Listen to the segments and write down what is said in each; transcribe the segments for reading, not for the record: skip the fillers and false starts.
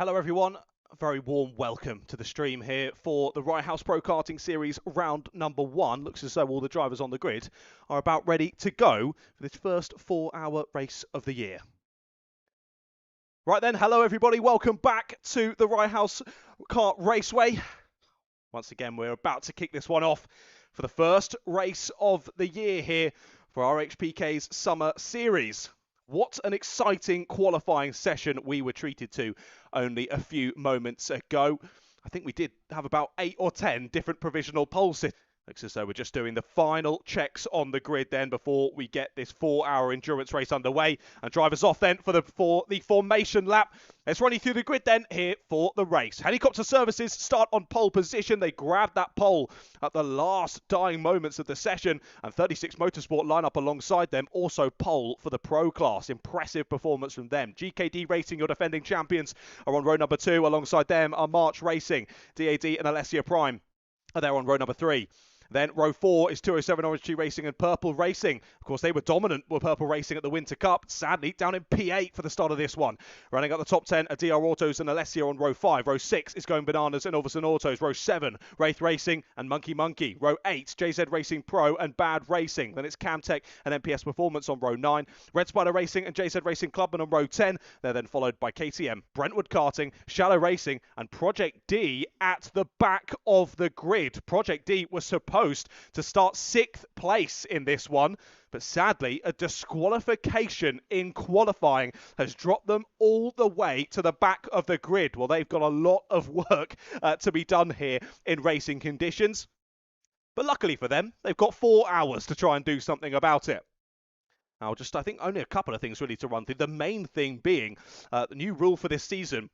Hello everyone, a very warm welcome to the stream here for the Rye House Pro Karting Series round number 1. Looks as though all the drivers on the grid are about ready to go for this first 4-hour race of the year. Right then, hello everybody, welcome back to the Rye House Kart Raceway. Once again, we're about to kick this one off for the first race of the year here for RHPK's Summer Series. What an exciting qualifying session we were treated to only a few moments ago. I think we did have about 8 or 10 different provisional pole sittings. Looks as though we're just doing the final checks on the grid then before we get this 4-hour endurance race underway. And drivers off then for the formation lap. Let's run you through the grid then here for the race. Helicopter services start on pole position. They grabbed that pole at the last dying moments of the session. And 36 Motorsport line up alongside them. Also pole for the Pro class. Impressive performance from them. GKD Racing, your defending champions, are on row number 2. Alongside them are March Racing. DAD and Alessia Prime are there on row number 3. Then row 4 is 207 Orange Tree Racing and Purple Racing. Of course, they were dominant with Purple Racing at the Winter Cup. Sadly, down in P8 for the start of this one. Running up the top 10 are DR Autos and Alessia on row 5. Row 6 is Going Bananas and Overson Autos. Row 7, Wraith Racing and Monkey Monkey. Row 8, JZ Racing Pro and Bad Racing. Then it's Camtech and MPS Performance on row 9. Red Spider Racing and JZ Racing Clubman on row 10. They're then followed by KTM, Brentwood Karting, Shallow Racing and Project D at the back of the grid. Project D was supposed to start 6th place in this one, but sadly a disqualification in qualifying has dropped them all the way to the back of the grid. Well, they've got a lot of work to be done here in racing conditions, but luckily for them, they've got 4 hours to try and do something about it. Now, I think only a couple of things really to run through. The main thing being the new rule for this season.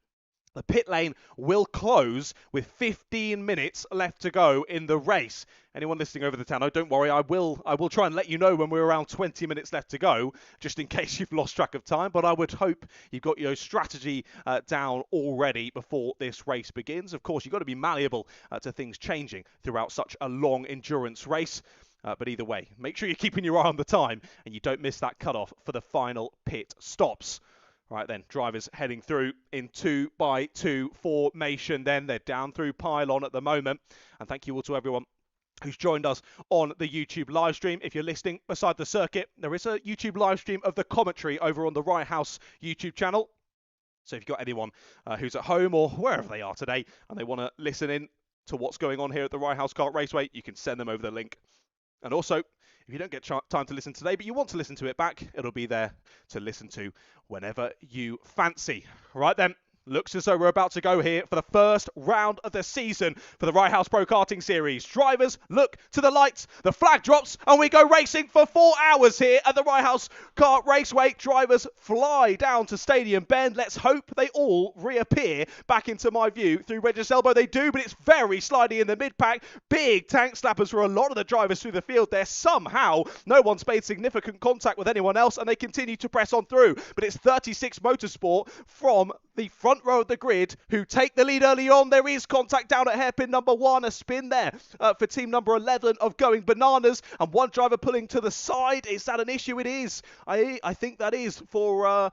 The pit lane will close with 15 minutes left to go in the race. Anyone listening over the town, oh, don't worry, I will try and let you know when we're around 20 minutes left to go, just in case you've lost track of time. But I would hope you've got your strategy down already before this race begins. Of course, you've got to be malleable to things changing throughout such a long endurance race. But either way, make sure you're keeping your eye on the time and you don't miss that cutoff for the final pit stops. Right then, drivers heading through in 2x2 formation then. They're down through pylon at the moment. And thank you all to everyone who's joined us on the YouTube live stream. If you're listening beside the circuit, there is a YouTube live stream of the commentary over on the Rye House YouTube channel. So if you've got anyone who's at home or wherever they are today and they want to listen in to what's going on here at the Rye House Kart Raceway, you can send them over the link. And also, if you don't get time to listen today, but you want to listen to it back, it'll be there to listen to whenever you fancy. Right then, looks as though we're about to go here for the first round of the season for the Rye House Pro Karting Series. Drivers, look to the lights, the flag drops, and we go racing for 4 hours here at the Rye House Kart Raceway. Drivers fly down to Stadium Bend. Let's hope they all reappear back into my view through Regis Elbow. They do, but it's very slidey in the mid-pack. Big tank slappers for a lot of the drivers through the field there. Somehow, no one's made significant contact with anyone else, and they continue to press on through. But it's 36 Motorsport from the front row of the grid who take the lead early on. There is contact down at hairpin number 1. A spin there for team number 11 of Going Bananas, and one driver pulling to the side. Is that an issue? It is. I think that is for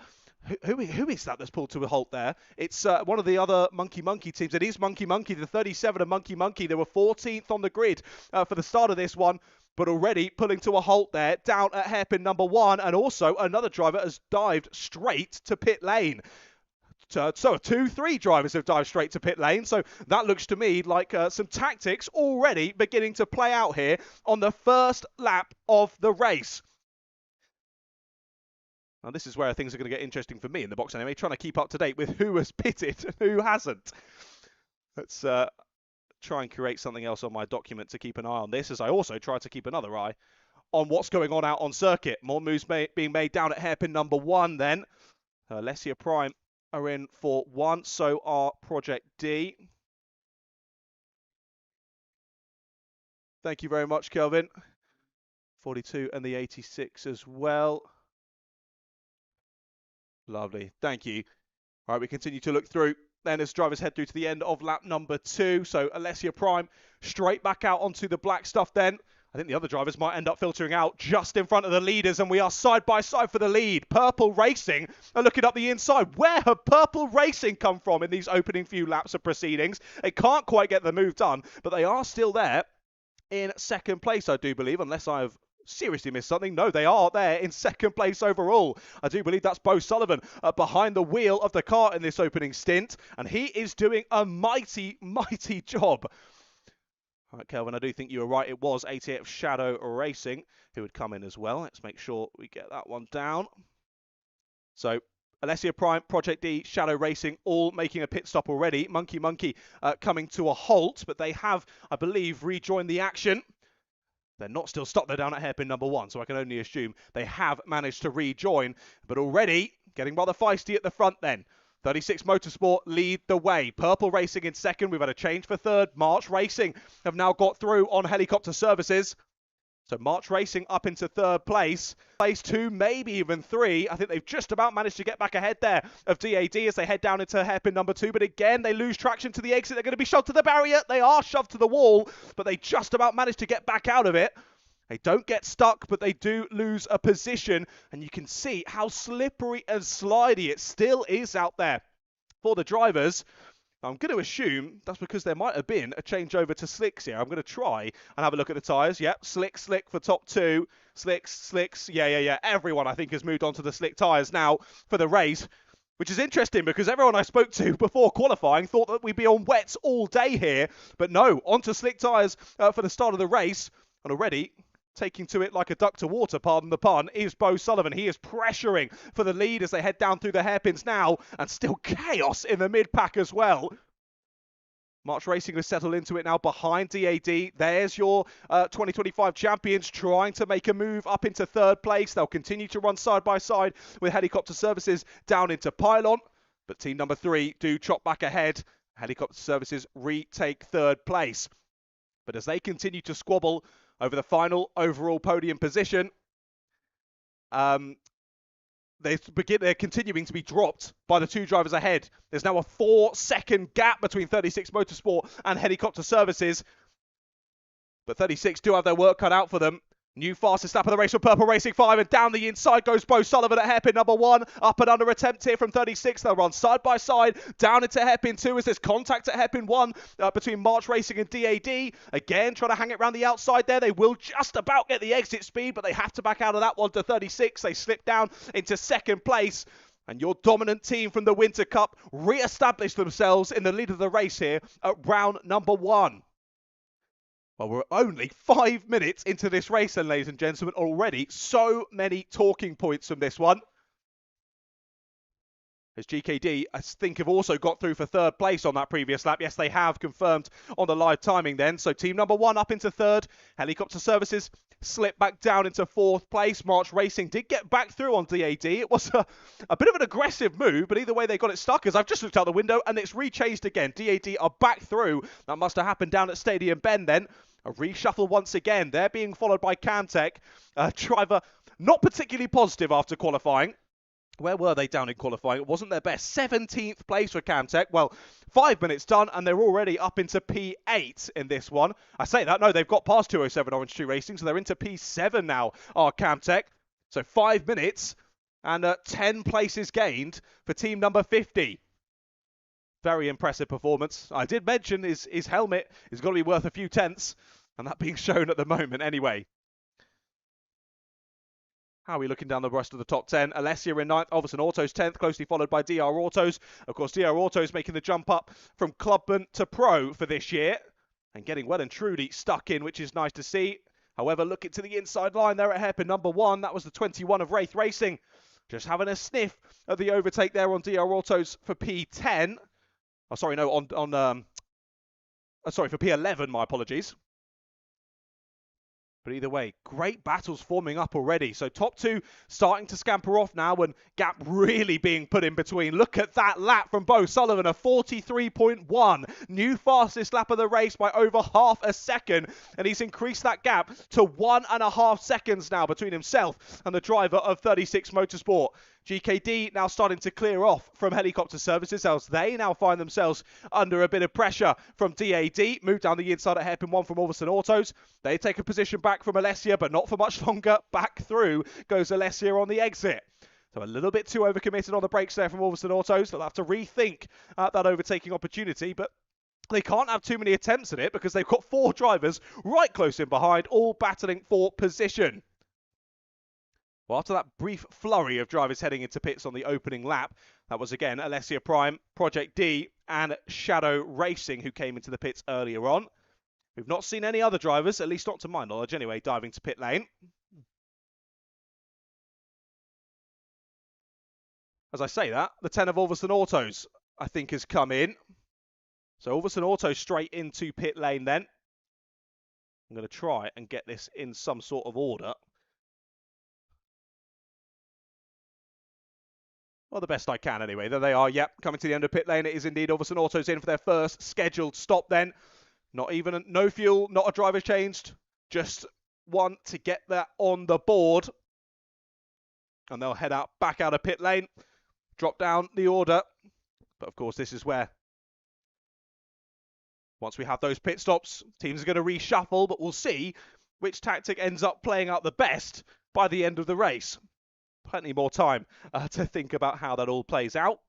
who is that that's pulled to a halt there? It's one of the other Monkey Monkey teams. It is Monkey Monkey, the 37 of Monkey Monkey. They were 14th on the grid for the start of this one, but already pulling to a halt there down at hairpin number 1, and also another driver has dived straight to pit lane. So 2-3 drivers have dived straight to pit lane. So that looks to me like some tactics already beginning to play out here on the first lap of the race. Now this is where things are going to get interesting for me in the box anyway, trying to keep up to date with who has pitted and who hasn't. Let's try and create something else on my document to keep an eye on this, as I also try to keep another eye on what's going on out on circuit. More moves being made down at hairpin number 1 then. Alessia Prime are in for 1, so are Project D. Thank you very much, Kelvin. 42 and the 86 as well. Lovely, thank you. All right, we continue to look through then as drivers head through to the end of lap number 2. So Alessia Prime straight back out onto the black stuff then. I think the other drivers might end up filtering out just in front of the leaders, and we are side by side for the lead. Purple Racing are looking up the inside. Where have Purple Racing come from in these opening few laps of proceedings? They can't quite get the move done, but they are still there in second place, I do believe, unless I've seriously missed something. No, they are there in second place overall. I do believe that's Bo Sullivan behind the wheel of the car in this opening stint, and he is doing a mighty, mighty job. All right, Kelvin, I do think you were right. It was 88 of Shadow Racing who would come in as well. Let's make sure we get that one down. So, Alessia Prime, Project D, Shadow Racing, all making a pit stop already. Monkey coming to a halt, but they have, I believe, rejoined the action. They're not still stuck. They're down at hairpin number 1, so I can only assume they have managed to rejoin, but already getting rather feisty at the front then. 36 Motorsport lead the way. Purple Racing in second. We've had a change for third. March Racing have now got through on helicopter services. So March Racing up into third place. Place 2, maybe even 3. I think they've just about managed to get back ahead there of DAD as they head down into hairpin number 2. But again, they lose traction to the exit. They're going to be shoved to the barrier. They are shoved to the wall, but they just about managed to get back out of it. They don't get stuck, but they do lose a position. And you can see how slippery and slidey it still is out there for the drivers. I'm going to assume that's because there might have been a changeover to slicks here. I'm going to try and have a look at the tyres. Yep, slick for top 2. Slicks. Yeah. Everyone, I think, has moved on to the slick tyres now for the race, which is interesting because everyone I spoke to before qualifying thought that we'd be on wets all day here. But no, onto slick tyres for the start of the race. And already taking to it like a duck to water, pardon the pun, is Bo Sullivan. He is pressuring for the lead as they head down through the hairpins now, and still chaos in the mid-pack as well. March Racing has settled into it now behind DAD. There's your 2025 champions trying to make a move up into third place. They'll continue to run side by side with helicopter services down into pylon, but team number 3 do chop back ahead. Helicopter services retake third place. But as they continue to squabble over the final overall podium position, they're continuing to be dropped by the 2 drivers ahead. There's now a 4-second gap between 36 Motorsport and Helicopter Services. But 36 do have their work cut out for them. New fastest lap of the race for Purple Racing 5, and down the inside goes Bo Sullivan at hairpin number 1. Up and under attempt here from 36. They'll run side by side down into hairpin 2 as there's contact at hairpin 1 between March Racing and DAD. Again, trying to hang it around the outside there. They will just about get the exit speed, but they have to back out of that one to 36. They slip down into second place. And your dominant team from the Winter Cup re-establish themselves in the lead of the race here at round number 1. Well, we're only 5 minutes into this race then, ladies and gentlemen. Already so many talking points from this one. As GKD, I think, have also got through for third place on that previous lap. Yes, they have confirmed on the live timing then. So team number 1 up into third. Helicopter Services slipped back down into fourth place. March Racing did get back through on DAD. It was a bit of an aggressive move, but either way they got it stuck, as I've just looked out the window and it's rechased again. DAD are back through. That must have happened down at Stadium Bend then. A reshuffle once again. They're being followed by Camtech. Driver not particularly positive after qualifying. Where were they down in qualifying? It wasn't their best. 17th place for Camtech. Well, 5 minutes done, and they're already up into P8 in this one. I say that, no, they've got past 207 Orange 2 Racing, so they're into P7 now, are Camtech. So 5 minutes and 10 places gained for team number 50. Very impressive performance. I did mention his helmet is going to be worth a few tenths, and that being shown at the moment anyway. How are we looking down the rest of the top 10? Alessia in 9th, Alverson Autos 10th, closely followed by DR Autos. Of course, DR Autos making the jump up from Clubman to Pro for this year, and getting well and truly stuck in, which is nice to see. However, look to the inside line there at hairpin number 1. That was the 21 of Wraith Racing. Just having a sniff of the overtake there on DR Autos for P10. Oh, sorry, no, sorry, for P11, my apologies. But either way, great battles forming up already. So top 2 starting to scamper off now, and gap really being put in between. Look at that lap from Bo Sullivan, a 43.1. New fastest lap of the race by over half a second. And he's increased that gap to 1.5 seconds now between himself and the driver of 36 Motorsport. GKD now starting to clear off from helicopter services, else they now find themselves under a bit of pressure from DAD. Move down the inside at hairpin 1 from Alverston Autos. They take a position back from Alessia, but not for much longer. Back through goes Alessia on the exit. So a little bit too overcommitted on the brakes there from Alverston Autos. They'll have to rethink that overtaking opportunity, but they can't have too many attempts at it because they've got 4 drivers right close in behind, all battling for position. Well, after that brief flurry of drivers heading into pits on the opening lap, that was again Alessia Prime, Project D and Shadow Racing who came into the pits earlier on. We've not seen any other drivers, at least not to my knowledge anyway, diving to pit lane. As I say that, the 10 of Alverston Autos, I think, has come in. So Alverston Autos straight into pit lane then. I'm going to try and get this in some sort of order. Well, the best I can anyway. There they are. Yep, coming to the end of pit lane. It is indeed Alverston Autos in for their first scheduled stop then. Not even, no fuel, not a driver changed. Just one to get that on the board. And they'll head out back out of pit lane. Drop down the order. But of course, this is where, once we have those pit stops, teams are going to reshuffle. But we'll see which tactic ends up playing out the best by the end of the race. Plenty more time to think about how that all plays out.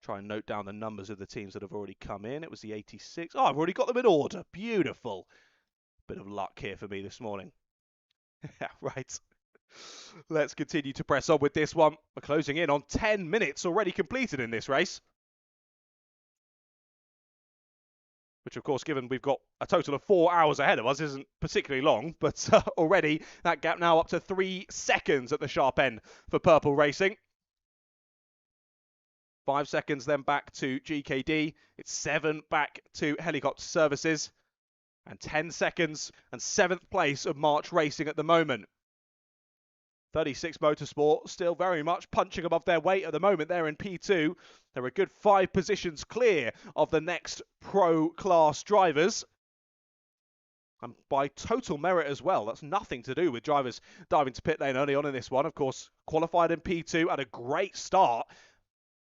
Try and note down the numbers of the teams that have already come in. It was the 86. Oh, I've already got them in order. Beautiful. Bit of luck here for me this morning. Yeah, right. Let's continue to press on with this one. We're closing in on 10 minutes already completed in this race. Which, of course, given we've got a total of 4 hours ahead of us, isn't particularly long. But already that gap now up to 3 seconds at the sharp end for Purple Racing. 5 seconds then back to GKD. It's 7 back to Helicopter Services. And 10 seconds and 7th place of March Racing at the moment. 36 Motorsport still very much punching above their weight at the moment. They're in P2. They're a good 5 positions clear of the next pro class drivers. And by total merit as well. That's nothing to do with drivers diving to pit lane early on in this one. Of course, qualified in P2, had a great start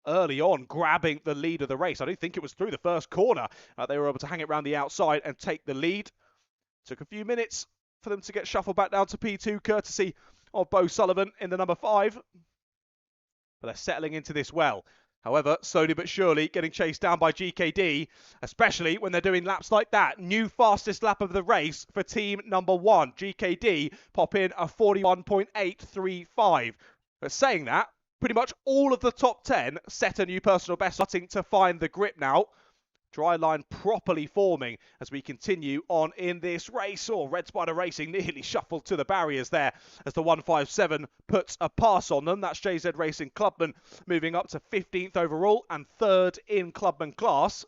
early on, grabbing the lead of the race. I don't think it was through the first corner. They were able to hang it around the outside and take the lead. Took a few minutes for them to get shuffled back down to P2, courtesy of Bo Sullivan in the number 5. But they're settling into this well. However, slowly but surely getting chased down by GKD, especially when they're doing laps like that. New fastest lap of the race for team number 1. GKD pop in a 41.835. But saying that, pretty much all of the top 10 set a new personal best, starting to find the grip now. Dry line properly forming as we continue on in this race. Oh, Red Spider Racing nearly shuffled to the barriers there as the 157 puts a pass on them. That's JZ Racing Clubman moving up to 15th overall and 3rd in Clubman class.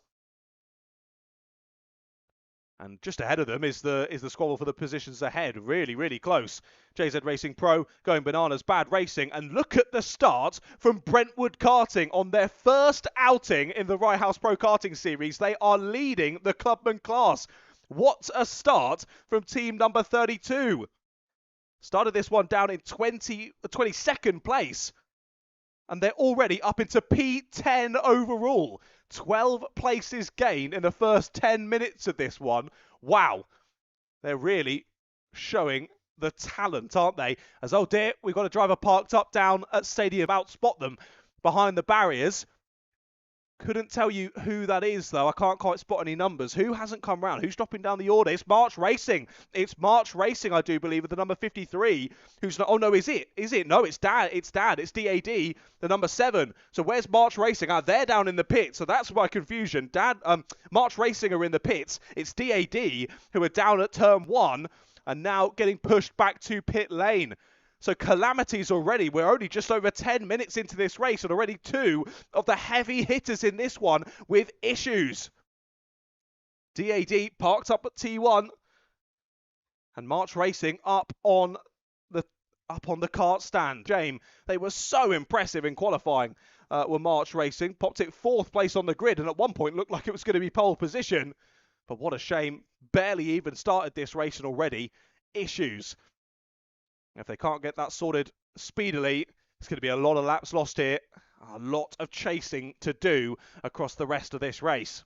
And just ahead of them is the squabble for the positions ahead. Really, really close. JZ Racing Pro going bananas, bad racing. And look at the start from Brentwood Karting on their first outing in the Rye House Pro Karting Series. They are leading the Clubman class. What a start from team number 32. Started this one down in 22nd place. And they're already up into P10 overall. 12 places gained in the first 10 minutes of this one. Wow. They're really showing the talent, aren't they? As, oh dear, we've got a driver parked up down at Stadium. Outspot them behind the barriers. Couldn't tell you who that is, though. I can't quite spot any numbers. Who hasn't come round? Who's dropping down the order? It's March Racing. It's March Racing, I do believe, with the number 53. Who's not? Oh, no, is it? Is it? No, it's Dad. It's Dad. It's DAD, the number 7. So where's March Racing? They're down in the pit. So that's my confusion. March Racing are in the pits. It's DAD who are down at turn 1 and now getting pushed back to pit lane. So calamities already. We're only just over 10 minutes into this race and already 2 of the heavy hitters in this one with issues. DAD parked up at T1 and March Racing up on the kart stand. Shame. They were so impressive in qualifying. Were March Racing. Popped it 4th place on the grid and at one point looked like it was going to be pole position. But what a shame. Barely even started this race and already issues. If they can't get that sorted speedily. It's going to be a lot of laps lost here. A lot of chasing to do across the rest of this race.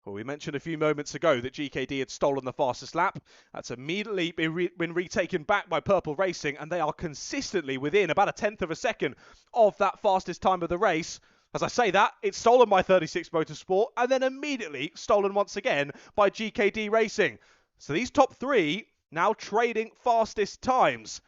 Well, we mentioned a few moments ago that GKD had stolen the fastest lap. That's immediately been retaken back by Purple Racing, and they are consistently within about a tenth of a second of that fastest time of the race. As I say that, it's stolen by 36 Motorsport, and then immediately stolen once again by GKD Racing. So these top three now trading fastest times.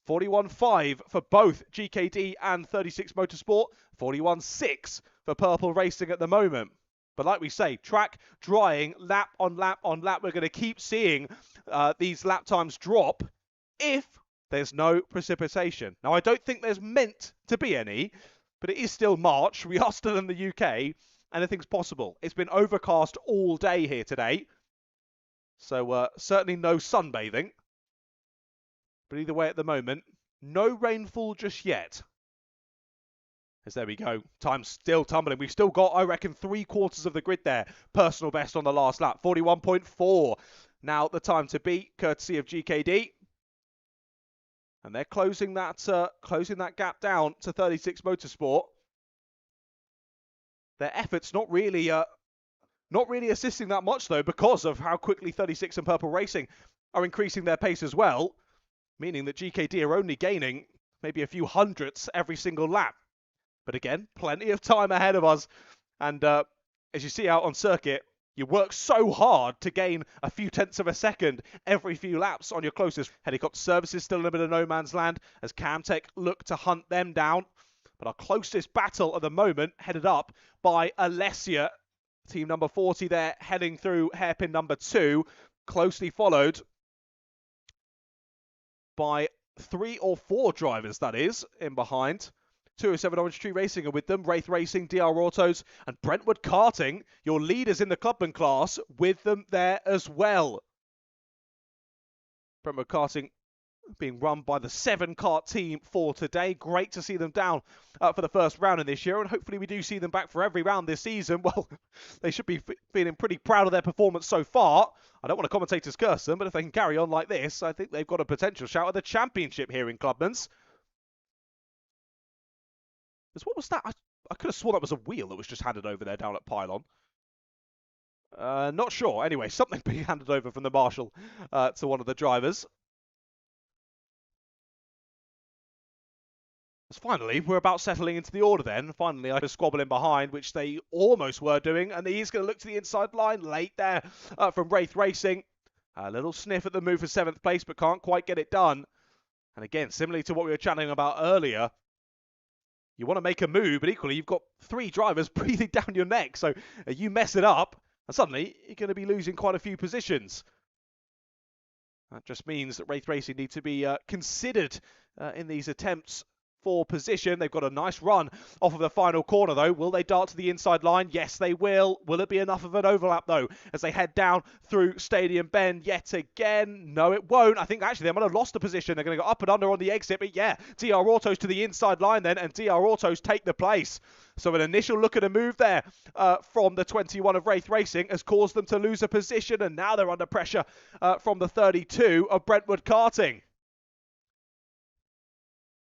41.5 for both GKD and 36 Motorsport, 41.6 for Purple Racing at the moment. But like we say, track drying, lap on lap on lap. We're going to keep seeing these lap times drop if there's no precipitation. Now, I don't think there's meant to be any, but it is still March. We are still in the UK. Anything's possible. It's been overcast all day here today. So certainly no sunbathing. But either way at the moment, no rainfall just yet. As there we go, time's still tumbling. We've still got, I reckon, 3/4 of the grid there. Personal best on the last lap, 41.4. Now the time to beat, courtesy of GKD. And they're closing that gap down to 36 Motorsport. Their efforts not really assisting that much though, because of how quickly 36 and Purple Racing are increasing their pace as well, meaning that GKD are only gaining maybe a few hundredths every single lap. But again, plenty of time ahead of us. And as you see out on circuit, you work so hard to gain a few tenths of a second every few laps on your closest. Helicopter services still in a bit of no man's land as Camtech look to hunt them down. But our closest battle at the moment headed up by Alessia, team number 40 there, heading through hairpin number 2, closely followed by 3 or 4 drivers, that is, in behind. 207 Orange Tree Racing are with them, Wraith Racing, DR Autos, and Brentwood Karting, your leaders in the Clubman class, with them there as well. Brentwood Karting being run by the 7-kart team for today. Great to see them down for the first round in this year, and hopefully we do see them back for every round this season. Well, they should be feeling pretty proud of their performance so far. I don't want to commentator's curse them, but if they can carry on like this, I think they've got a potential shout at the championship here in Clubman's. What was that? I could have sworn that was a wheel that was just handed over there down at Pylon. Not sure. Anyway, something being handed over from the marshal to one of the drivers. As finally, we're about settling into the order then. Finally, I was squabbling behind, which they almost were doing. And he's going to look to the inside line late there from Wraith Racing. A little sniff at the move for 7th place, but can't quite get it done. And again, similarly to what we were chatting about earlier, you want to make a move, but equally you've got 3 drivers breathing down your neck. So you mess it up, and suddenly you're going to be losing quite a few positions. That just means that Wraith Racing need to be considered in these attempts for position. They've got a nice run off of the final corner though. Will they dart to the inside line? Yes, they will. Will it be enough of an overlap though as they head down through Stadium Bend yet again? No, it won't. I think actually they might have lost the position. They're going to go up and under on the exit, but yeah, DR Autos to the inside line then, and DR Autos take the place. So an initial look at a move there from the 21 of Wraith Racing has caused them to lose a position, and now they're under pressure from the 32 of Brentwood Karting.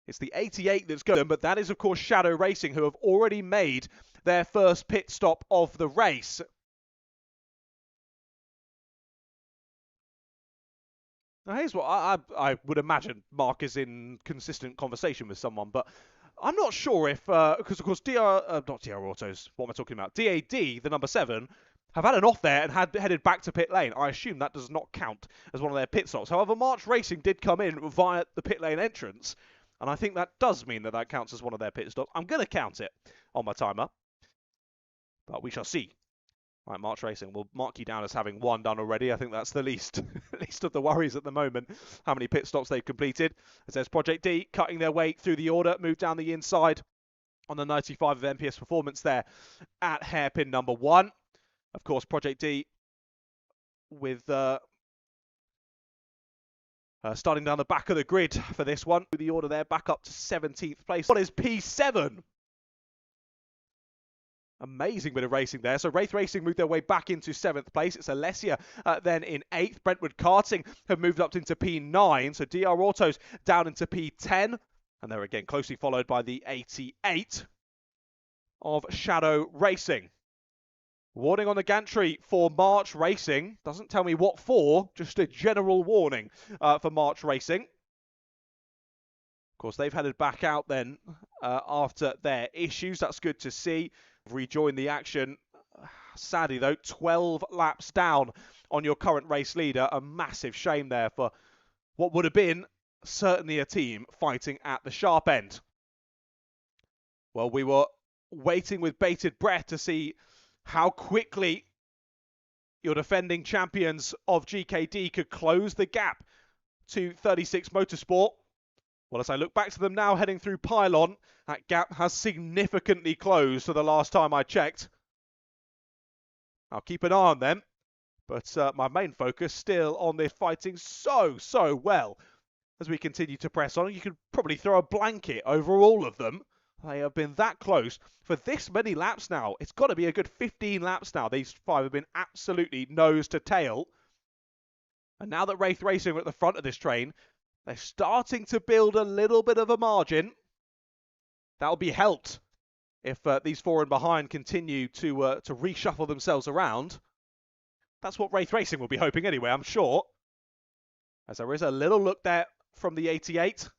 It's the 88 that's going, but that is, of course, Shadow Racing, who have already made their first pit stop of the race. Now, here's what I would imagine Mark is in consistent conversation with someone, but I'm not sure if, because, of course, not DR Autos, what am I talking about? DAD, the number 7, have had an off there and headed back to pit lane. I assume that does not count as one of their pit stops. However, March Racing did come in via the pit lane entrance, and I think that does mean that that counts as one of their pit stops. I'm going to count it on my timer, but we shall see. Right, March Racing, we'll mark you down as having 1 done already. I think that's the least of the worries at the moment, how many pit stops they've completed. As there's Project D cutting their way through the order, move down the inside on the 95 of MPS performance there at hairpin number 1. Of course, Project D with starting down the back of the grid for this one. The order there back up to 17th place. What is P7? Amazing bit of racing there. So Wraith Racing moved their way back into 7th place. It's Alessia then in 8th. Brentwood Karting have moved up into P9. So DR Autos down into P10. And they're again closely followed by the 88 of Shadow Racing. Warning on the gantry for March Racing. Doesn't tell me what for, just a general warning for March Racing. Of course, they've headed back out then after their issues. That's good to see. Rejoin the action. Sadly, though, 12 laps down on your current race leader. A massive shame there for what would have been certainly a team fighting at the sharp end. Well, we were waiting with bated breath to see how quickly your defending champions of GKD could close the gap to 36 Motorsport. Well, as I look back to them now heading through Pylon, that gap has significantly closed to the last time I checked. I'll keep an eye on them, but my main focus still on this fighting so well as we continue to press on. You could probably throw a blanket over all of them. They have been that close for this many laps now. It's got to be a good 15 laps now. These 5 have been absolutely nose to tail. And now that Wraith Racing are at the front of this train, they're starting to build a little bit of a margin. That'll be helped if these 4 in behind continue to reshuffle themselves around. That's what Wraith Racing will be hoping anyway, I'm sure. As there is a little look there from the 88.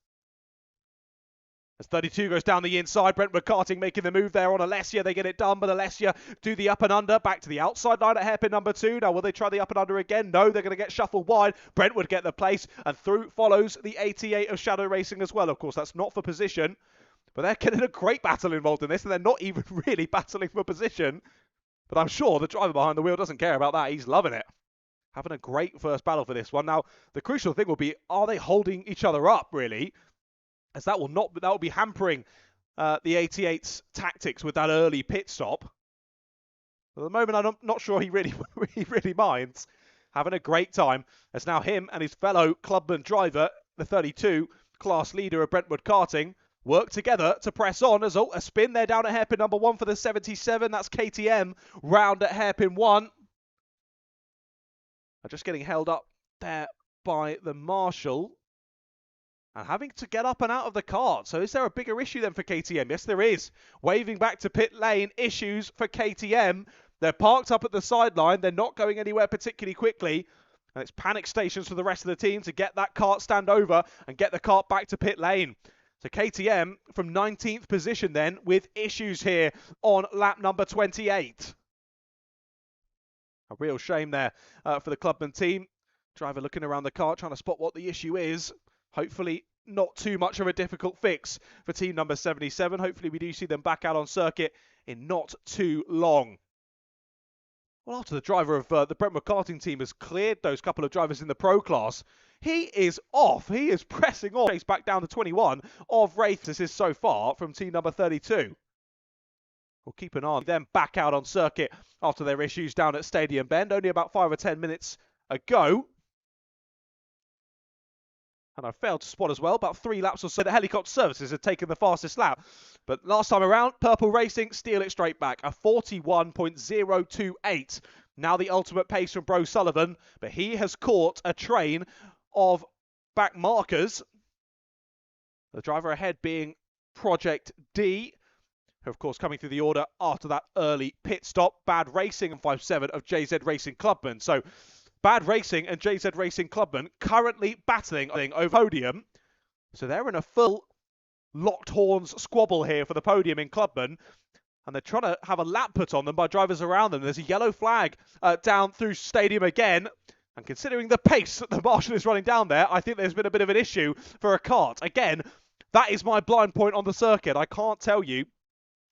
As 32 goes down the inside, Brentwood Karting making the move there on Alessia. They get it done, but Alessia do the up and under. Back to the outside line at hairpin number 2. Now, will they try the up and under again? No, they're going to get shuffled wide. Brentwood get the place, and through follows the 88 of Shadow Racing as well. Of course, that's not for position, but they're getting a great battle involved in this, and they're not even really battling for position. But I'm sure the driver behind the wheel doesn't care about that. He's loving it. Having a great first battle for this one. Now, the crucial thing will be, are they holding each other up, really? As that will be hampering the 88's tactics with that early pit stop. At the moment, I'm not sure he really minds. Having a great time. As now him and his fellow clubman driver, the 32 class leader of Brentwood Karting, work together to press on. As a spin there down at hairpin number 1 for the 77. That's KTM round at hairpin 1. Just getting held up there by the marshal. And having to get up and out of the kart. So is there a bigger issue then for KTM? Yes, there is. Waving back to pit lane. Issues for KTM. They're parked up at the sideline. They're not going anywhere particularly quickly. And it's panic stations for the rest of the team to get that kart stand over and get the kart back to pit lane. So KTM from 19th position then with issues here on lap number 28. A real shame there for the clubman team. Driver looking around the kart trying to spot what the issue is. Hopefully not too much of a difficult fix for team number 77. Hopefully we do see them back out on circuit in not too long. Well, after the driver of the Brentwood Karting team has cleared those couple of drivers in the pro class, he is off. He is pressing on. Chase back down to 21 of Wraith. This is so far from team number 32. We'll keep an eye on them back out on circuit after their issues down at Stadium Bend. Only about 5 or 10 minutes ago. And I failed to spot as well, about 3 laps or so, the helicopter services had taken the fastest lap. But last time around, Purple Racing steal it straight back. A 41.028. Now the ultimate pace from Bro Sullivan. But he has caught a train of back markers. The driver ahead being Project D. Who, of course, coming through the order after that early pit stop. Bad Racing and 5-7 of JZ Racing Clubman. So Bad Racing and JZ Racing Clubman currently battling over podium. So they're in a full locked horns squabble here for the podium in Clubman. And they're trying to have a lap put on them by drivers around them. There's a yellow flag down through Stadium again. And considering the pace that the marshal is running down there, I think there's been a bit of an issue for a kart. Again, that is my blind point on the circuit. I can't tell you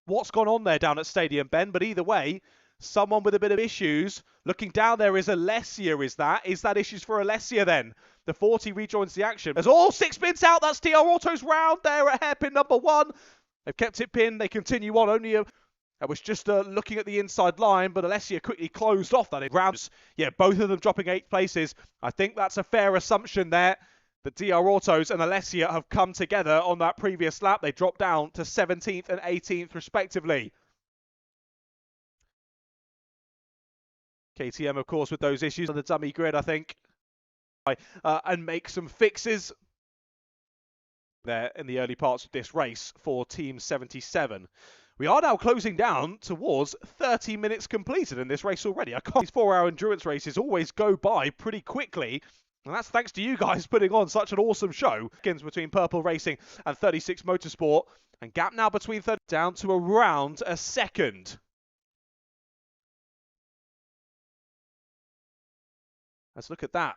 what's gone on there down at Stadium Bend. But either way, someone with a bit of issues. Looking down there is Alessia, is that? Is that issues for Alessia then? The 40 rejoins the action. There's all 6 spins out. That's TR Autos round there at hairpin number 1. They've kept it pinned. They continue on. I was just looking at the inside line, but Alessia quickly closed off that in rounds. Yeah, both of them dropping 8 places. I think that's a fair assumption there. The DR Autos and Alessia have come together on that previous lap. They dropped down to 17th and 18th respectively. KTM, of course, with those issues on the dummy grid, I think, and make some fixes there in the early parts of this race for Team 77. We are now closing down towards 30 minutes completed in this race already. These 4-hour endurance races always go by pretty quickly. And that's thanks to you guys putting on such an awesome show. Between Purple Racing and 36 Motorsport. And gap now between 30 down to around a second. Let's look at that.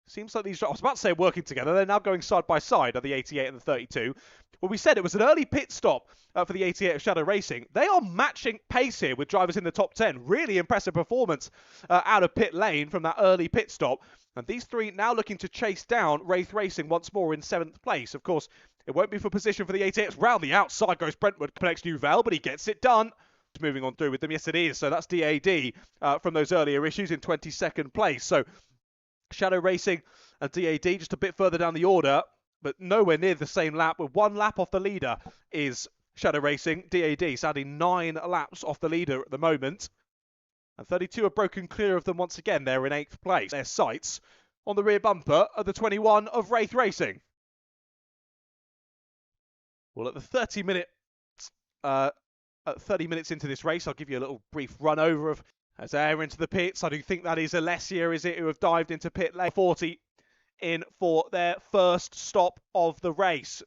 Seems like these, I was about to say working together, they're now going side by side of the 88 and the 32. Well, we said it was an early pit stop for the 88 of Shadow Racing. They are matching pace here with drivers in the top 10. Really impressive performance out of pit lane from that early pit stop. And these three now looking to chase down Wraith Racing once more in 7th place. Of course, it won't be for position for the 88. Round the outside goes Brentwood, connects Newville, but he gets it done. Moving on through with them. Yes, it is. So that's DAD from those earlier issues in 22nd place. So Shadow Racing and DAD just a bit further down the order, but nowhere near the same lap. With 1 lap off the leader is Shadow Racing. DAD sadly 9 laps off the leader at the moment. And 32 have broken clear of them once again. They're in 8th place. Their sights on the rear bumper of the 21 of Wraith Racing. Well, at the 30 minutes into this race, I'll give you a little brief run over of as they enter into the pits. I do think that is Alessia, is it, who have dived into pit lane 40 in for their first stop of the race.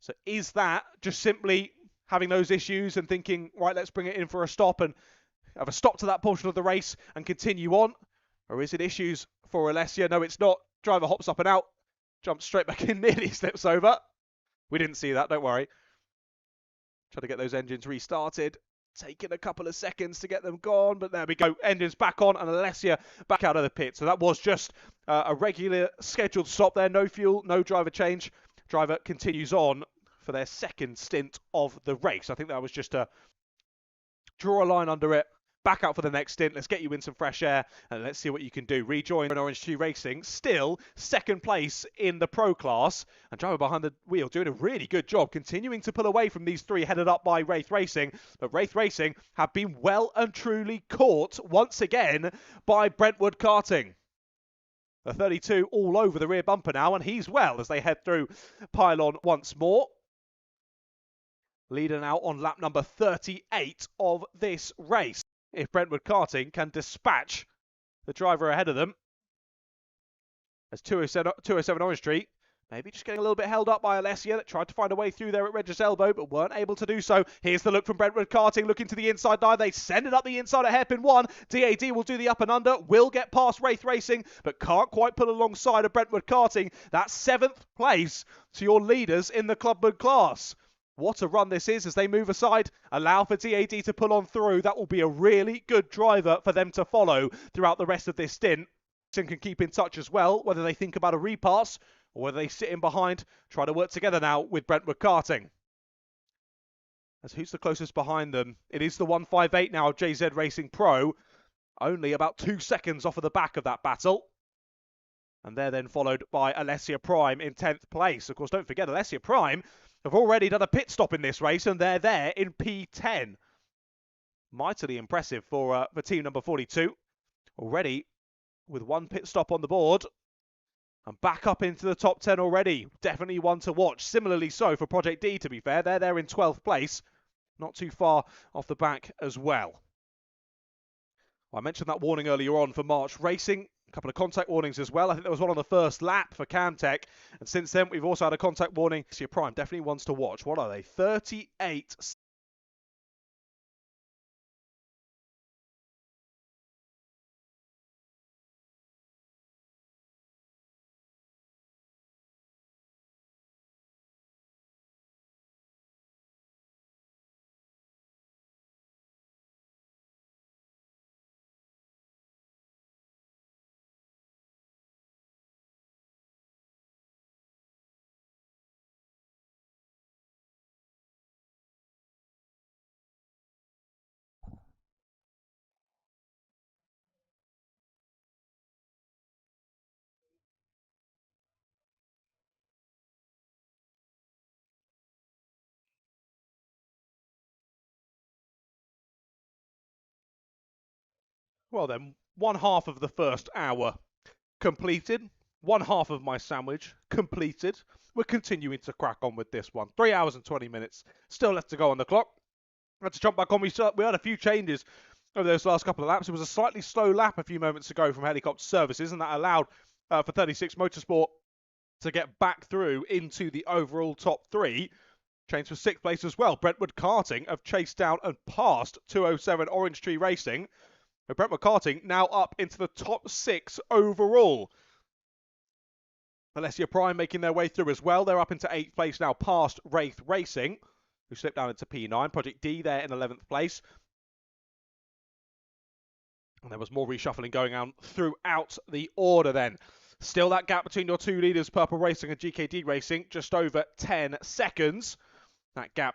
So is that just simply having those issues and thinking, right, let's bring it in for a stop and have a stop to that portion of the race and continue on? Or is it issues for Alessia? No, it's not. Driver hops up and out, jumps straight back in, nearly slips over. We didn't see that, don't worry. Try to get those engines restarted. Taking a couple of seconds to get them gone, but there we go. Engines back on and Alessia back out of the pit. So that was just a regular scheduled stop there. No fuel, no driver change. Driver continues on for their second stint of the race. I think that was just a draw a line under it. Back out for the next stint. Let's get you in some fresh air and let's see what you can do. Rejoin Orange 2 Racing. Still second place in the Pro class. And driver behind the wheel doing a really good job. Continuing to pull away from these three headed up by Wraith Racing. But Wraith Racing have been well and truly caught once again by Brentwood Karting. The 32 all over the rear bumper now. And he's well as they head through pylon once more. Leading out on lap number 38 of this race. If Brentwood Karting can dispatch the driver ahead of them. As 207 Orange Street, maybe just getting a little bit held up by Alessia that tried to find a way through there at Regis Elbow, but weren't able to do so. Here's the look from Brentwood Karting, looking to the inside now. They send it up the inside at hairpin 1. DAD will do the up and under, will get past Wraith Racing, but can't quite pull alongside of Brentwood Karting. That's 7th place to your leaders in the Clubman class. What a run this is as they move aside, allow for DAD to pull on through. That will be a really good driver for them to follow throughout the rest of this stint. And can keep in touch as well, whether they think about a repass or whether they sit in behind, try to work together now with Brentwood Karting. As who's the closest behind them? It is the 158 now of JZ Racing Pro. Only about 2 seconds off of the back of that battle. And they're then followed by Alessia Prime in 10th place. Of course, don't forget, Alessia Prime have already done a pit stop in this race, and they're there in P10. Mightily impressive for team number 42. Already with 1 pit stop on the board. And back up into the top 10 already. Definitely one to watch. Similarly so for Project D, to be fair. They're there in 12th place. Not too far off the back as well. I mentioned that warning earlier on for March Racing. A couple of contact warnings as well. I think there was one on the first lap for Camtech. And since then, we've also had a contact warning. Your Prime definitely ones to watch. What are they? 38 Well then, one half of the first hour completed. One half of my sandwich completed. We're continuing to crack on with this one. 3 hours and 20 minutes still left to go on the clock. Had to jump back on. We had a few changes over those last couple of laps. It was a slightly slow lap a few moments ago from Helicopter Services, and that allowed for 36 Motorsport to get back through into the overall top three. Changed for sixth place as well. Brentwood Karting have chased down and passed 207 Orange Tree Racing. But Brentwood Karting now up into the top six overall. Alessia Prime making their way through as well. They're up into 8th place now, past Wraith Racing, who slipped down into P9. Project D there in 11th place. And there was more reshuffling going on throughout the order then. Still that gap between your two leaders, Purple Racing and GKD Racing, just over 10 seconds. That gap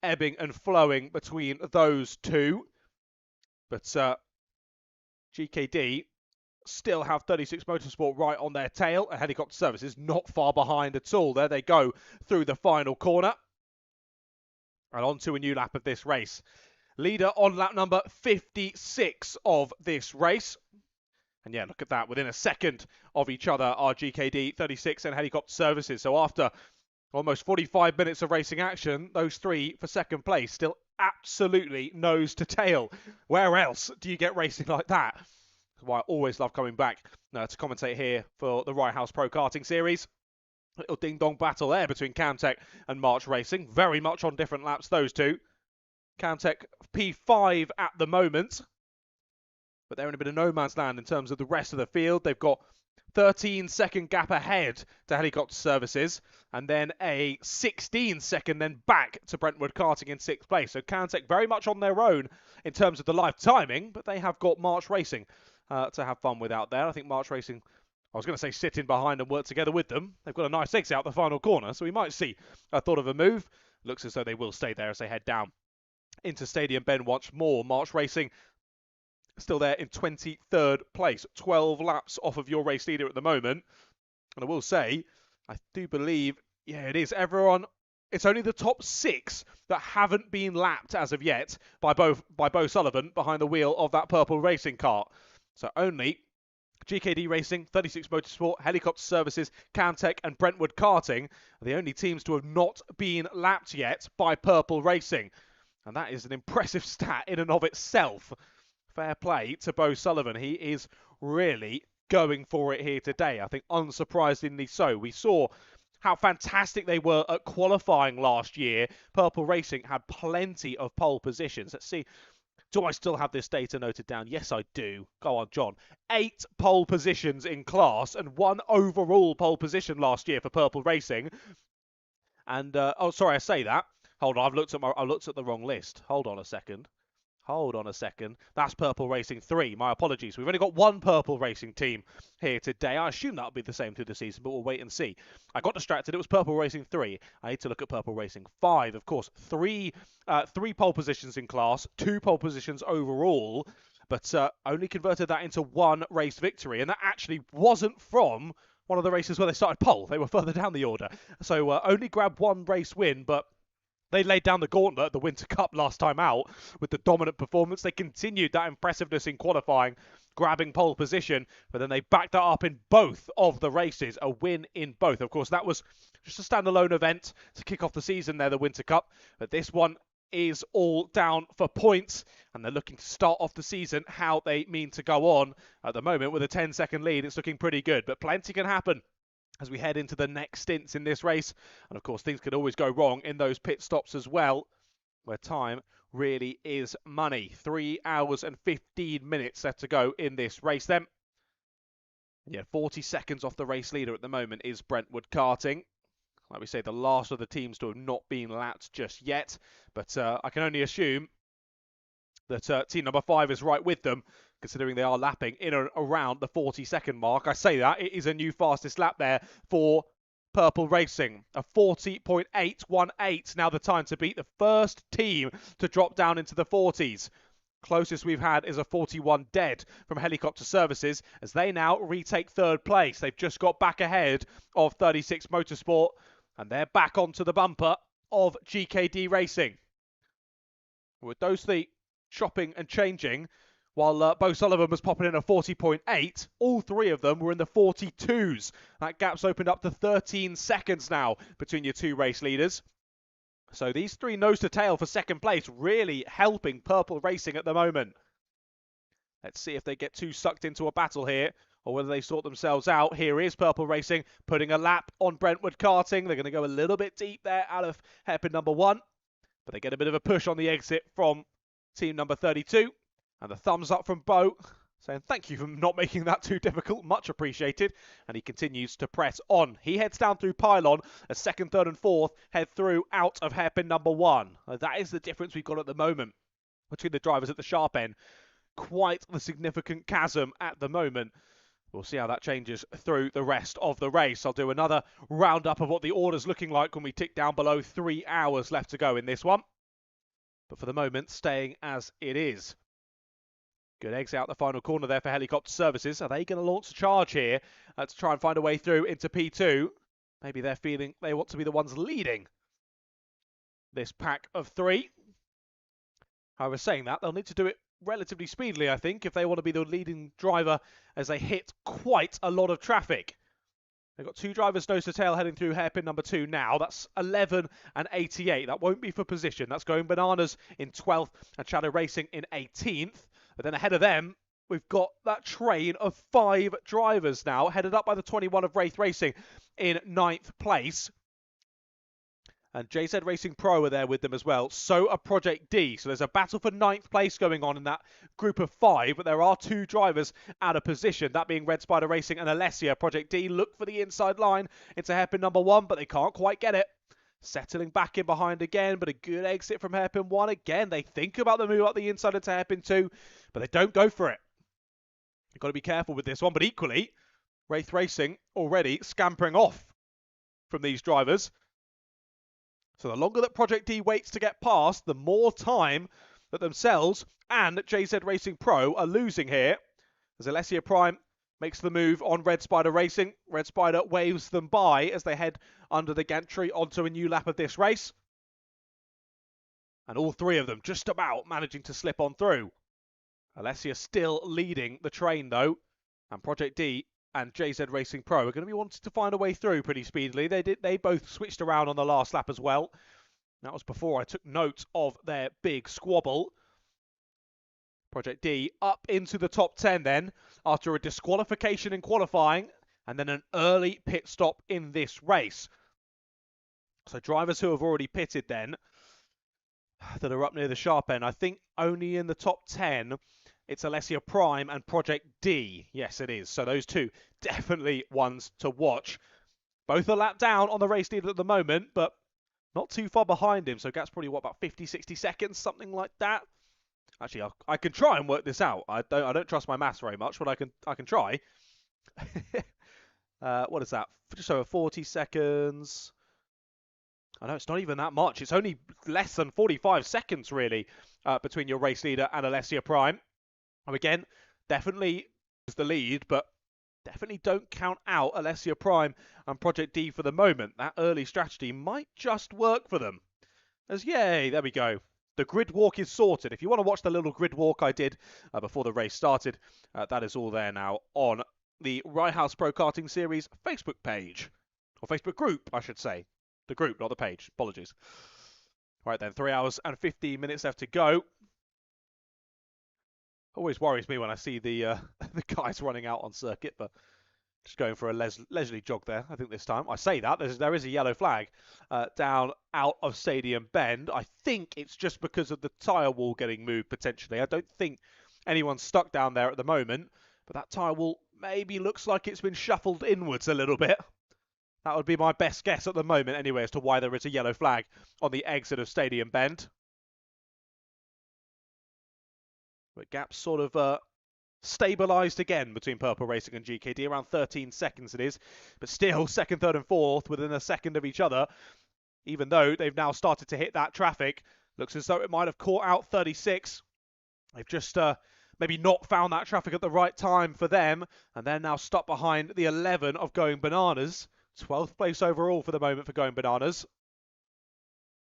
ebbing and flowing between those two. But GKD still have 36 Motorsport right on their tail. And Helicopter Services not far behind at all. There they go through the final corner. And on to a new lap of this race. Leader on lap number 56 of this race. And yeah, look at that. Within a second of each other are GKD 36 and Helicopter Services. So after almost 45 minutes of racing action, those three for second place still absolutely nose to tail. Where else do you get racing like that? That's why I always love coming back to commentate here for the Right House Pro Karting Series. Little ding-dong battle there between Camtech and March Racing. Very much on different laps, those two. Camtech P5 at the moment. But they're in a bit of no man's land in terms of the rest of the field. They've got 13-second gap ahead to Helicopter Services, and then a 16-second then back to Brentwood Karting in 6th place. So Camtech very much on their own in terms of the live timing, but they have got March Racing to have fun with out there. I think March Racing, I was going to say sit in behind and work together with them. They've got a nice exit out the final corner, so we might see a thought of a move. Looks as though they will stay there as they head down into Stadium Bend once more. March Racing still there in 23rd place, 12 laps off of your race leader at the moment. And I will say, I do believe, yeah, it is. Everyone, it's only the top 6 that haven't been lapped as of yet by Bo Sullivan behind the wheel of that purple racing car. So only GKD Racing, 36 Motorsport, Helicopter Services, Camtech and Brentwood Karting are the only teams to have not been lapped yet by Purple Racing. And that is an impressive stat in and of itself. Fair play to Bo Sullivan. He is really going for it here today. I think unsurprisingly so. We saw how fantastic they were at qualifying last year. Purple Racing had plenty of pole positions. Let's see. Do I still have this data noted down? Yes, I do. Go on, John. 8 pole positions in class and 1 overall pole position last year for Purple Racing. And, oh, sorry, I say that. Hold on, I looked at the wrong list. Hold on a second. That's Purple Racing 3. My apologies. We've only got 1 Purple Racing team here today. I assume that'll be the same through the season, but we'll wait and see. I got distracted. It was Purple Racing 3. I need to look at Purple Racing 5. Of course, three pole positions in class, 2 pole positions overall, but only converted that into 1 race victory. And that actually wasn't from one of the races where they started pole. They were further down the order. So only grabbed 1 race win, but they laid down the gauntlet at the Winter Cup last time out with the dominant performance. They continued that impressiveness in qualifying, grabbing pole position, but then they backed that up in both of the races, a win in both. Of course, that was just a standalone event to kick off the season there, the Winter Cup, but this one is all down for points, and they're looking to start off the season how they mean to go on. At the moment, with a 10-second lead, it's looking pretty good, but plenty can happen as we head into the next stints in this race. And of course, things could always go wrong in those pit stops as well, where time really is money. 3 hours and 15 minutes left to go in this race then. Yeah, 40 seconds off the race leader at the moment is Brentwood Karting. Like we say, the last of the teams to have not been lapped just yet. But I can only assume that team number 5 is right with them, considering they are lapping in and around the 40-second mark. I say that, it is a new fastest lap there for Purple Racing. A 40.818, now the time to beat the first team to drop down into the 40s. Closest we've had is a 41 dead from Helicopter Services, as they now retake 3rd place. They've just got back ahead of 36 Motorsport, and they're back onto the bumper of GKD Racing. With those three shopping and changing, While Bo Sullivan was popping in a 40.8, all three of them were in the 42s. That gap's opened up to 13 seconds now between your two race leaders. So these three nose to tail for second place, really helping Purple Racing at the moment. Let's see if they get too sucked into a battle here, or whether they sort themselves out. Here is Purple Racing putting a lap on Brentwood Karting. They're going to go a little bit deep there out of hairpin number 1, but they get a bit of a push on the exit from team number 32. And the thumbs up from Bo, saying thank you for not making that too difficult, much appreciated. And he continues to press on. He heads down through pylon as second, third and fourth head through out of hairpin number 1. That is the difference we've got at the moment between the drivers at the sharp end. Quite the significant chasm at the moment. We'll see how that changes through the rest of the race. I'll do another roundup of what the order's looking like when we tick down below 3 hours left to go in this one. But for the moment, staying as it is. Good eggs out the final corner there for Helicopter Services. Are they going to launch a charge here to try and find a way through into P2? Maybe they're feeling they want to be the ones leading this pack of 3. However, saying that, they'll need to do it relatively speedily, I think, if they want to be the leading driver as they hit quite a lot of traffic. They've got 2 drivers nose to tail heading through hairpin number 2 now. That's 11 and 88. That won't be for position. That's going Bananas in 12th and Shadow Racing in 18th. But then ahead of them, we've got that train of 5 drivers now, headed up by the 21 of Wraith Racing in 9th place. And JZ Racing Pro are there with them as well. So are Project D. So there's a battle for 9th place going on in that group of 5. But there are 2 drivers out of position. That being Red Spider Racing and Alessia. Project D look for the inside line into hairpin number 1, but they can't quite get it. Settling back in behind again, but a good exit from hairpin 1 again. They think about the move up the inside into hairpin 2, but they don't go for it. You've got to be careful with this one. But equally, Wraith Racing already scampering off from these drivers. So the longer that Project D waits to get past, the more time that themselves and JZ Racing Pro are losing here. As Alessia Prime makes the move on Red Spider Racing. Red Spider waves them by as they head under the gantry onto a new lap of this race. And all 3 of them just about managing to slip on through. Alessia still leading the train though. And Project D and JZ Racing Pro are going to be wanting to find a way through pretty speedily. They both switched around on the last lap as well. That was before I took note of their big squabble. Project D up into the top 10 then, after a disqualification in qualifying, and then an early pit stop in this race. So drivers who have already pitted then, that are up near the sharp end, I think only in the top 10, it's Alessia Prime and Project D. Yes, it is. So those 2, definitely ones to watch. Both are lapped down on the race leader at the moment, but not too far behind him. So gap's probably, what, about 50, 60 seconds, something like that. Actually, I can try and work this out. I don't trust my maths very much, but I can try. What is that? Just over 40 seconds. I know it's not even that much. It's only less than 45 seconds, really, between your race leader and Alessia Prime. And again, definitely is the lead, but definitely don't count out Alessia Prime and Project D for the moment. That early strategy might just work for them. As yay, there we go. The grid walk is sorted. If you want to watch the little grid walk I did before the race started, that is all there now on the Rye House Pro Karting Series Facebook page. Or Facebook group, I should say. The group, not the page. Apologies. Right then, 3 hours and 15 minutes left to go. Always worries me when I see the guys running out on circuit, but just going for a leisurely jog there, I think this time. I say that, there is a yellow flag down out of Stadium Bend. I think it's just because of the tyre wall getting moved, potentially. I don't think anyone's stuck down there at the moment, but that tyre wall maybe looks like it's been shuffled inwards a little bit. That would be my best guess at the moment, anyway, as to why there is a yellow flag on the exit of Stadium Bend. But gaps sort of stabilised again between Purple Racing and GKD. Around 13 seconds it is. But still, second, third and fourth within a second of each other. Even though they've now started to hit that traffic. Looks as though it might have caught out 36. They've just maybe not found that traffic at the right time for them. And they're now stuck behind the 11 of Going Bananas. 12th place overall for the moment for Going Bananas.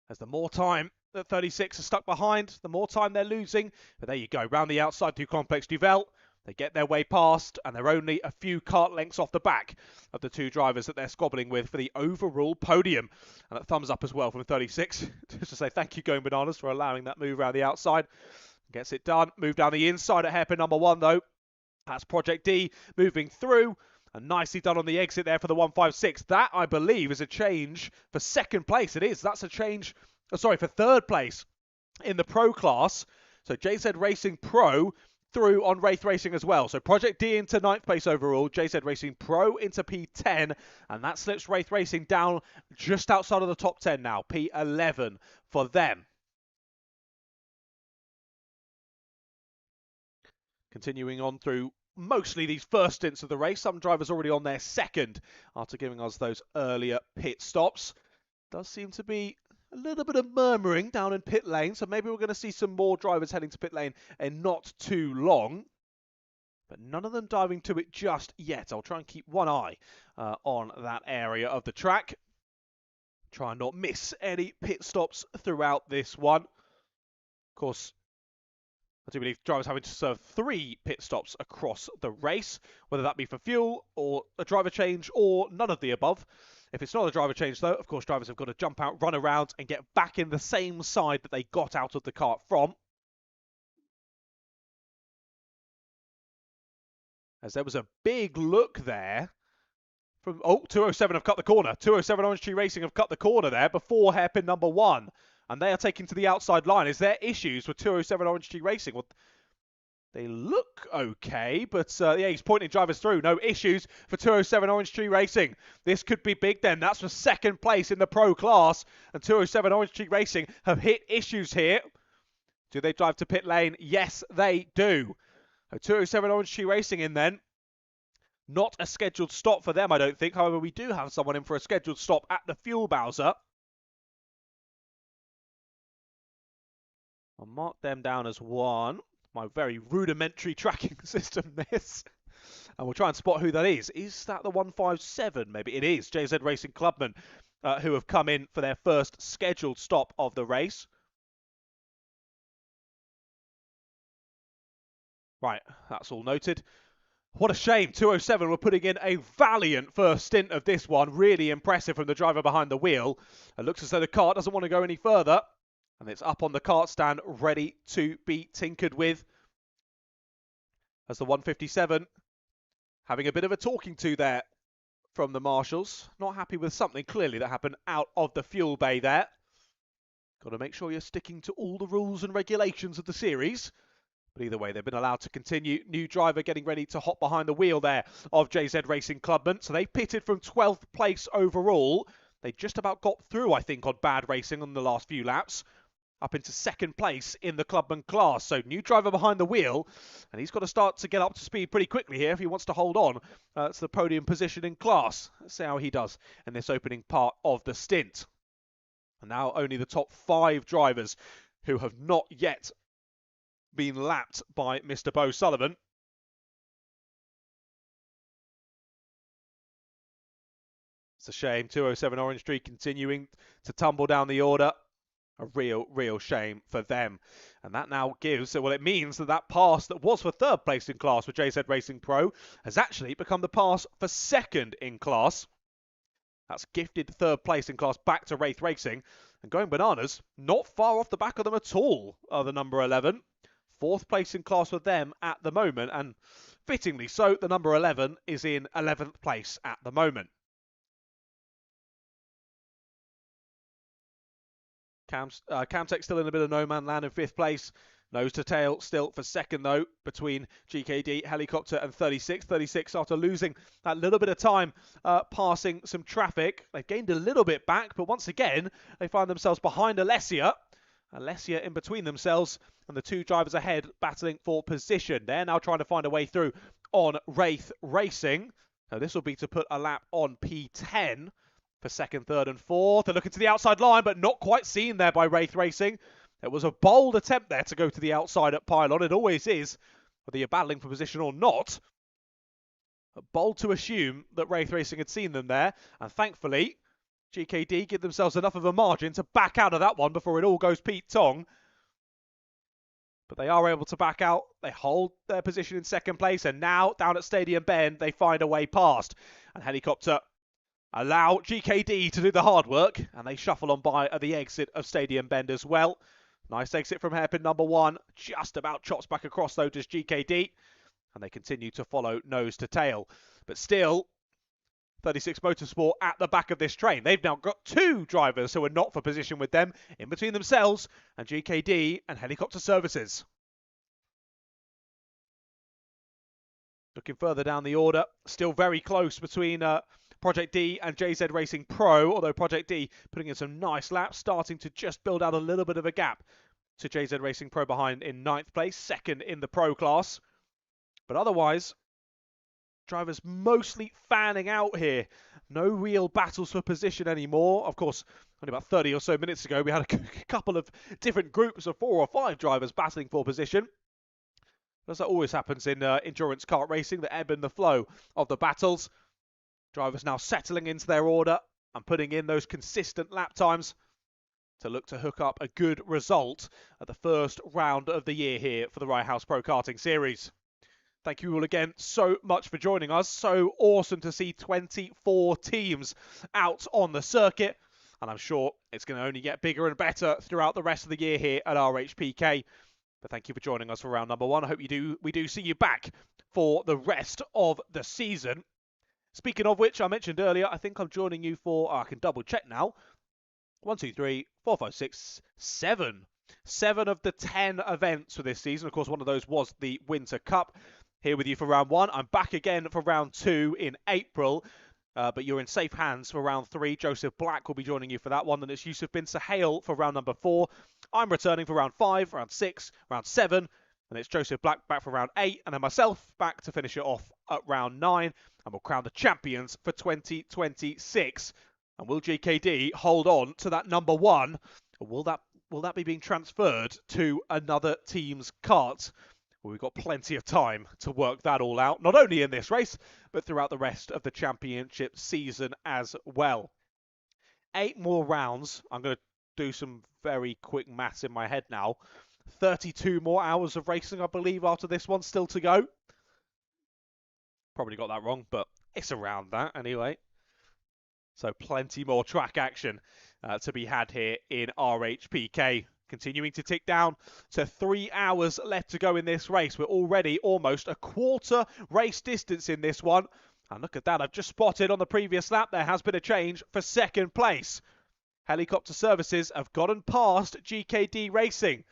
As the more time that 36 are stuck behind, the more time they're losing. But there you go, round the outside to Complex Duvel. They get their way past, and they're only a few kart lengths off the back of the two drivers that they're squabbling with for the overall podium. And a thumbs up as well from 36, just to say thank you, Going Bananas, for allowing that move around the outside. Gets it done. Move down the inside at hairpin number 1, though. That's Project D moving through. And nicely done on the exit there for the 156. That, I believe, is a change for second place. It is. That's a change, for third place in the Pro class. So JZ Racing Pro through on Wraith Racing as well. So Project D into 9th place overall, JZ Racing Pro into P10, and that slips Wraith Racing down just outside of the top 10 now, P11 for them. Continuing on through mostly these first stints of the race. Some drivers already on their second after giving us those earlier pit stops. Does seem to be a little bit of murmuring down in pit lane, so maybe we're going to see some more drivers heading to pit lane in not too long. But none of them diving to it just yet. I'll try and keep one eye on that area of the track. Try and not miss any pit stops throughout this one. Of course, I do believe drivers having to serve 3 pit stops across the race, whether that be for fuel or a driver change or none of the above. If it's not a driver change, though, of course, drivers have got to jump out, run around, and get back in the same side that they got out of the kart from. As there was a big look there from, 207 have cut the corner. 207 Orange Tree Racing have cut the corner there before hairpin number 1. And they are taking to the outside line. Is there issues with 207 Orange Tree Racing? Well, they look okay, but yeah, he's pointing drivers through. No issues for 207 Orange Tree Racing. This could be big then. That's for second place in the Pro class. And 207 Orange Tree Racing have hit issues here. Do they drive to pit lane? Yes, they do. 207 Orange Tree Racing in then. Not a scheduled stop for them, I don't think. However, we do have someone in for a scheduled stop at the Fuel Bowser. I'll mark them down as 1. My very rudimentary tracking system, this. And we'll try and spot who that is. Is that the 157? Maybe it is. JZ Racing Clubman, who have come in for their first scheduled stop of the race. Right, that's all noted. What a shame. 207 were putting in a valiant first stint of this one. Really impressive from the driver behind the wheel. It looks as though the kart doesn't want to go any further. And it's up on the kart stand, ready to be tinkered with. As the 157 having a bit of a talking to there from the marshals. Not happy with something clearly that happened out of the fuel bay there. Got to make sure you're sticking to all the rules and regulations of the series. But either way, they've been allowed to continue. New driver getting ready to hop behind the wheel there of JZ Racing Clubman. So they pitted from 12th place overall. They just about got through, I think, on bad racing on the last few laps. Up into second place in the Clubman class. So new driver behind the wheel. And he's got to start to get up to speed pretty quickly here if he wants to hold on to the podium position in class. Let's see how he does in this opening part of the stint. And now only the top 5 drivers who have not yet been lapped by Mr. Bo Sullivan. It's a shame. 207 Orange Tree continuing to tumble down the order. A real shame for them. And that now gives, well, it means that that pass that was for third place in class for JZ Racing Pro has actually become the pass for second in class. That's gifted third place in class back to Wraith Racing. And Going Bananas, not far off the back of them at all, are the number 11. Fourth place in class for them at the moment. And fittingly so, the number 11 is in 11th place at the moment. Camtech still in a bit of no man land in 5th place. Nose to tail still for second, though, between GKD, Helicopter and 36. 36 after losing that little bit of time passing some traffic. They've gained a little bit back, but once again, they find themselves behind Alessia. Alessia in between themselves and the 2 drivers ahead battling for position. They're now trying to find a way through on Wraith Racing. So this will be to put a lap on P10 for second, third and fourth. They're looking to the outside line, but not quite seen there by Wraith Racing. It was a bold attempt there to go to the outside at pylon. It always is, whether you're battling for position or not. But bold to assume that Wraith Racing had seen them there. And thankfully, GKD give themselves enough of a margin to back out of that one before it all goes Pete Tong. But they are able to back out. They hold their position in second place. And now, down at Stadium Bend, they find a way past. And Helicopter allow GKD to do the hard work. And they shuffle on by at the exit of Stadium Bend as well. Nice exit from hairpin number 1. Just about chops back across, though, does GKD. And they continue to follow nose to tail. But still, 36 Motorsport at the back of this train. They've now got 2 drivers who are not for position with them in between themselves and GKD and Helicopter Services. Looking further down the order, still very close between Project D and JZ Racing Pro, although Project D putting in some nice laps, starting to just build out a little bit of a gap to JZ Racing Pro behind in 9th place, 2nd in the Pro class. But otherwise, drivers mostly fanning out here. No real battles for position anymore. Of course, only about 30 or so minutes ago, we had a couple of different groups of 4 or 5 drivers battling for position. As that always happens in endurance kart racing, the ebb and the flow of the battles. Drivers now settling into their order and putting in those consistent lap times to look to hook up a good result at the first round of the year here for the Right House Pro Karting Series. Thank you all again so much for joining us. So awesome to see 24 teams out on the circuit. And I'm sure it's going to only get bigger and better throughout the rest of the year here at RHPK. But thank you for joining us for round number 1. I hope we do see you back for the rest of the season. Speaking of which, I mentioned earlier, I think I'm joining you for, I can double check now. 1, 2, 3, 4, 5, 6, 7. 7 of the 10 events for this season. Of course, one of those was the Winter Cup. Here with you for round 1. I'm back again for round 2 in April. But you're in safe hands for round 3. Joseph Black will be joining you for that one. And it's Yusuf bin Sahel for round number 4. I'm returning for round 5, round 6, round 7. And it's Joseph Black back for round 8. And then myself back to finish it off at round 9. And we'll crown the champions for 2026. And will GKD hold on to that number 1? Or will that be being transferred to another team's kart? Well, we've got plenty of time to work that all out, not only in this race, but throughout the rest of the championship season as well. 8 more rounds. I'm going to do some very quick maths in my head now. 32 more hours of racing, I believe, after this one still to go. Probably got that wrong, but it's around that anyway. So plenty more track action to be had here in RHPK. Continuing to tick down to 3 hours left to go in this race. We're already almost a quarter race distance in this one. And look at that, I've just spotted on the previous lap there has been a change for 2nd place. Helicopter Services have gotten past GKD Racing.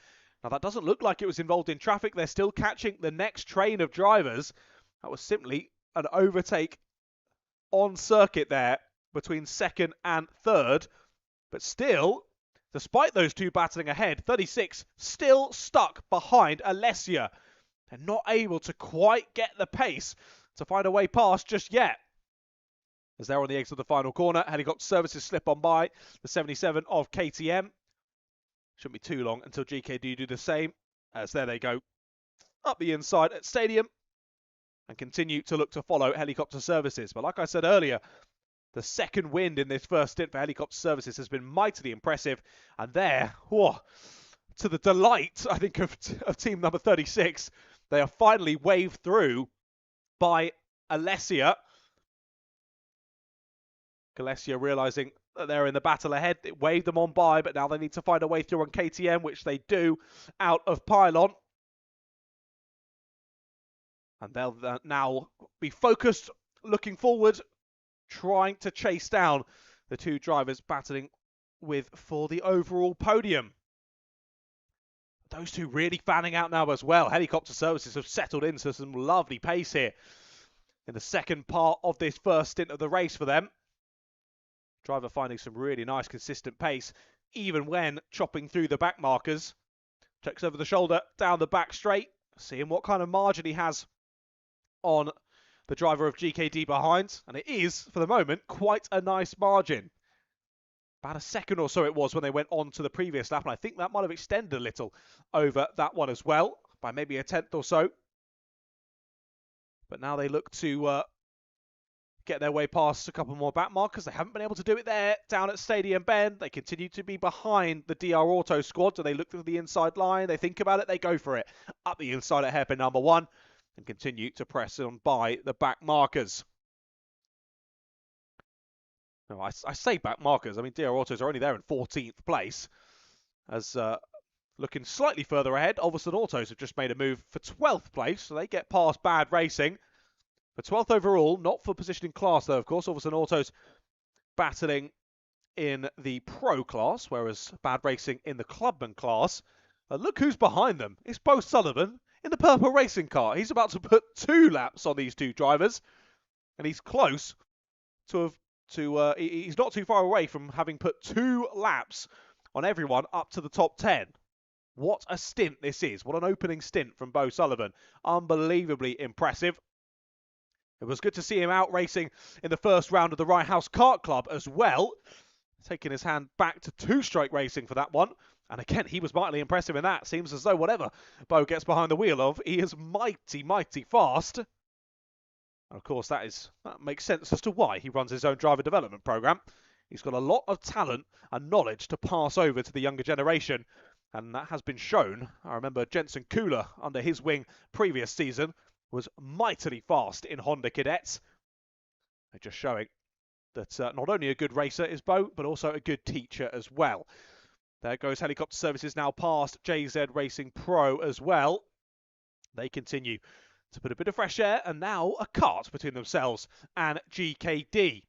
Now that doesn't look like it was involved in traffic. They're still catching the next train of drivers. That was simply an overtake on circuit there between 2nd and 3rd. But still, despite those 2 battling ahead, 36 still stuck behind Alessia. They're not able to quite get the pace to find a way past just yet. As they're on the exit of the final corner, Helicopter Services slip on by the 77 of KTM. Shouldn't be too long until GKD do the same. As there they go up the inside at Stadium and continue to look to follow Helicopter Services. But like I said earlier, the 2nd wind in this first stint for Helicopter Services has been mightily impressive. And there, to the delight, I think, of team number 36, they are finally waved through by Alessia. Alessia realising that they're in the battle ahead. It waved them on by, but now they need to find a way through on KTM, which they do out of pylon. And they'll now be focused, looking forward, trying to chase down the 2 drivers battling with for the overall podium. Those 2 really fanning out now as well. Helicopter Services have settled into some lovely pace here in the second part of this first stint of the race for them. Driver finding some really nice consistent pace, even when chopping through the back markers. Checks over the shoulder, down the back straight, seeing what kind of margin he has on the driver of GKD behind. And it is, for the moment, quite a nice margin. About a second or so it was when they went on to the previous lap. And I think that might have extended a little over that one as well, by maybe a tenth or so. But now they look to get their way past a couple more back markers. They haven't been able to do it there down at Stadium Bend. They continue to be behind the DR Auto squad. So they look through the inside line. They think about it. They go for it. Up the inside at hairpin number 1 and continue to press on by the back markers. No, I say back markers. I mean, DR Autos are only there in 14th place. As looking slightly further ahead, Ulverston Autos have just made a move for 12th place. So they get past Bad Racing. For 12th overall, not for positioning class though, of course. Ulverston Autos battling in the Pro class, whereas Bad Racing in the Clubman class. Look who's behind them. It's Bo Sullivan in the purple racing car. He's about to put 2 laps on these 2 drivers, and he's close to he's not too far away from having put 2 laps on everyone up to the top 10. What a stint this is. What an opening stint from Bo Sullivan. Unbelievably impressive. It was good to see him out racing in the first round of the Rye House Kart Club as well. Taking his hand back to 2-stroke racing for that one. And again, he was mightily impressive in that. Seems as though whatever Bo gets behind the wheel of, he is mighty, mighty fast. And of course, that makes sense as to why he runs his own driver development program. He's got a lot of talent and knowledge to pass over to the younger generation. And that has been shown. I remember Jensen Kula under his wing previous season was mightily fast in Honda Cadets. They're just showing that not only a good racer is Bo, but also a good teacher as well. There goes Helicopter Services now past JZ Racing Pro as well. They continue to put a bit of fresh air and now a kart between themselves and GKD.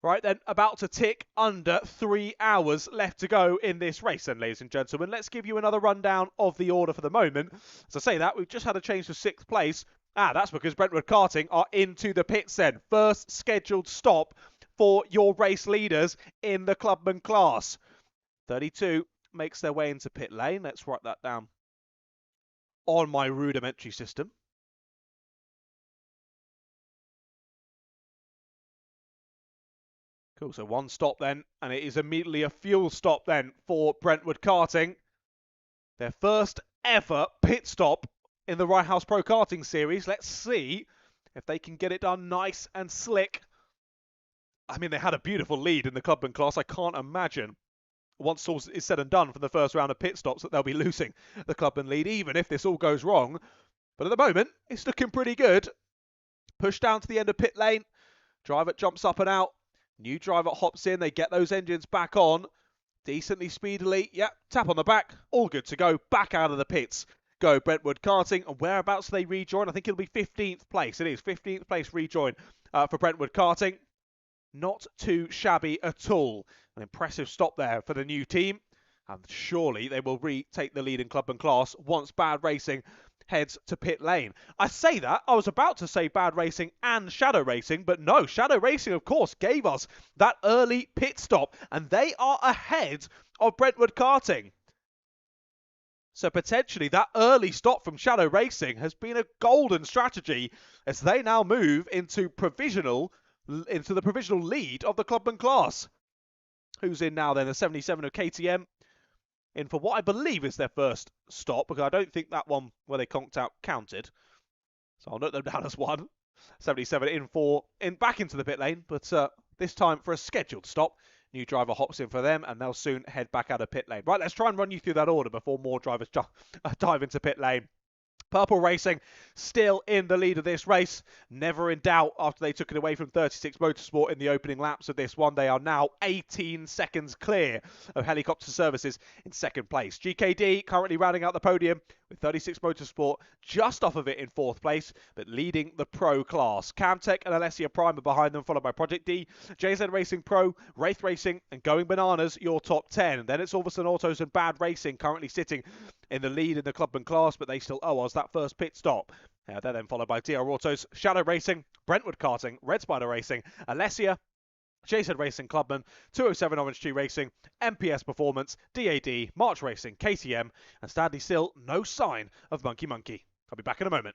Right then, about to tick under 3 hours left to go in this race then, ladies and gentlemen. Let's give you another rundown of the order for the moment. As I say that, we've just had a change to 6th place. That's because Brentwood Karting are into the pits then. First scheduled stop for your race leaders in the Clubman class. 32 makes their way into pit lane. Let's write that down on my rudimentary system. Cool, so 1 stop then, and it is immediately a fuel stop then for Brentwood Karting. Their first ever pit stop in the Rye House Pro Karting Series. Let's see if they can get it done nice and slick. I mean, they had a beautiful lead in the Clubman class. I can't imagine, once all is said and done from the first round of pit stops, that they'll be losing the Clubman lead, even if this all goes wrong. But at the moment, it's looking pretty good. Push down to the end of pit lane. Driver jumps up and out. New driver hops in. They get those engines back on decently speedily. Yep, tap on the back. All good to go. Back out of the pits. Go Brentwood Karting. And whereabouts do they rejoin? I think it'll be 15th place. It is 15th place rejoin for Brentwood Karting. Not too shabby at all. An impressive stop there for the new team. And surely they will retake the lead in Clubman class once Bad Racing heads to pit lane. I say that, I was about to say Bad Racing and Shadow Racing, but no, Shadow Racing, of course, gave us that early pit stop, and they are ahead of Brentwood Karting. So potentially that early stop from Shadow Racing has been a golden strategy as they now move into the provisional lead of the Clubman class. Who's in now then? The 77 of KTM. In for what I believe is their first stop, because I don't think that one where they conked out counted. So I'll note them down as 1. 77 back into the pit lane, but this time for a scheduled stop. New driver hops in for them, and they'll soon head back out of pit lane. Right, let's try and run you through that order before more drivers dive into pit lane. Purple Racing still in the lead of this race. Never in doubt after they took it away from 36 Motorsport in the opening laps of this one. They are now 18 seconds clear of Helicopter Services in 2nd place. GKD currently rounding out the podium with 36 Motorsport just off of it in 4th place, but leading the Pro class. Camtech and Alessia Prime are behind them, followed by Project D, JZ Racing Pro, Wraith Racing, and Going Bananas, your top 10. And then it's Ulverston Autos and Bad Racing currently sitting in the lead in the Clubman class, but they still owe us that first pit stop. They're then followed by DR Autos, Shadow Racing, Brentwood Karting, Red Spider Racing, Alessia, JZ Racing Clubman, 207 Orange Tree Racing, MPS Performance, DAD, March Racing, KTM, and sadly still no sign of Monkey Monkey. I'll be back in a moment.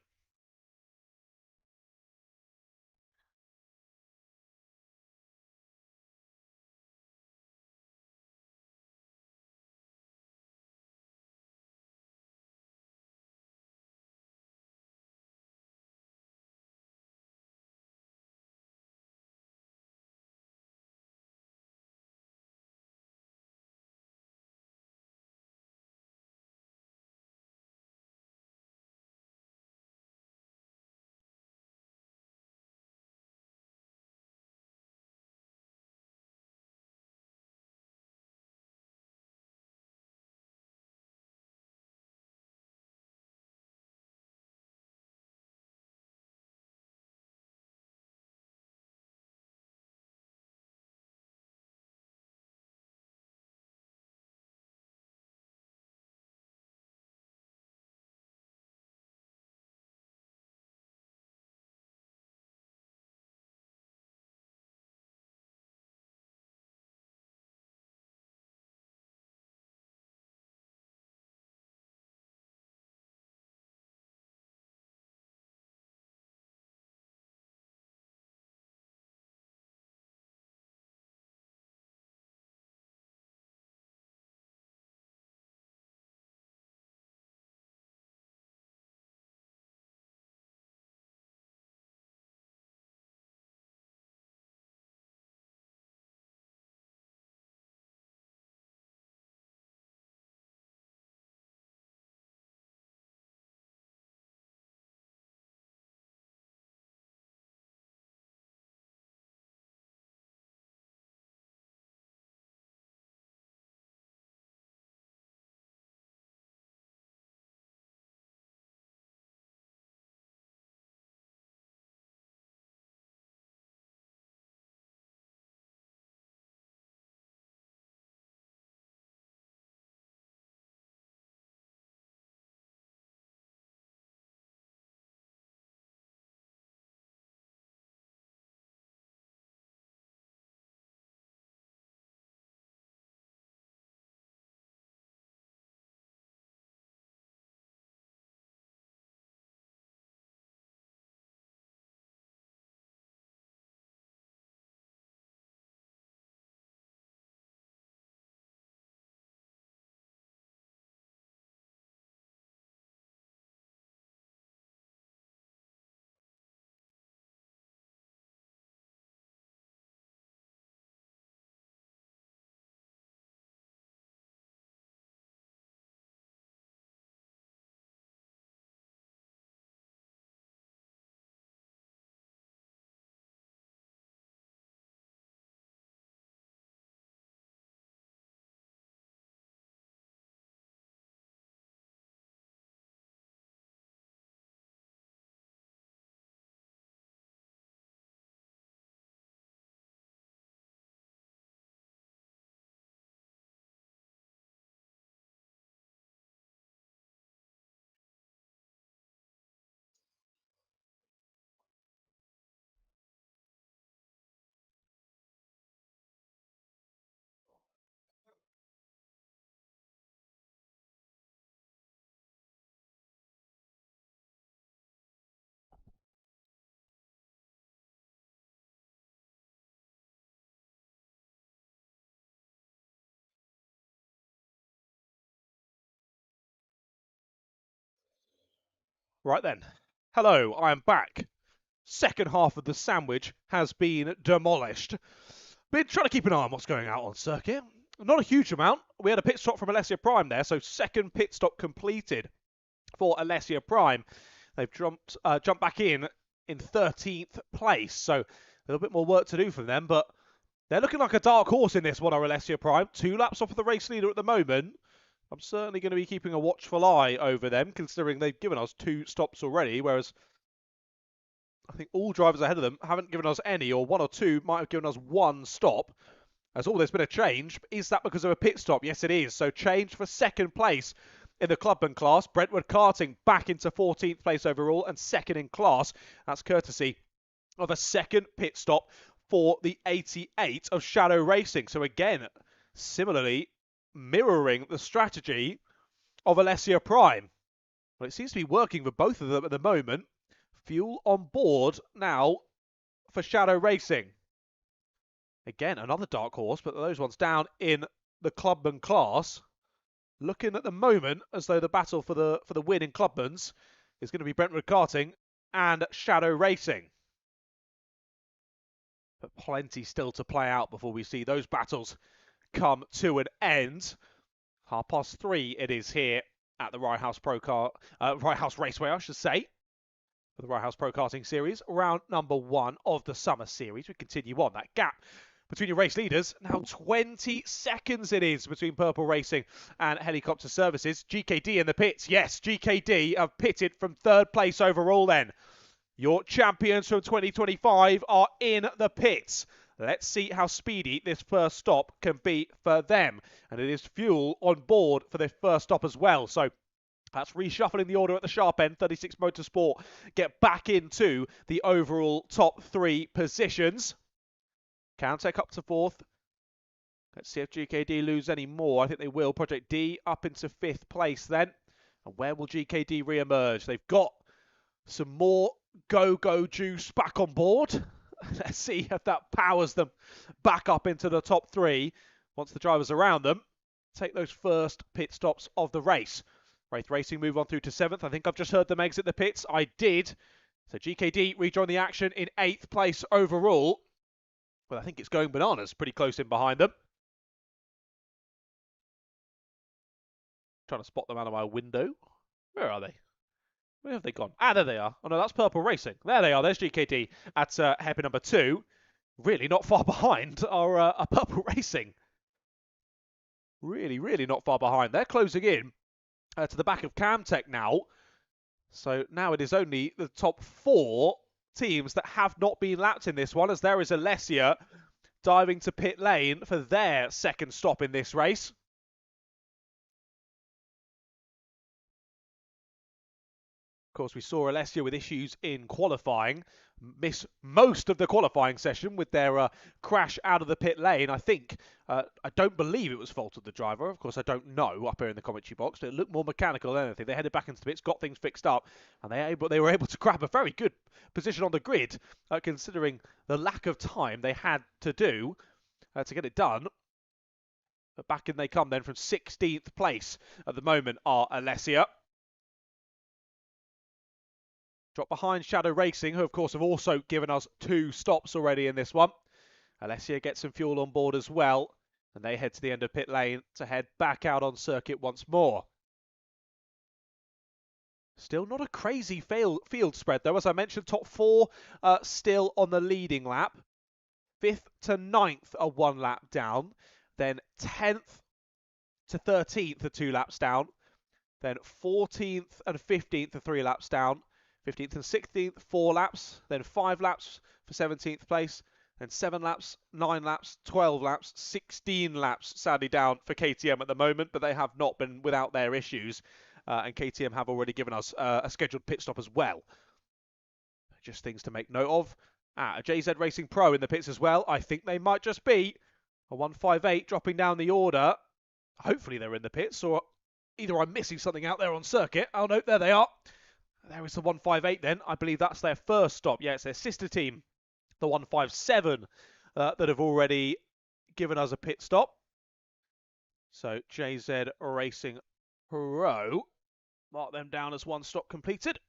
Right then. Hello, I am back. Second half of the sandwich has been demolished. Been trying to keep an eye on what's going out on circuit. Not a huge amount. We had a pit stop from Alessia Prime there, so second pit stop completed for Alessia Prime. They've jumped back in 13th place, so a little bit more work to do for them, but they're looking like a dark horse in this one, are Alessia Prime. 2 laps off of the race leader at the moment. I'm certainly going to be keeping a watchful eye over them, considering they've given us 2 stops already, whereas I think all drivers ahead of them haven't given us any, or 1 or 2 might have given us 1 stop. As all there's been a change. Is that because of a pit stop? Yes, it is. So change for second place in the Clubman class. Brentwood Karting back into 14th place overall and second in class. That's courtesy of a second pit stop for the 88 of Shadow Racing. So again, similarly mirroring the strategy of Alessia Prime. Well, it seems to be working for both of them at the moment. Fuel on board now for Shadow Racing. Again, another dark horse, but those ones down in the Clubman class. Looking at the moment as though the battle for the win in Clubman's is going to be Brentwood Karting and Shadow Racing. But plenty still to play out before we see those battles come to an end. 3:30 it is here at the Rye House Raceway, I should say, for the Rye House Pro Karting Series, round number 1 of the summer series. We continue on. That gap between your race leaders, now 20 seconds it is between Purple Racing and Helicopter Services. GKD in the pits. Yes, GKD have pitted from 3rd place overall then. Your champions from 2025 are in the pits. Let's see how speedy this first stop can be for them. And it is fuel on board for their first stop as well. So that's reshuffling the order at the sharp end. 36 Motorsport get back into the overall top 3 positions. Countech up to 4th. Let's see if GKD lose any more. I think they will. Project D up into 5th place then. And where will GKD re-emerge? They've got some more go-go juice back on board. Let's see if that powers them back up into the top 3 once the drivers around them take those first pit stops of the race. Wraith Racing move on through to 7th. I think I've just heard them exit the pits. I did. So GKD rejoin the action in 8th place overall. Well, I think it's going bananas pretty close in behind them. Trying to spot them out of my window. Where are they? Where have they gone? Ah, there they are. Oh no, that's Purple Racing. There they are. There's GKD at hairpin number 2. Really not far behind are Purple Racing. Really not far behind. They're closing in to the back of Camtech now. So now it is only the top 4 teams that have not been lapped in this one, as there is Alessia diving to pit lane for their second stop in this race. Of course, we saw Alessia with issues in qualifying, miss most of the qualifying session with their crash out of the pit lane. I don't believe it was fault of the driver. Of course, I don't know up here in the commentary box, but it looked more mechanical than anything. They headed back into the pits, got things fixed up, and they were able to grab a very good position on the grid, considering the lack of time they had to do to get it done. But back in they come then from 16th place at the moment are Alessia. Drop behind Shadow Racing, who of course have also given us 2 stops already in this one. Alessia gets some fuel on board as well, and they head to the end of pit lane to head back out on circuit once more. Still not a crazy field spread though. As I mentioned, top 4 still on the leading lap. 5th to 9th are 1 lap down. Then 10th to 13th are 2 laps down. Then 14th and 15th are 3 laps down. 15th and 16th, 4 laps. Then 5 laps for 17th place. Then 7 laps, 9 laps, 12 laps, 16 laps sadly down for KTM at the moment, but they have not been without their issues. And KTM have already given us a scheduled pit stop as well. Just things to make note of. A JZ Racing Pro in the pits as well. I think they might just be a 158 dropping down the order. Hopefully they're in the pits, or either I'm missing something out there on circuit. Oh no, there they are. There is the 158 then. I believe that's their first stop. Yeah, it's their sister team, the 157, that have already given us a pit stop. So JZ Racing Pro, mark them down as 1 stop completed.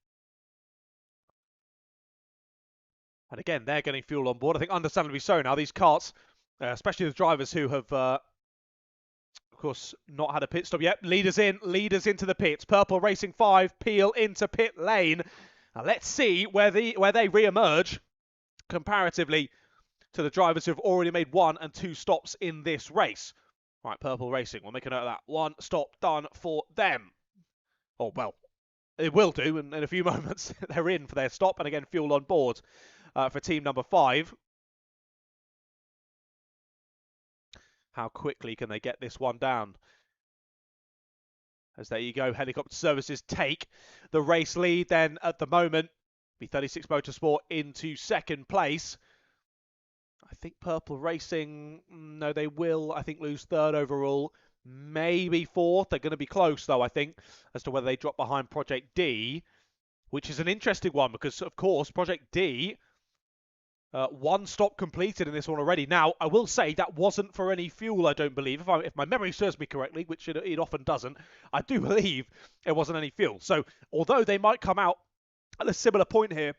And again, they're getting fuel on board. I think understandably so now. These karts, especially the drivers who have, of course, not had a pit stop yet. Leaders into the pits. Purple Racing 5, Peel into pit lane. Now let's see where they re-emerge comparatively to the drivers who have already made 1 and 2 stops in this race. Right, Purple Racing, we'll make a note of that. 1 stop done for them. Oh, well, it will do, and in a few moments they're in for their stop, and again, fuel on board for team number 5. How quickly can they get this one down? As there you go, Helicopter Services take the race lead then at the moment. Be 36 Motorsport into second place. I think Purple Racing, no, they will, I think, lose third overall. Maybe fourth. They're going to be close, though, I think, as to whether they drop behind Project D, which is an interesting one because, of course, Project D, 1 stop completed in this one already. Now, I will say that wasn't for any fuel, I don't believe. If my memory serves me correctly, which it often doesn't, I do believe it wasn't any fuel. So, although they might come out at a similar point here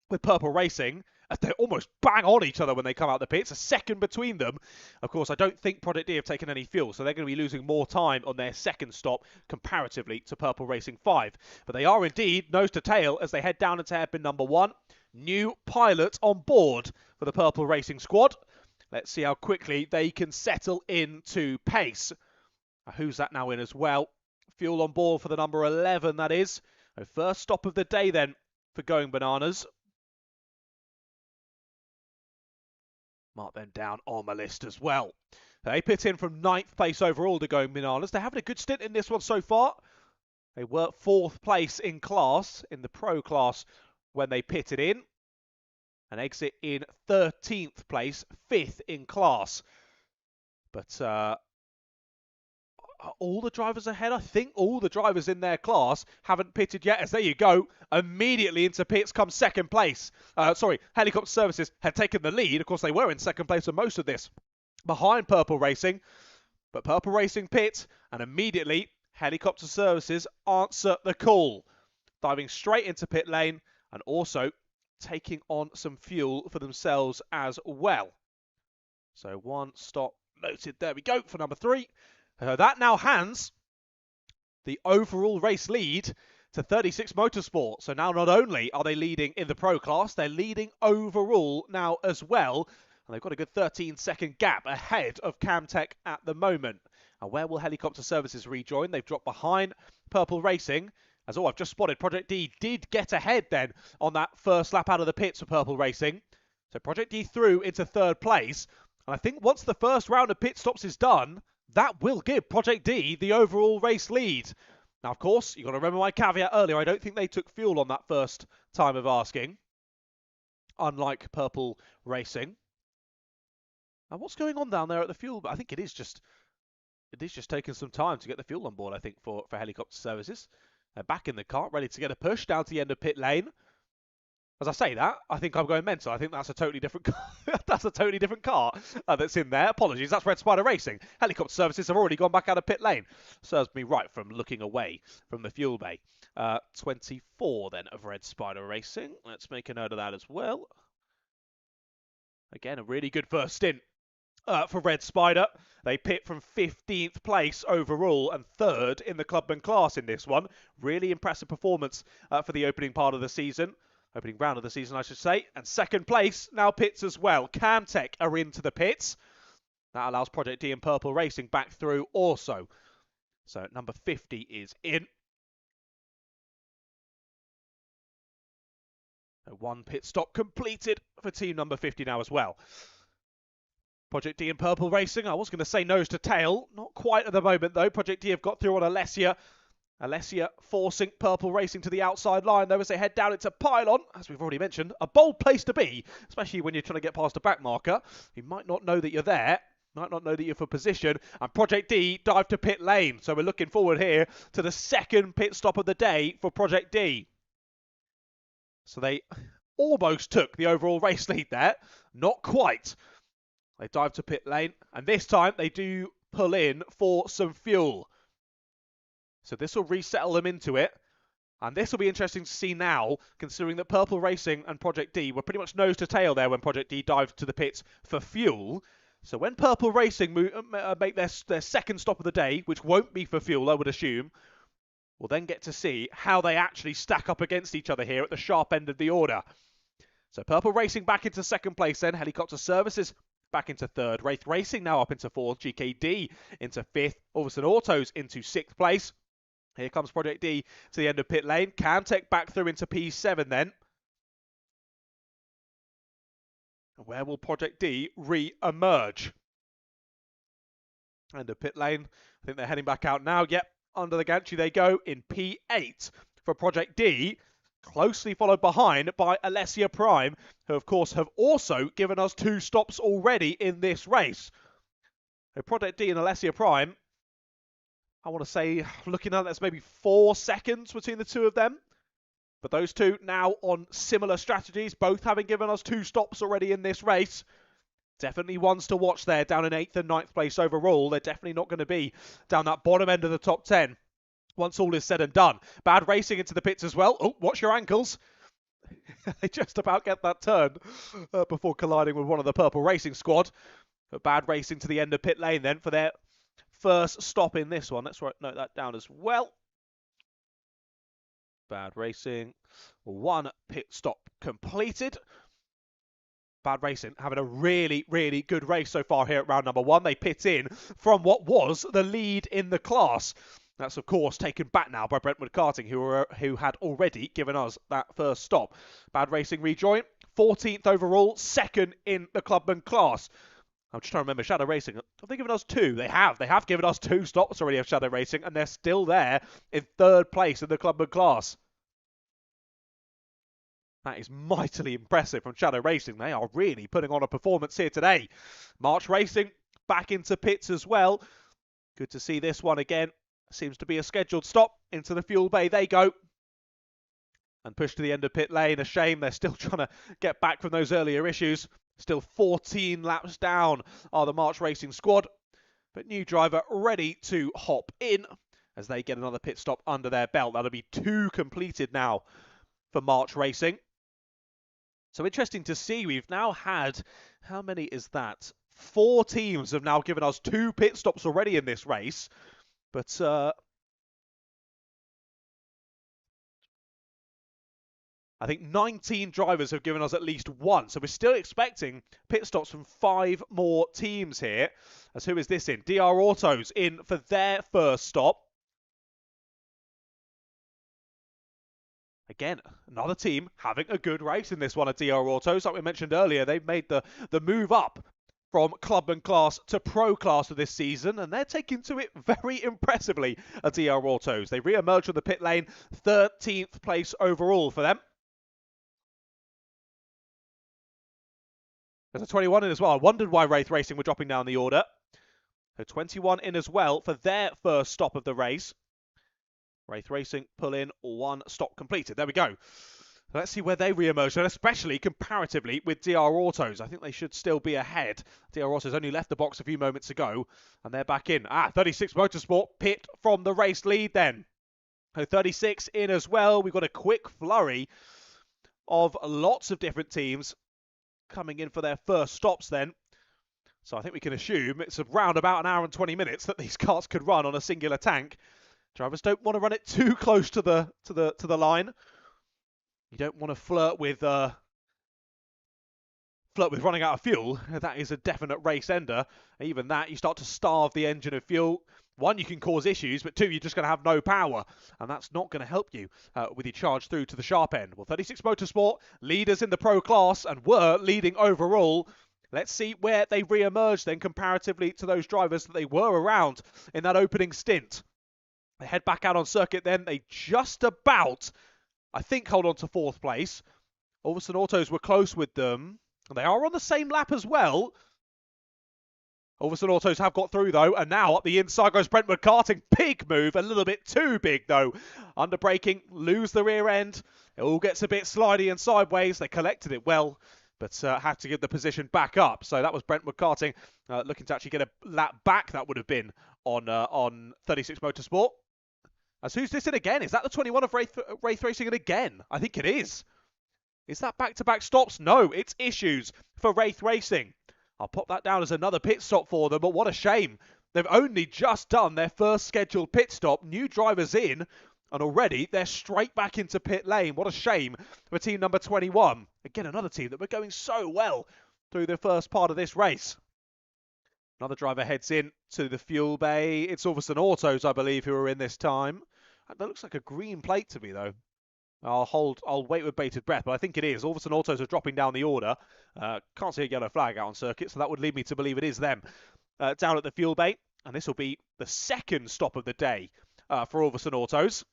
with Purple Racing, as they almost bang on each other when they come out the pits, a second between them. Of course, I don't think Project D have taken any fuel, so they're going to be losing more time on their second stop comparatively to Purple Racing 5. But they are indeed nose to tail as they head down into hairpin number 1. New pilot on board for the Purple Racing squad. Let's see how quickly they can settle into pace. Who's that now in as well? Fuel on board for the number 11, that is. First stop of the day then for Going Bananas. Mark them down on my list as well. They pit in from 9th place overall to Going Bananas. They're having a good stint in this one so far. They were 4th place in class, in the pro class, when they pitted in. And exit in 13th place, 5th in class. But are all the drivers ahead? I think all the drivers in their class haven't pitted yet, as there you go. Immediately into pits comes second place. Helicopter Services had taken the lead. Of course, they were in second place for most of this, behind Purple Racing. But Purple Racing pit, and immediately Helicopter Services answer the call, diving straight into pit lane and also taking on some fuel for themselves as well. So 1 stop noted. There we go for number 3. That now hands the overall race lead to 36 Motorsport. So now not only are they leading in the pro class, they're leading overall now as well. And they've got a good 13-second gap ahead of Camtech at the moment. And where will Helicopter Services rejoin? They've dropped behind Purple Racing. As I've just spotted, Project D did get ahead then on that first lap out of the pits for Purple Racing. So Project D through into 3rd place. And I think once the first round of pit stops is done, that will give Project D the overall race lead. Now, of course, you've got to remember my caveat earlier. I don't think they took fuel on that first time of asking, unlike Purple Racing. Now, what's going on down there at the fuel? I think it is just taking some time to get the fuel on board, I think, for Helicopter Services. They're back in the cart, ready to get a push down to the end of pit lane. As I say that, I think I'm going mental. I think that's a totally different that's a totally different car that's in there. Apologies, that's Red Spider Racing. Helicopter Services have already gone back out of pit lane. Serves me right from looking away from the fuel bay. 24 then of Red Spider Racing. Let's make a note of that as well. Again, a really good first stint for Red Spider. They pit from 15th place overall and 3rd in the Clubman class in this one. Really impressive performance for the opening part of the season. Opening round of the season, I should say. And 2nd place now pits as well. Camtech are into the pits. That allows Project D and Purple Racing back through also. So number 50 is in. 1 pit stop completed for team number 50 now as well. Project D and Purple Racing, I was going to say nose to tail. Not quite at the moment, though. Project D have got through on Alessia. Alessia forcing Purple Racing to the outside line, though, as they head down into Pylon. As we've already mentioned, a bold place to be, especially when you're trying to get past a back marker. You might not know that you're there. Might not know that you're for position. And Project D dive to pit lane. So we're looking forward here to the 2nd pit stop of the day for Project D. So they almost took the overall race lead there. Not quite. They dive to pit lane, and this time they do pull in for some fuel. So this will resettle them into it. And this will be interesting to see now, considering that Purple Racing and Project D were pretty much nose to tail there when Project D dived to the pits for fuel. So when Purple Racing make their second stop of the day, which won't be for fuel, I would assume, we'll then get to see how they actually stack up against each other here at the sharp end of the order. So Purple Racing back into second place then, Helicopter Services back into third, Wraith Racing now up into fourth, GKD into fifth, Ulverson Autos into sixth place. Here comes Project D to the end of pit lane. Camtech back through into P7 then. Where will Project D re-emerge? End of pit lane. I think they're heading back out now. Yep, under the gantry they go in P8 for Project D. Closely followed behind by Alessia Prime, who of course have also given us 2 stops already in this race. So Project D and Alessia Prime, I want to say, looking at that's maybe 4 seconds between the two of them. But those two now on similar strategies, both having given us 2 stops already in this race. Definitely ones to watch there, down in 8th and 9th place overall. They're definitely not going to be down that bottom end of the top 10 once all is said and done. Bad racing into the pits as well. Oh, watch your ankles. They just about get that turn before colliding with one of the Purple Racing squad. But bad racing to the end of pit lane then for their first stop in this one. Let's note that down as well. Bad racing. 1 pit stop completed. Bad Racing having a really, really good race so far here at round number 1. They pit in from what was the lead in the class. That's, of course, taken back now by Brentwood Karting, who had already given us that first stop. Bad Racing rejoin, 14th overall, 2nd in the Clubman class. I'm just trying to remember Shadow Racing. Have they given us 2? They have. They have given us 2 stops already of Shadow Racing, and they're still there in 3rd place in the Clubman class. That is mightily impressive from Shadow Racing. They are really putting on a performance here today. March Racing back into pits as well. Good to see this one again. Seems to be a scheduled stop. Into the fuel bay they go. And push to the end of pit lane. A shame they're still trying to get back from those earlier issues. Still 14 laps down are the March Racing squad. But new driver ready to hop in as they get another pit stop under their belt. That'll be 2 completed now for March Racing. So interesting to see, we've now had, how many is that? 4 teams have now given us 2 pit stops already in this race. But I think 19 drivers have given us at least 1. So we're still expecting pit stops from 5 more teams here. As who is this in? DR Autos in for their first stop. Again, another team having a good race in this one at DR Autos. Like we mentioned earlier, they've made the move up from Clubman class to Pro class for this season, and they're taking to it very impressively at DR Autos. They re-emerged from the pit lane, 13th place overall for them. There's a 21 in as well. I wondered why Wraith Racing were dropping down the order. So 21 in as well for their first stop of the race. Wraith Racing pull in, 1 stop completed. There we go. Let's see where they re-emerge, and especially comparatively with DR Autos. I think they should still be ahead. DR Autos only left the box a few moments ago, and they're back in. 36 Motorsport pit from the race lead then. So 36 in as well. We've got a quick flurry of lots of different teams coming in for their first stops then. So I think we can assume it's around about an hour and 20 minutes that these cars could run on a singular tank. Drivers don't want to run it too close to the line. You don't want to flirt with running out of fuel. That is a definite race ender. Even that, you start to starve the engine of fuel. 1, you can cause issues, but 2, you're just going to have no power, and that's not going to help you with your charge through to the sharp end. Well, 36 Motorsport, leaders in the Pro class, and were leading overall. Let's see where they re-emerge then comparatively to those drivers that they were around in that opening stint. They head back out on circuit then. They just about, I think, hold on to 4th place. Ulverson Autos were close with them. They are on the same lap as well. Ulverson Autos have got through, though. And now up the inside goes Brentwood Karting. Big move. A little bit too big, though. Under braking. Lose the rear end. It all gets a bit slidey and sideways. They collected it well, but had to give the position back up. So that was Brentwood Karting looking to actually get a lap back. That would have been on 36 Motorsport. As who's this in again? Is that the 21 of Wraith Racing in again? I think it is. Is that back-to-back stops? No, it's issues for Wraith Racing. I'll pop that down as another pit stop for them, but what a shame. They've only just done their first scheduled pit stop, new drivers in, and already they're straight back into pit lane. What a shame for team number 21. Again, another team that were going so well through the first part of this race. Another driver heads in to the fuel bay. It's Ulverston Autos, I believe, who are in this time. That looks like a green plate to me, though. I'll wait with bated breath, but I think it is. Ulverston Autos are dropping down the order. Can't see a yellow flag out on circuit, so that would lead me to believe it is them. Down at the fuel bay, and this will be the second stop of the day for Ulverston Autos.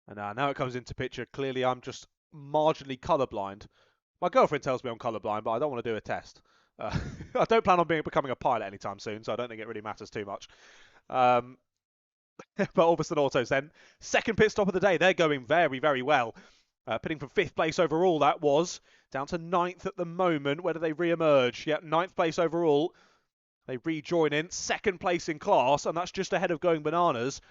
And now it comes into picture. Clearly, I'm just marginally colourblind. My girlfriend tells me I'm colourblind, but I don't want to do a test. I don't plan on becoming a pilot anytime soon, so I don't think it really matters too much. But Ulverston Autos then, second pit stop of the day. They're going very, very well. Pitting from 5th place overall, that was. Down to 9th at the moment. Where do they re-emerge? Yep, 9th place overall. They rejoin in. 2nd place in class, and that's just ahead of Going Bananas.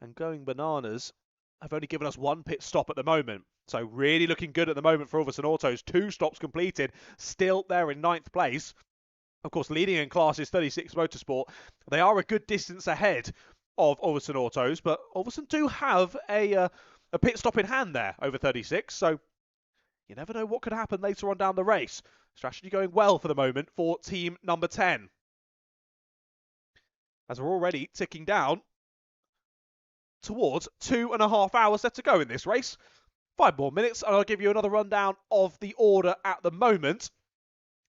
And Going Bananas have only given us 1 pit stop at the moment. So really looking good at the moment for Ulverston Autos. 2 stops completed. Still there in 9th place. Of course, leading in class is 36 Motorsport. They are a good distance ahead of Ulverston Autos, but Ulverston do have a pit stop in hand there over 36, so you never know what could happen later on down the race. Strategy going well for the moment for team number 10. As we're already ticking down towards 2.5 hours left to go in this race. 5 more minutes, and I'll give you another rundown of the order at the moment.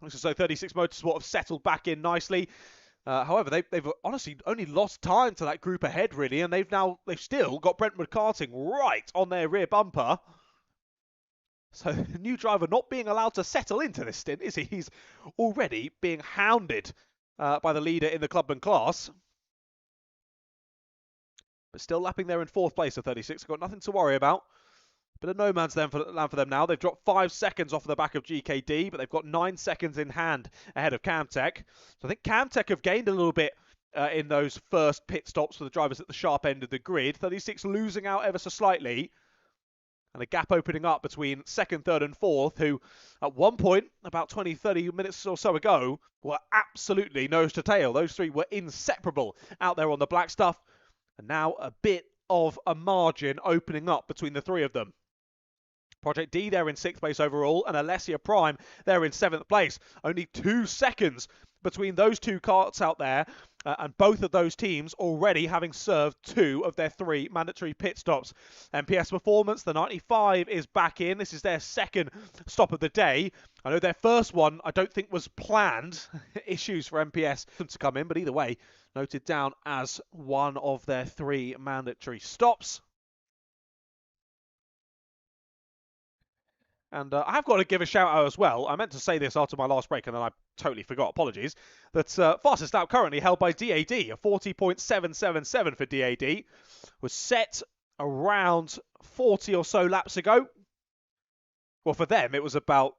Looks as though 36 Motorsport have settled back in nicely. However, they've honestly only lost time to that group ahead, really, and they've still got Brentwood Karting right on their rear bumper. So the new driver not being allowed to settle into this stint, is he? He's already being hounded by the leader in the Clubman class. But still lapping there in 4th place of 36. Got nothing to worry about. Bit of no man's land for them now. They've dropped 5 seconds off the back of GKD, but they've got 9 seconds in hand ahead of Camtech. So I think Camtech have gained a little bit in those first pit stops for the drivers at the sharp end of the grid. 36 losing out ever so slightly. And a gap opening up between 2nd, 3rd and 4th, who at one point, about 20, 30 minutes or so ago, were absolutely nose to tail. Those 3 were inseparable out there on the black stuff. And now a bit of a margin opening up between the 3 of them. Project D there in 6th place overall, and Alessia Prime there in 7th place. Only 2 seconds between those 2 karts out there, and both of those teams already having served 2 of their 3 mandatory pit stops. MPS Performance, the 95, is back in. This is their 2nd stop of the day. I know their first one I don't think was planned. Issues for MPS to come in, but either way, noted down as one of their 3 mandatory stops. And I have got to give a shout out as well. I meant to say this after my last break and then I totally forgot. Apologies. That fastest lap currently held by DAD. A 40.777 for DAD. Was set around 40 or so laps ago. Well, for them, it was about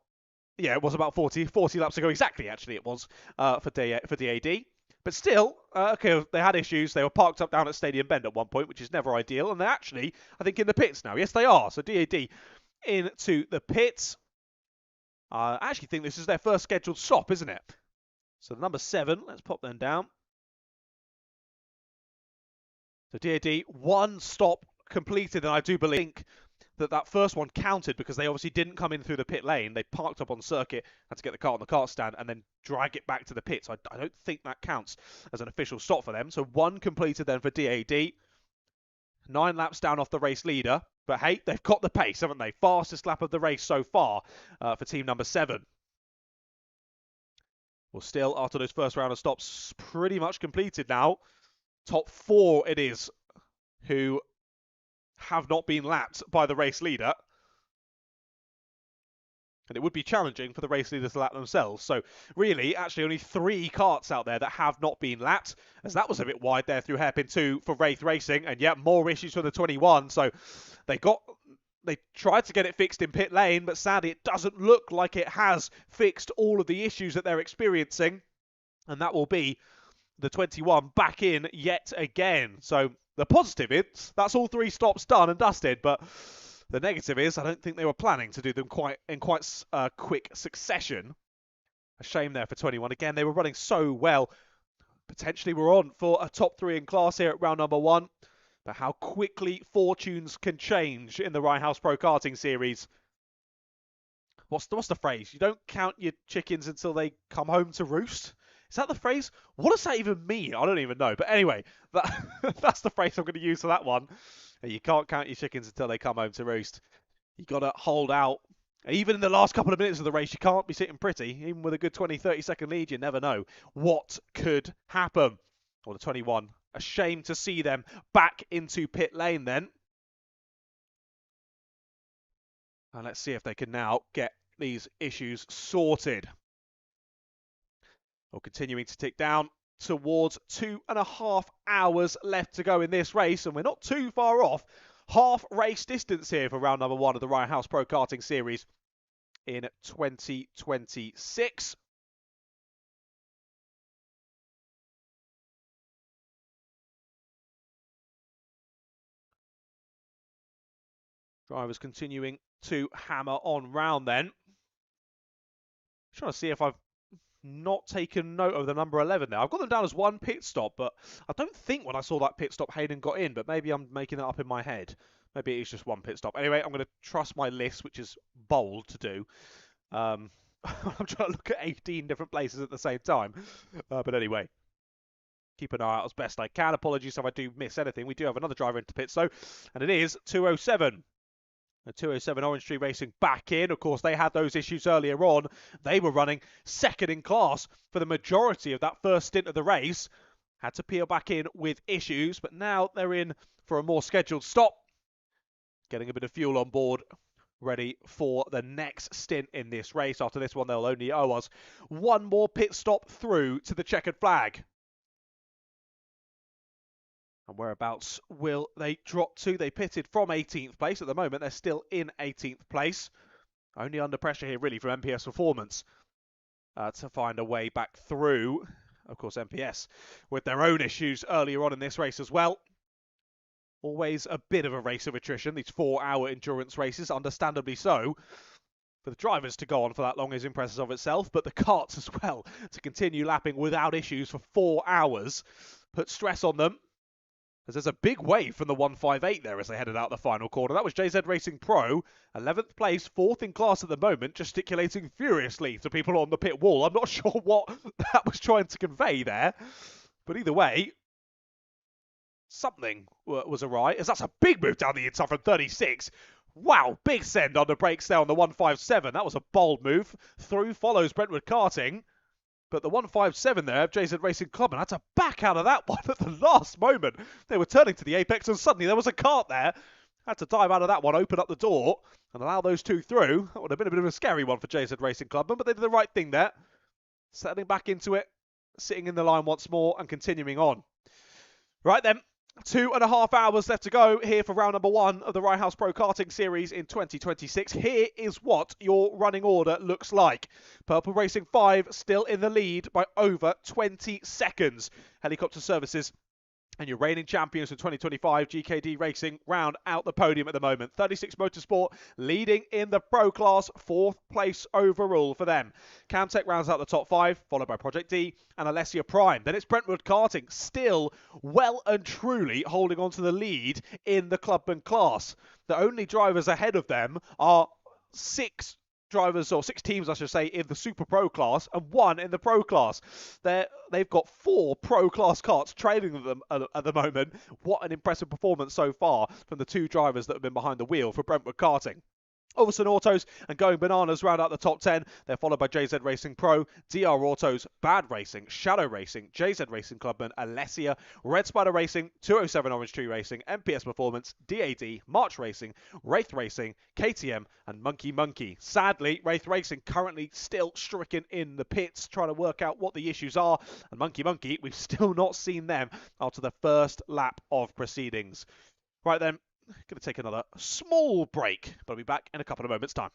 40 laps ago exactly, actually, it was for DAD. But still, okay, they had issues. They were parked up down at Stadium Bend at one point, which is never ideal. And they're actually, I think, in the pits now. Yes, they are. So DAD into the pits. I actually think this is their first scheduled stop, isn't it? So the number 7, let's pop them down. So DAD, 1 stop completed, and I do believe that first one counted because they obviously didn't come in through the pit lane. They parked up on circuit, had to get the car on the kart stand, and then drag it back to the pits. I don't think that counts as an official stop for them. So 1 completed then for DAD. 9 laps down off the race leader. But hey, they've got the pace, haven't they? Fastest lap of the race so far for team number 7. Well, still, after those first round of stops pretty much completed now, top 4 it is who have not been lapped by the race leader. And it would be challenging for the race leaders to lap themselves. So really, actually only 3 karts out there that have not been lapped, as that was a bit wide there through hairpin 2 for Wraith Racing. And yet more issues for the 21. So they tried to get it fixed in pit lane, but sadly it doesn't look like it has fixed all of the issues that they're experiencing. And that will be the 21 back in yet again. So the positive is that's all 3 stops done and dusted, but the negative is I don't think they were planning to do them in quite quick succession. A shame there for 21. Again, they were running so well. Potentially we're on for a top 3 in class here at round number 1. But how quickly fortunes can change in the Rye House Pro Karting Series. What's the phrase? You don't count your chickens until they come home to roost? Is that the phrase? What does that even mean? I don't even know. But anyway, that's the phrase I'm going to use for that one. You can't count your chickens until they come home to roost. You got to hold out. Even in the last couple of minutes of the race, you can't be sitting pretty. Even with a good 20, 30-second lead, you never know what could happen. Or the 21. A shame to see them back into pit lane then. And let's see if they can now get these issues sorted. Well, continuing to tick down towards 2.5 hours left to go in this race, and we're not too far off half race distance here for round number 1 of the Rye House Pro Karting Series in 2026. Drivers continuing to hammer on round then. Trying to see if I've not taken note of the number 11 there. I've got them down as 1 pit stop, but I don't think when I saw that pit stop Hayden got in, but maybe I'm making that up in my head. Maybe it's just 1 pit stop. Anyway, I'm going to trust my list, which is bold to do. I'm trying to look at 18 different places at the same time. But anyway, keep an eye out as best I can. Apologies if I do miss anything. We do have another driver into pits, though, and it is 207. The 207 Orange Tree Racing back in. Of course, they had those issues earlier on. They were running second in class for the majority of that first stint of the race. Had to peel back in with issues, but now they're in for a more scheduled stop. Getting a bit of fuel on board, ready for the next stint in this race. After this one, they'll only owe us 1 more pit stop through to the checkered flag. And whereabouts will they drop to? They pitted from 18th place. At the moment, they're still in 18th place. Only under pressure here, really, from MPS Performance to find a way back through. Of course, MPS with their own issues earlier on in this race as well. Always a bit of a race of attrition, these 4-hour endurance races, understandably so. For the drivers to go on for that long is impressive of itself, but the karts as well, to continue lapping without issues for 4 hours, put stress on them. As there's a big wave from the 158 there as they headed out the final corner. That was JZ Racing Pro, 11th place, 4th in class at the moment, gesticulating furiously to people on the pit wall. I'm not sure what that was trying to convey there, but either way, something was awry, as that's a big move down the inside from 36. Wow, big send on the brakes there on the 157. That was a bold move. Through follows Brentwood Karting. But the 157 there of JZ Racing Club, and had to back out of that one at the last moment. They were turning to the apex, and suddenly there was a kart there. Had to dive out of that one, open up the door, and allow those 2 through. That would have been a bit of a scary one for JZ Racing Club, but they did the right thing there. Settling back into it, sitting in the line once more, and continuing on. Right then. 2.5 hours left to go here for round number 1 of the Rye House Pro Karting Series in 2026. Here is what your running order looks like. Purple Racing 5 still in the lead by over 20 seconds. Helicopter Services and your reigning champions for 2025, GKD Racing, round out the podium at the moment. 36 Motorsport leading in the Pro Class, 4th place overall for them. Camtech rounds out the top 5, followed by Project D and Alessia Prime. Then it's Brentwood Karting, still well and truly holding on to the lead in the Clubman class. The only drivers ahead of them are 6 drivers, or 6 teams I should say, in the Super Pro class and 1 in the Pro class. They've got 4 Pro class karts trailing them at the moment. What an impressive performance so far from the 2 drivers that have been behind the wheel for Brentwood Karting. Overson Autos and Going Bananas round out the top 10. They're followed by JZ Racing Pro, DR Autos, Bad Racing, Shadow Racing, JZ Racing Clubman, Alessia, Red Spider Racing, 207 Orange Tree Racing, MPS Performance, DAD, March Racing, Wraith Racing, KTM, and Monkey Monkey. Sadly, Wraith Racing currently still stricken in the pits, trying to work out what the issues are. And Monkey Monkey, we've still not seen them after the first lap of proceedings. Right then. Going to take another small break, but I'll be back in a couple of moments' time.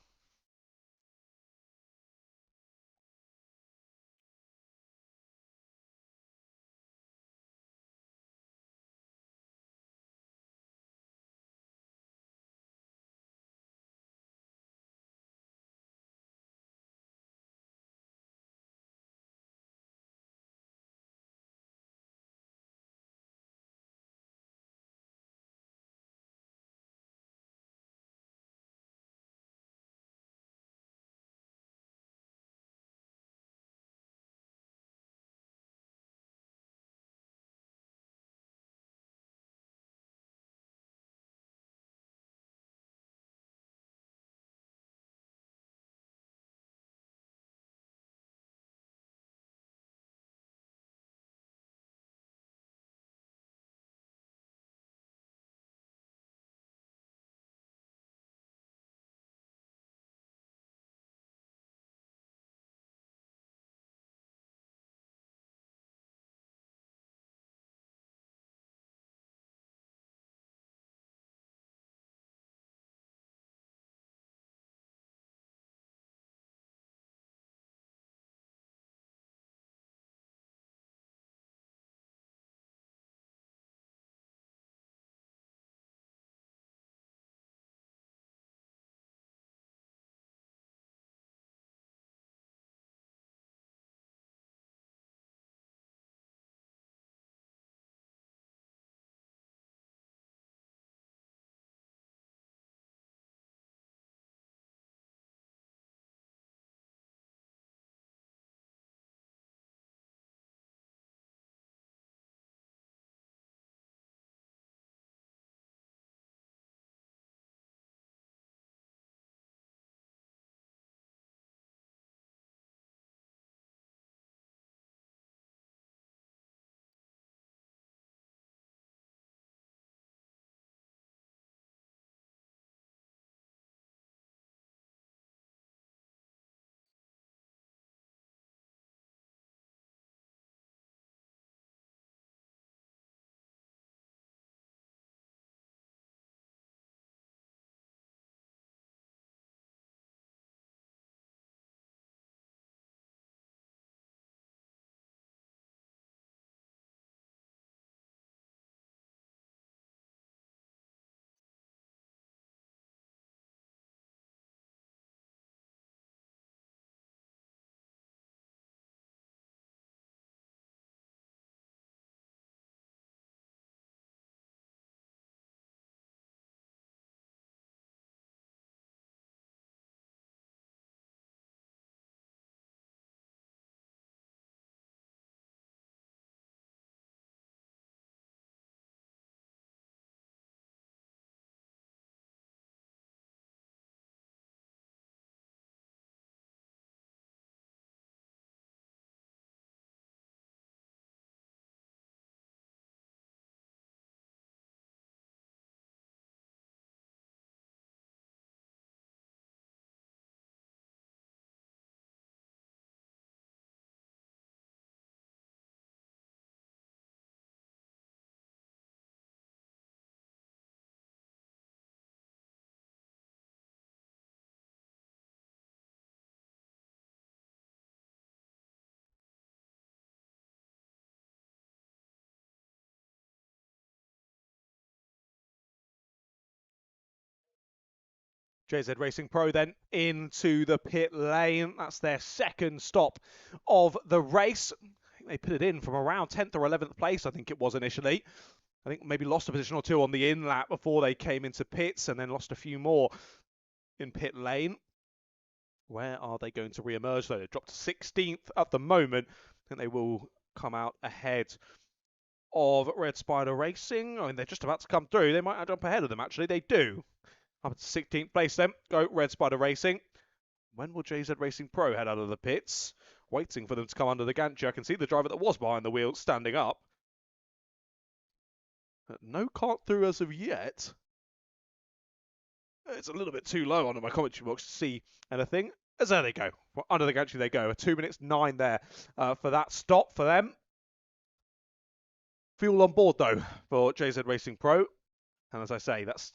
JZ Racing Pro then into the pit lane. That's their second stop of the race. I think they put it in from around 10th or 11th place, I think it was initially. I think maybe lost a position or two on the in lap before they came into pits and then lost a few more in pit lane. Where are they going to re-emerge though? They dropped to 16th at the moment. I think they will come out ahead of Red Spider Racing. I mean, they're just about to come through. They might jump ahead of them, actually. They do. Up to 16th place then. Go Red Spider Racing. When will JZ Racing Pro head out of the pits? Waiting for them to come under the gantry. I can see the driver that was behind the wheel standing up. No cart through as of yet. It's a little bit too low on my commentary box to see anything. As there they go. Well, under the gantry they go. A 2 minutes 9 there for that stop for them. Fuel on board though for JZ Racing Pro. And as I say, that's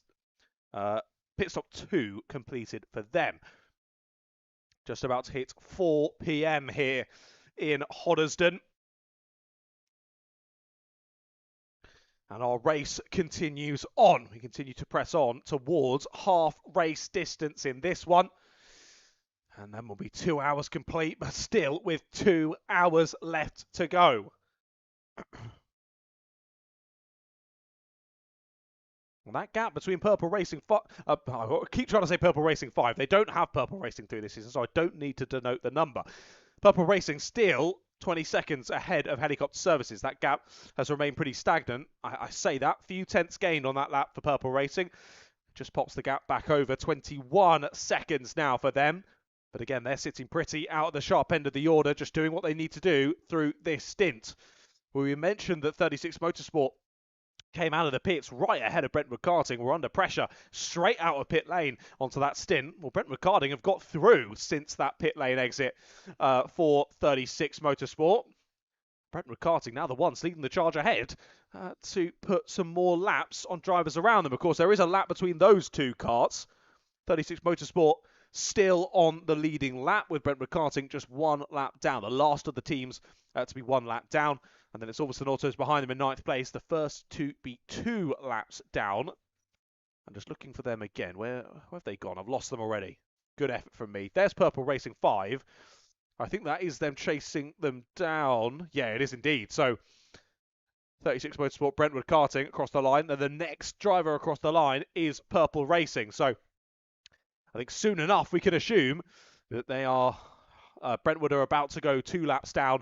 pit stop 2 completed for them. Just about to hit 4 p.m. here in Hoddesdon. And our race continues on. We continue to press on towards half race distance in this one. And then we'll be 2 hours complete, but still with 2 hours left to go. Well, that gap between Purple Racing 5... I keep trying to say Purple Racing 5. They don't have Purple Racing through this season, so I don't need to denote the number. Purple Racing still 20 seconds ahead of Helicopter Services. That gap has remained pretty stagnant. I say that. Few tenths gained on that lap for Purple Racing. Just pops the gap back over. 21 seconds now for them. But again, they're sitting pretty out at the sharp end of the order, just doing what they need to do through this stint. Well, we mentioned that 36 Motorsport came out of the pits right ahead of Brentwood Karting. We're under pressure straight out of pit lane onto that stint. Well, Brentwood Karting have got through since that pit lane exit for 36 Motorsport. Brentwood Karting now the ones leading the charge ahead to put some more laps on drivers around them. Of course, there is a lap between those two karts. 36 Motorsport still on the leading lap with Brentwood Karting just 1 lap down. The last of the teams to be 1 lap down. And then it's Alverson Autos behind them in 9th place. The first to be 2 laps down. I'm just looking for them again. Where have they gone? I've lost them already. Good effort from me. There's Purple Racing 5. I think that is them chasing them down. Yeah, it is indeed. So 36 Motorsport, Brentwood Karting across the line. Then the next driver across the line is Purple Racing. So I think soon enough we can assume that they are... Brentwood are about to go 2 laps down.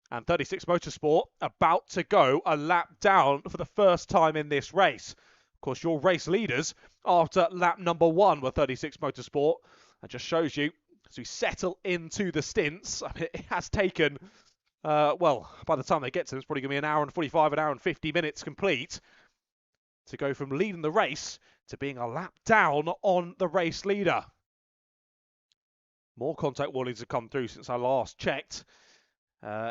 And 36 Motorsport about to go a lap down for the first time in this race. Of course, your race leaders after lap number 1 were 36 Motorsport. That just shows you, as we settle into the stints, I mean, it has taken, well, by the time they get to them, it's probably going to be an hour and 45, an hour and 50 minutes complete to go from leading the race to being a lap down on the race leader. More contact warnings have come through since I last checked.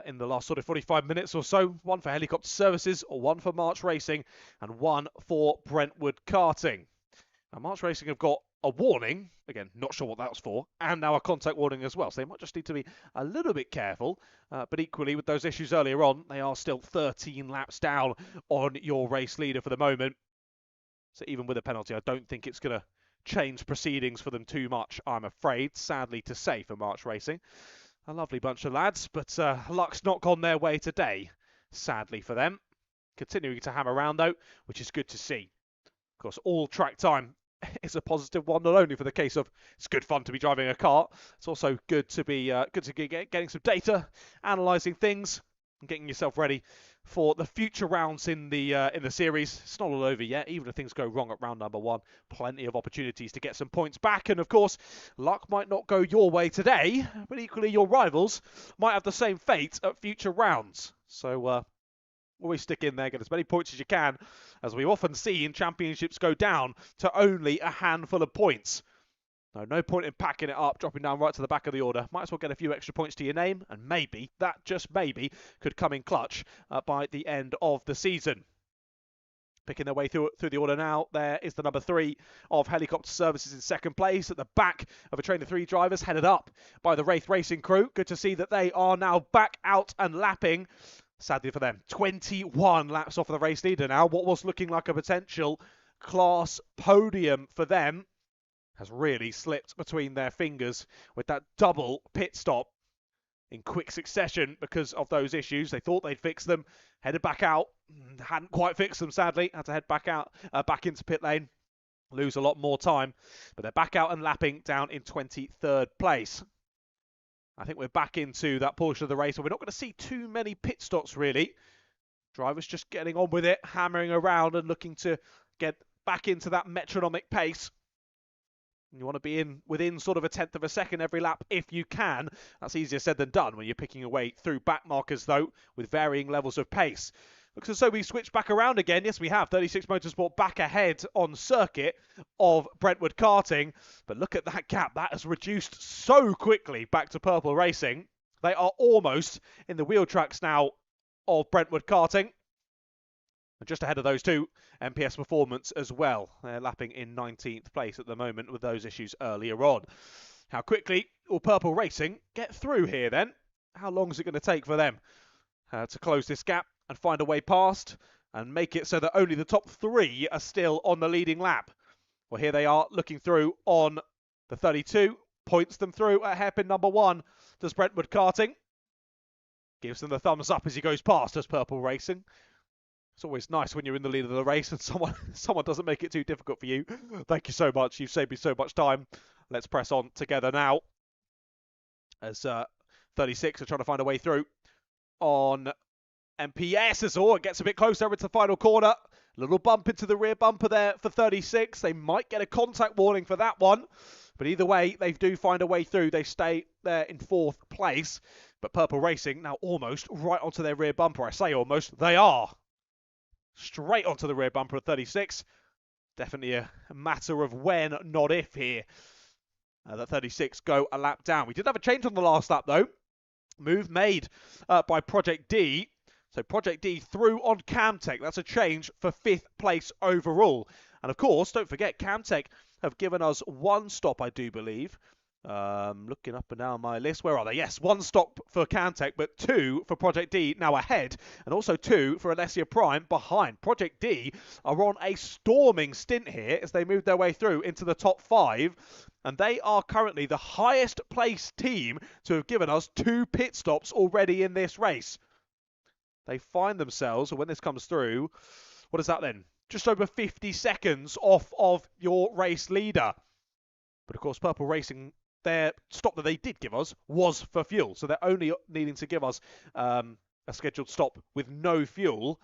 In the last sort of 45 minutes or so. 1 for Helicopter Services, 1 for March Racing, and 1 for Brentwood Karting. Now, March Racing have got a warning, again, not sure what that was for, and now a contact warning as well. So they might just need to be a little bit careful. But equally, with those issues earlier on, they are still 13 laps down on your race leader for the moment. So even with a penalty, I don't think it's going to change proceedings for them too much, I'm afraid, sadly to say, for March Racing. A lovely bunch of lads, but luck's not gone their way today, sadly for them. Continuing to hammer around, though, which is good to see. Of course, all track time is a positive one, not only for the case of it's good fun to be driving a car, it's also good to be getting some data, analysing things, and getting yourself ready for the future rounds in the series. It's not all over yet, even if things go wrong at round number 1. Plenty of opportunities to get some points back, and of course, luck might not go your way today, but equally your rivals might have the same fate at future rounds. So always stick in there, get as many points as you can, as we often see in championships go down to only a handful of points. No point in packing it up, dropping down right to the back of the order. Might as well get a few extra points to your name, and maybe, that just maybe, could come in clutch by the end of the season. Picking their way through the order now, there is the number 3 of Helicopter Services in 2nd place at the back of a train of 3 drivers headed up by the Wraith Racing crew. Good to see that they are now back out and lapping. Sadly for them, 21 laps off of the race leader now. What was looking like a potential class podium for them has really slipped between their fingers with that double pit stop in quick succession because of those issues. They thought they'd fix them, headed back out, hadn't quite fixed them sadly, had to head back out, back into pit lane, lose a lot more time, but they're back out and lapping down in 23rd place. I think we're back into that portion of the race where we're not going to see too many pit stops really. Drivers just getting on with it, hammering around and looking to get back into that metronomic pace. You want to be within sort of a tenth of a second every lap if you can. That's easier said than done when you're picking away through back markers though, with varying levels of pace. Looks as though we switched back around again. Yes, we have. 36 Motorsport back ahead on circuit of Brentwood Karting. But look at that gap. That has reduced so quickly back to Purple Racing. They are almost in the wheel tracks now of Brentwood Karting. And just ahead of those two, MPS Performance as well. They're lapping in 19th place at the moment with those issues earlier on. How quickly will Purple Racing get through here then? How long is it going to take for them to close this gap and find a way past and make it so that only the top three are still on the leading lap? Well, here they are looking through on the 32. Points them through at hairpin number 1. Does Brentwood Karting. Gives them the thumbs up as he goes past as Purple Racing. It's always nice when you're in the lead of the race and someone doesn't make it too difficult for you. Thank you so much. You've saved me so much time. Let's press on together now. As 36 are trying to find a way through on MPS as all. It gets a bit closer into the final corner. A little bump into the rear bumper there for 36. They might get a contact warning for that one. But either way, they do find a way through. They stay there in 4th place. But Purple Racing now almost right onto their rear bumper. I say almost. They are. Straight onto the rear bumper of 36. Definitely a matter of when, not if here. The 36 go a lap down. We did have a change on the last lap though. Move made by Project D. So Project D through on Camtech. That's a change for 5th place overall. And of course, don't forget, Camtech have given us 1 stop, I do believe. Looking up and down my list. Where are they? Yes, 1 stop for Camtech, but 2 for Project D now ahead. And also 2 for Alessia Prime behind. Project D are on a storming stint here as they move their way through into the top 5. And they are currently the highest placed team to have given us 2 pit stops already in this race. They find themselves, when this comes through, what is that then? Just over 50 seconds off of your race leader. But of course, Purple Racing, their stop that they did give us was for fuel. So they're only needing to give us a scheduled stop with no fuel.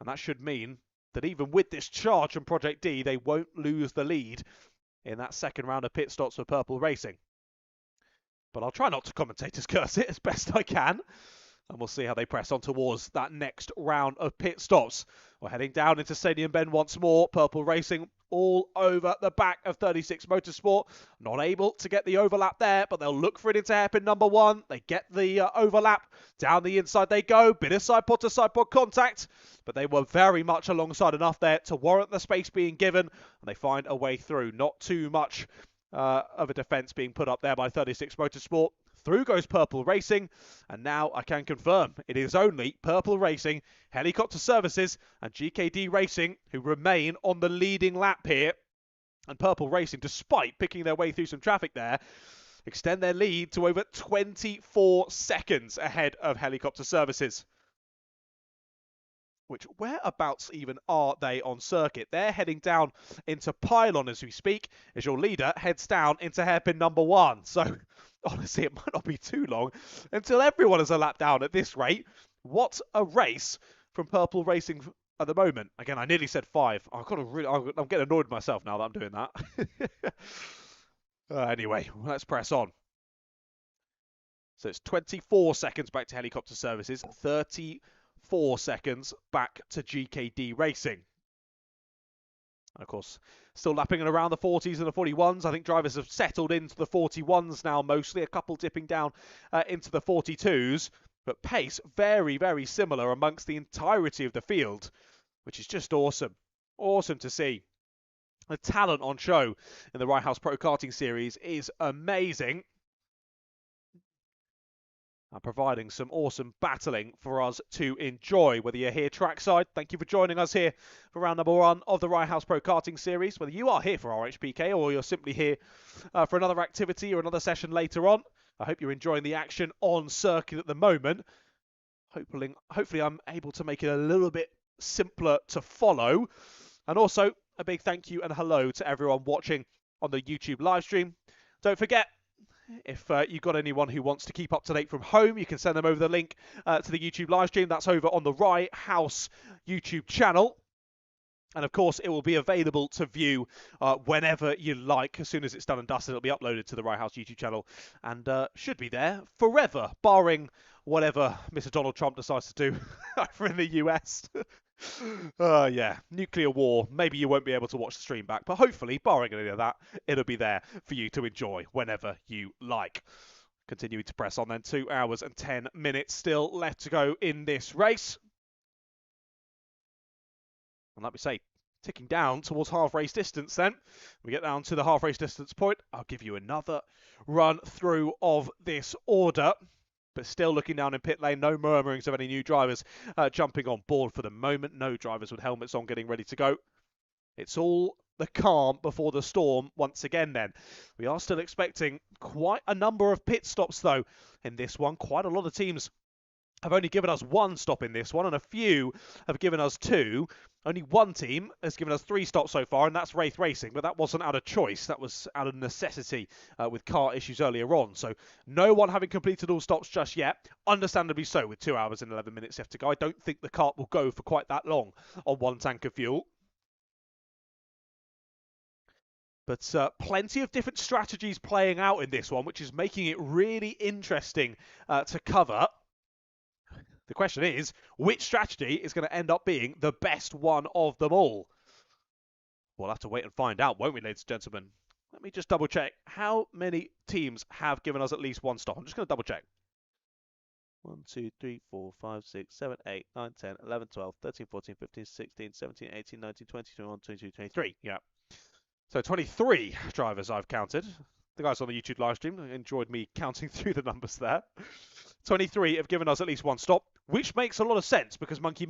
And that should mean that even with this charge from Project D, they won't lose the lead in that second round of pit stops for Purple Racing. But I'll try not to commentator's curse it as best I can. And we'll see how they press on towards that next round of pit stops. We're heading down into Stadium Bend once more. Purple Racing all over the back of 36 Motorsport. Not able to get the overlap there, but they'll look for it into hairpin number 1. They get the overlap. Down the inside they go. Bit of side pod to side pod contact. But they were very much alongside enough there to warrant the space being given. And they find a way through. Not too much of a defence being put up there by 36 Motorsport. Through goes Purple Racing, and now I can confirm it is only Purple Racing, Helicopter Services and GKD Racing who remain on the leading lap here. And Purple Racing, despite picking their way through some traffic there, extend their lead to over 24 seconds ahead of Helicopter Services. Which, whereabouts even are they on circuit? They're heading down into Pylon as we speak, as your leader heads down into hairpin number 1. So, honestly, it might not be too long until everyone is a lap down at this rate. What a race from Purple Racing at the moment. Again, I nearly said 5. I'm getting annoyed with myself now that I'm doing that. Anyway, let's press on. So it's 24 seconds back to Helicopter Services, 34 seconds back to GKD Racing. And of course, still lapping at around the 40s and the 41s. I think drivers have settled into the 41s now mostly, a couple dipping down into the 42s. But pace very, very similar amongst the entirety of the field, which is just awesome. Awesome to see. The talent on show in the Right House Pro Karting Series is amazing. providing some awesome battling for us to enjoy. Whether you're here trackside, thank you for joining us here for round number 1 of the Rye House Pro Karting Series. Whether you are here for RHPK or you're simply here for another activity or another session later on, I hope you're enjoying the action on circuit at the moment. Hopefully I'm able to make it a little bit simpler to follow. And also, a big thank you and hello to everyone watching on the YouTube live stream. Don't forget, if you've got anyone who wants to keep up to date from home, you can send them over the link to the YouTube live stream. That's over on the Rye House YouTube channel. And of course, it will be available to view whenever you like. As soon as it's done and dusted, it'll be uploaded to the Rye House YouTube channel and should be there forever, barring whatever Mr. Donald Trump decides to do over in the US. Yeah, nuclear war. Maybe you won't be able to watch the stream back, but hopefully, barring any of that, it'll be there for you to enjoy whenever you like. Continuing to press on then, 2 hours and 10 minutes still left to go in this race. And like we say, ticking down towards half race distance then. We get down to the half race distance point. I'll give you another run through of this order. But still looking down in pit lane, no murmurings of any new drivers jumping on board for the moment. No drivers with helmets on getting ready to go. It's all the calm before the storm once again then. We are still expecting quite a number of pit stops though in this one. Quite a lot of teams have only given us 1 stop in this one, and a few have given us 2. Only one team has given us 3 stops so far, and that's Wraith Racing, but that wasn't out of choice. That was out of necessity with car issues earlier on. So no one having completed all stops just yet. Understandably so, with 2 hours and 11 minutes left to go. I don't think the kart will go for quite that long on 1 tank of fuel. But plenty of different strategies playing out in this one, which is making it really interesting to cover. The question is, which strategy is going to end up being the best one of them all? We'll have to wait and find out, won't we, ladies and gentlemen? Let me just double check how many teams have given us at least 1 stop. I'm just going to double check. 1, 2, 3, 4, 5, 6, 7, 8, 9, 10, 11, 12, 13, 14, 15, 16, 17, 18, 19, 20, 21, 22, 23. Yeah. So 23 drivers I've counted. The guys on the YouTube live stream enjoyed me counting through the numbers there. 23 have given us at least 1 stop, which makes a lot of sense because Monkey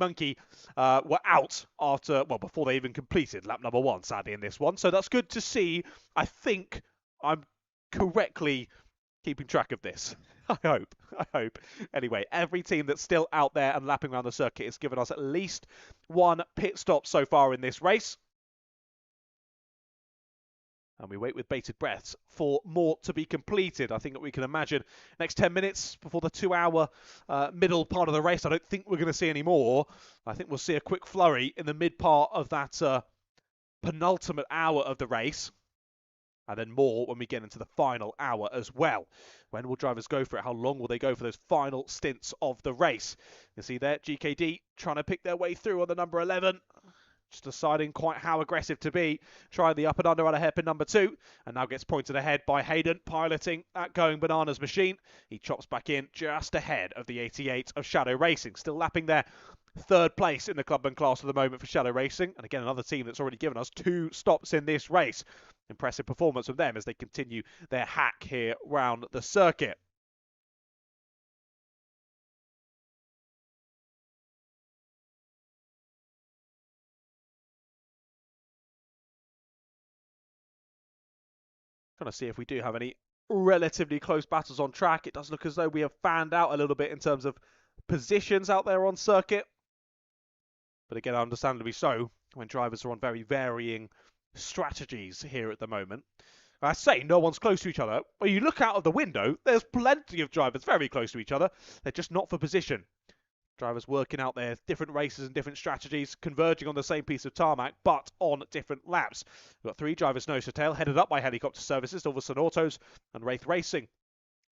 were out after, well, before they even completed lap number 1, sadly, in this one. So that's good to see. I think I'm correctly keeping track of this. I hope. Anyway, every team that's still out there and lapping around the circuit has given us at least 1 pit stop so far in this race. And we wait with bated breaths for more to be completed. I think that we can imagine next 10 minutes before the 2-hour middle part of the race. I don't think we're going to see any more. I think we'll see a quick flurry in the mid part of that penultimate hour of the race. And then more when we get into the final hour as well. When will drivers go for it? How long will they go for those final stints of the race? You see there, GKD trying to pick their way through on the number 11. Just deciding quite how aggressive to be. Trying the up and under on a hairpin number 2. And now gets pointed ahead by Hayden, piloting that Going Bananas machine. He chops back in just ahead of the 88 of Shadow Racing. Still lapping there. 3rd place in the clubman class at the moment for Shadow Racing. And again, another team that's already given us 2 stops in this race. Impressive performance from them as they continue their hack here round the circuit. Trying to see if we do have any relatively close battles on track. It does look as though we have fanned out a little bit in terms of positions out there on circuit. But again, understandably so, when drivers are on very varying strategies here at the moment. I say no one's close to each other. When you look out of the window, there's plenty of drivers very close to each other. They're just not for position. Drivers working out their different races and different strategies, converging on the same piece of tarmac, but on different laps. We've got 3 drivers nose to tail, headed up by Helicopter Services, Ulverson Autos and Wraith Racing,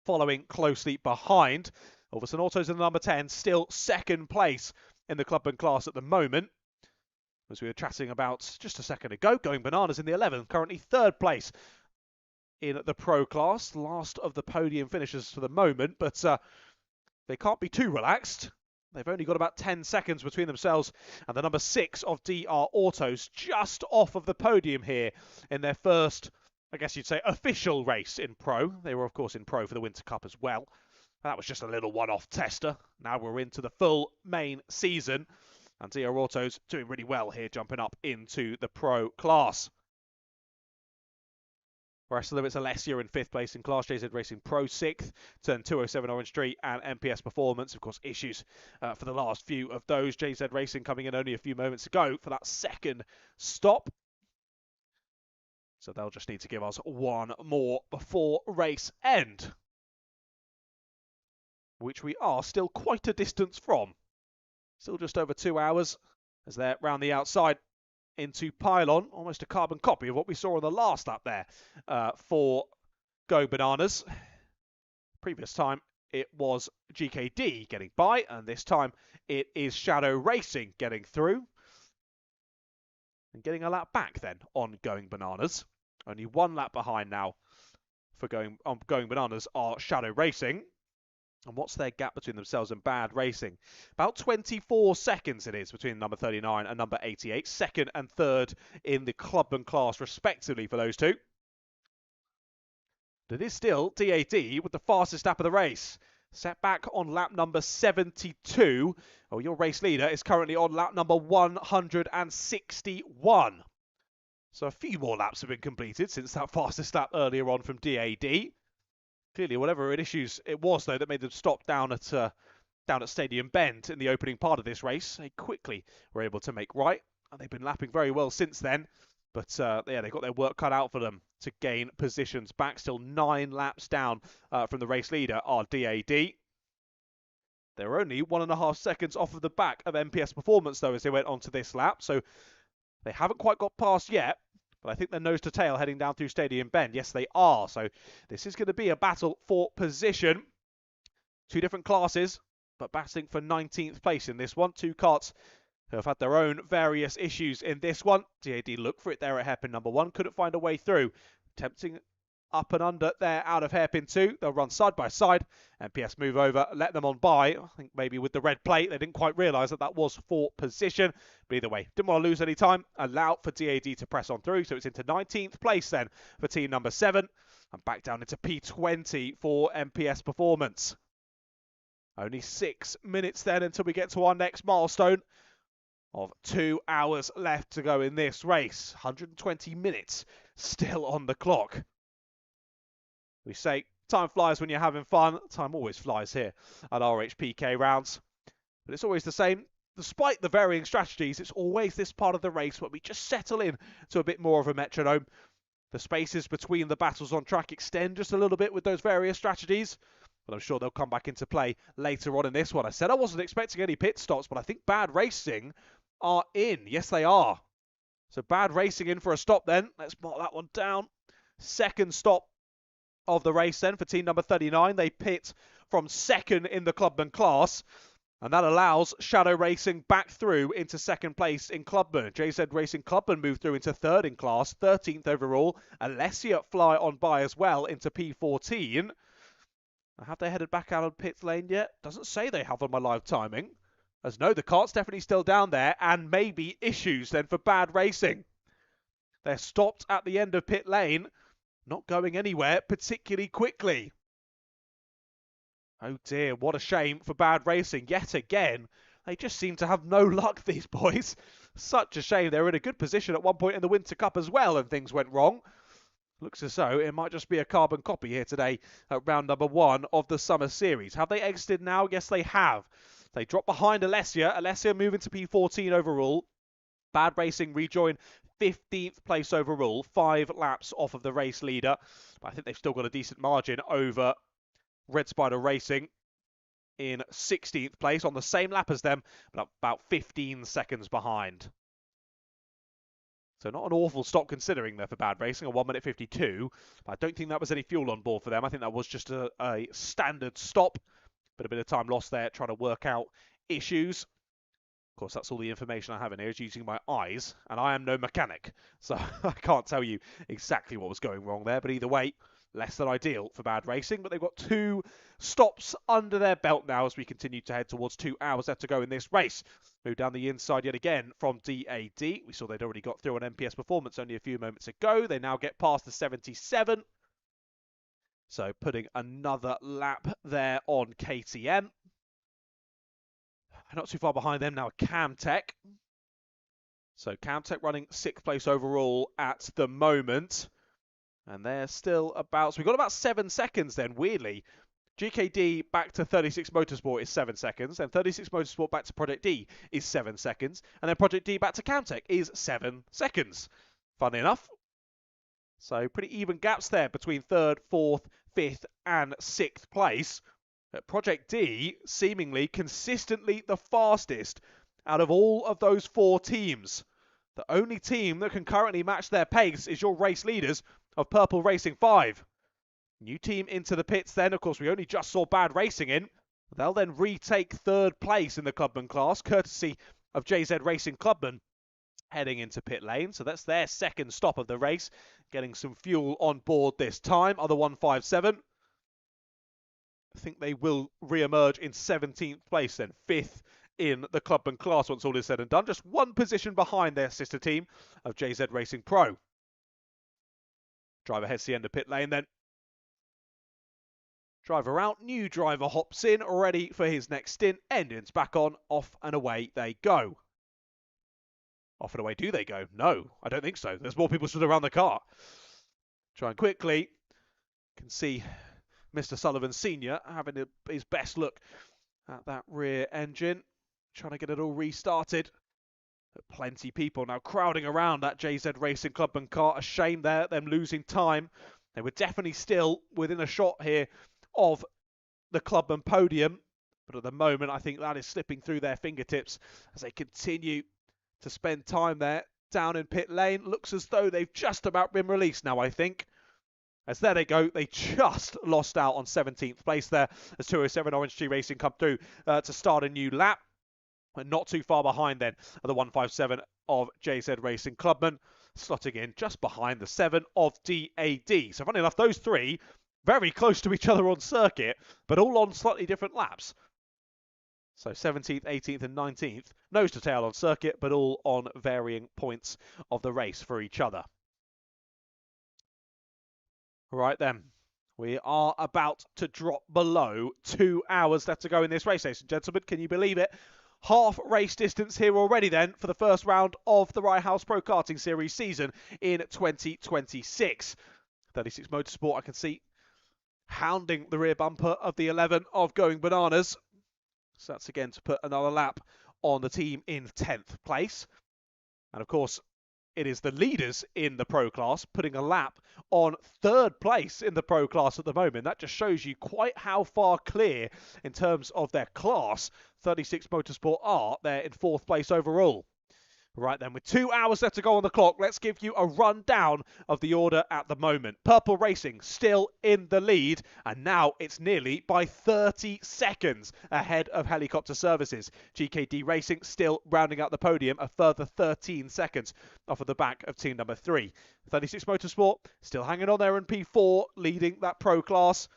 following closely behind. Ulverson Autos in the number 10, still 2nd place in the clubman class at the moment. As we were chatting about just a second ago, Going Bananas in the 11th, currently 3rd place in the pro class. Last of the podium finishers for the moment, but they can't be too relaxed. They've only got about 10 seconds between themselves and the number 6 of DR Autos, just off of the podium here in their first, I guess you'd say, official race in Pro. They were, of course, in Pro for the Winter Cup as well. That was just a little one-off tester. Now we're into the full main season. And DR Auto's doing really well here, jumping up into the pro class. Rest of them, it's Alessia in 5th place in class, JZ Racing Pro 6th, turn 207 Orange Street, and MPS Performance. Of course, issues for the last few of those. JZ Racing coming in only a few moments ago for that second stop. So they'll just need to give us one more before race end, which we are still quite a distance from. Still just over 2 hours as they're round the outside into pylon, almost a carbon copy of what we saw on the last lap there for Going Bananas. Previous time it was GKD getting by, and this time it is Shadow Racing getting through and getting a lap back then on Going Bananas. Only 1 lap behind now for Going Bananas are Shadow Racing. And what's their gap between themselves and Bad Racing? About 24 seconds it is between number 39 and number 88. Second and third in the clubman class, respectively, for those two. But it is still DAD with the fastest lap of the race. Set back on lap number 72. Oh, your race leader is currently on lap number 161. So a few more laps have been completed since that fastest lap earlier on from DAD. Clearly, whatever issues it was, though, that made them stop down at Stadium Bend in the opening part of this race, they quickly were able to make right. And they've been lapping very well since then. But, yeah, they've got their work cut out for them to gain positions back. Still 9 laps down from the race leader are DAD. They're only 1.5 seconds off of the back of MPS Performance, though, as they went onto this lap. So they haven't quite got past yet. But I think they're nose to tail heading down through Stadium Bend. Yes, they are. So this is going to be a battle for position. 2 different classes, but battling for 19th place in this one. 2 karts who have had their own various issues in this one. DAD looked for it there at hairpin number 1. Couldn't find a way through. Tempting up and under there out of hairpin 2. They'll run side by side. MPS move over, let them on by. I think maybe with the red plate, they didn't quite realise that that was for position. But either way, didn't want to lose any time. Allow for DAD to press on through. So it's into 19th place then for team number 7. And back down into P20 for MPS Performance. Only 6 minutes then until we get to our next milestone of 2 hours left to go in this race. 120 minutes still on the clock. We say time flies when you're having fun. Time always flies here at RHPK rounds. But it's always the same. Despite the varying strategies, it's always this part of the race where we just settle in to a bit more of a metronome. The spaces between the battles on track extend just a little bit with those various strategies. But I'm sure they'll come back into play later on in this one. I said I wasn't expecting any pit stops, but I think Bad Racing are in. Yes, they are. So Bad Racing in for a stop then. Let's mark that one down. Second stop of the race then for team number 39. They pit from second in the clubman class, and that allows Shadow Racing back through into second place in clubman. JZ Racing clubman moved through into third in class, 13th overall. Alessia fly on by as well into P14. Have they headed back out of pit lane yet? Doesn't say they have on my live timing. As no, the kart's definitely still down there, and maybe issues then for Bad Racing. They're stopped at the end of pit lane, not going anywhere particularly quickly. Oh dear, what a shame for Bad Racing. Yet again, they just seem to have no luck, these boys. Such a shame. They were in a good position at one point in the Winter Cup as well, and things went wrong. Looks as though it might just be a carbon copy here today at round number 1 of the Summer Series. Have they exited now? Yes, they have. They drop behind Alessia. Alessia moving to P14 overall. Bad Racing rejoin 15th place overall, 5 laps off of the race leader. But I think they've still got a decent margin over Red Spider Racing in 16th place on the same lap as them, but about 15 seconds behind. So not an awful stop considering there for Bad Racing, a 1 minute 52. But I don't think that was any fuel on board for them. I think that was just a standard stop. But a bit of time lost there trying to work out issues. Of course, that's all the information I have in here is using my eyes. And I am no mechanic. So I can't tell you exactly what was going wrong there. But either way, less than ideal for Bad Racing. But they've got 2 stops under their belt now as we continue to head towards 2 hours left to go in this race. Move down the inside yet again from DAD. We saw they'd already got through an MPS Performance only a few moments ago. They now get past the 77. So putting another lap there on KTM. Not too far behind them now, Camtech. So Camtech running 6th place overall at the moment. And they're still about... So we've got about 7 seconds then, weirdly. GKD back to 36 Motorsport is 7 seconds. Then 36 Motorsport back to Project D is 7 seconds. And then Project D back to Camtech is 7 seconds. Funny enough. So pretty even gaps there between 3rd, 4th, 5th and 6th place. Project D seemingly consistently the fastest out of all of those 4 teams. The only team that can currently match their pace is your race leaders of Purple Racing 5. New team into the pits then. Of course, we only just saw Bad Racing in. They'll then retake 3rd place in the Clubman class, courtesy of JZ Racing Clubman heading into pit lane. So that's their 2nd stop of the race, getting some fuel on board this time. Other 157. I think they will re-emerge in 17th place then, 5th in the Clubman class once all is said and done. Just 1 position behind their sister team of JZ Racing Pro. Driver heads the end of pit lane then. Driver out, new driver hops in, ready for his next stint. Engines back on, off and away they go. Off and away do they go? No, I don't think so. There's more people stood around the car. Trying quickly. Can see Mr. Sullivan Sr. having his best look at that rear engine. Trying to get it all restarted. Plenty of people now crowding around that JZ Racing Clubman car. A shame there, them losing time. They were definitely still within a shot here of the Clubman podium. But at the moment, I think that is slipping through their fingertips as they continue to spend time there down in pit lane. Looks as though they've just about been released now, I think. As there they go, they just lost out on 17th place there as 207 Orange Tree Racing come through to start a new lap. And not too far behind then are the 157 of JZ Racing Clubman, slotting in just behind the 7 of DAD. So funny enough, those 3 very close to each other on circuit, but all on slightly different laps. So 17th, 18th and 19th, nose to tail on circuit, but all on varying points of the race for each other. Right then, we are about to drop below 2 hours left to go in this race, ladies and gentlemen. Can you believe it? Half race distance here already then for the first round of the Rye House Pro Karting Series season in 2026. 36 Motorsport, I can see, hounding the rear bumper of the 11 of Going Bananas. So that's again to put another lap on the team in 10th place. And of course, it is the leaders in the Pro class putting a lap on 3rd place in the Pro class at the moment. That just shows you quite how far clear in terms of their class 36 Motorsport are. They're in 4th place overall. Right then, with 2 hours left to go on the clock, let's give you a rundown of the order at the moment. Purple Racing still in the lead, and now it's nearly by 30 seconds ahead of Helicopter Services. GKD Racing still rounding out the podium, a further 13 seconds off of the back of team number 3. 36 Motorsport still hanging on there in P4, leading that Pro class.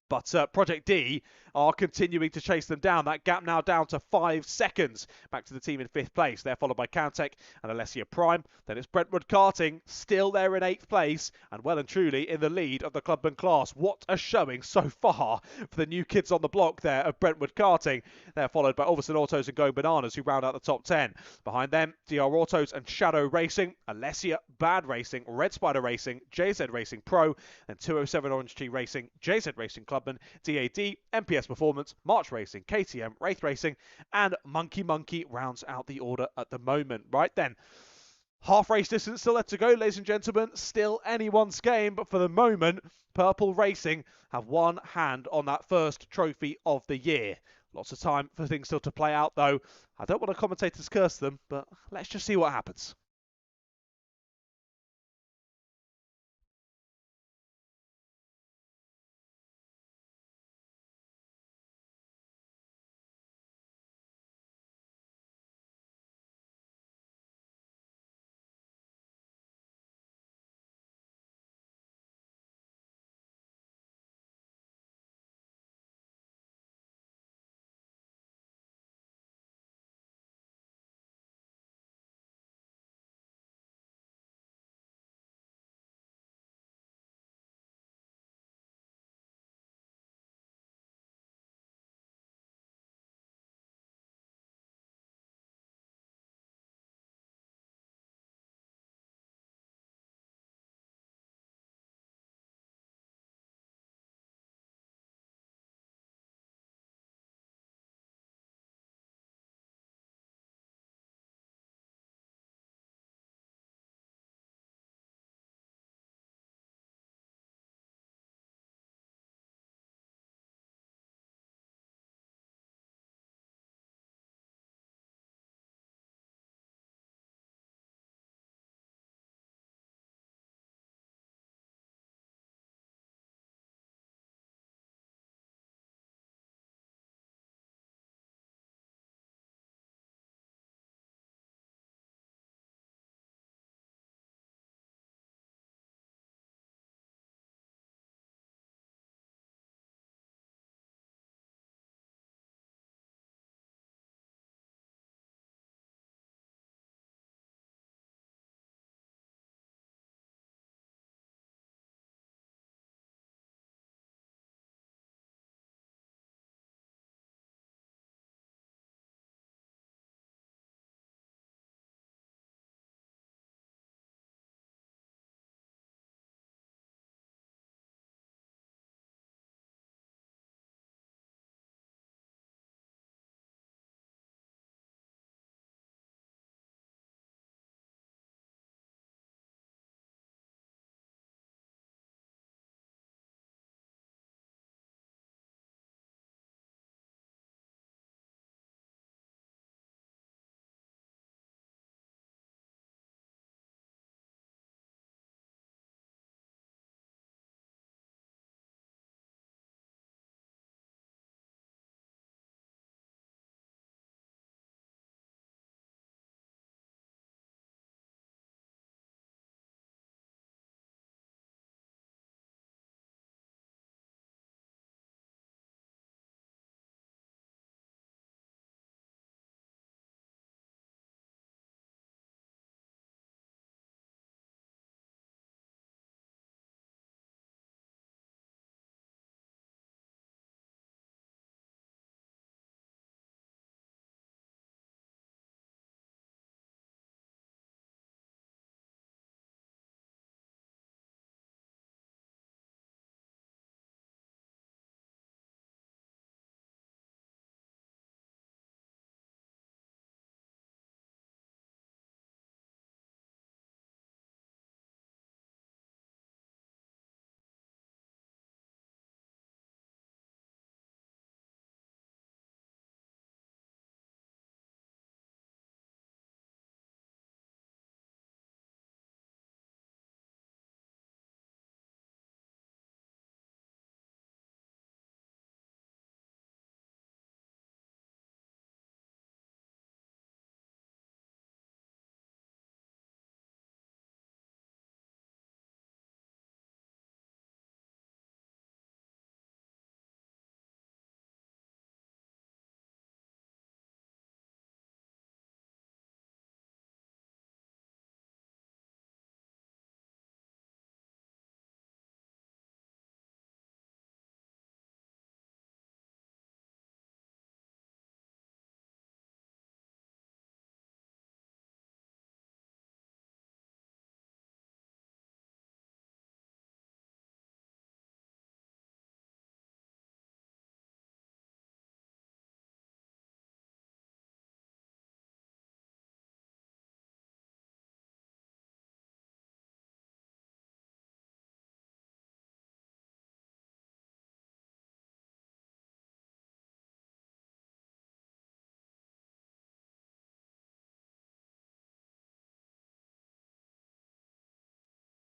But Project D are continuing to chase them down. That gap now down to 5 seconds. Back to the team in 5th place. They're followed by Camtech and Alessia Prime. Then it's Brentwood Karting, still there in 8th place and well and truly in the lead of the Clubman class. What a showing so far for the new kids on the block there of Brentwood Karting. They're followed by Ulverson Autos and Going Bananas, who round out the top 10. Behind them, DR Autos and Shadow Racing, Alessia, Bad Racing, Red Spider Racing, JZ Racing Pro, and 207 Orange Tree Racing, JZ Racing Clubman, DAD, MPS Performance, March Racing, KTM, Wraith Racing, and Monkey rounds out the order at the moment. Right then, half race distance still left to go, ladies and gentlemen. Still anyone's game, but for the moment, Purple Racing have one hand on that first trophy of the year. Lots of time for things still to play out, though. I don't want to commentators curse them, but let's just see what happens.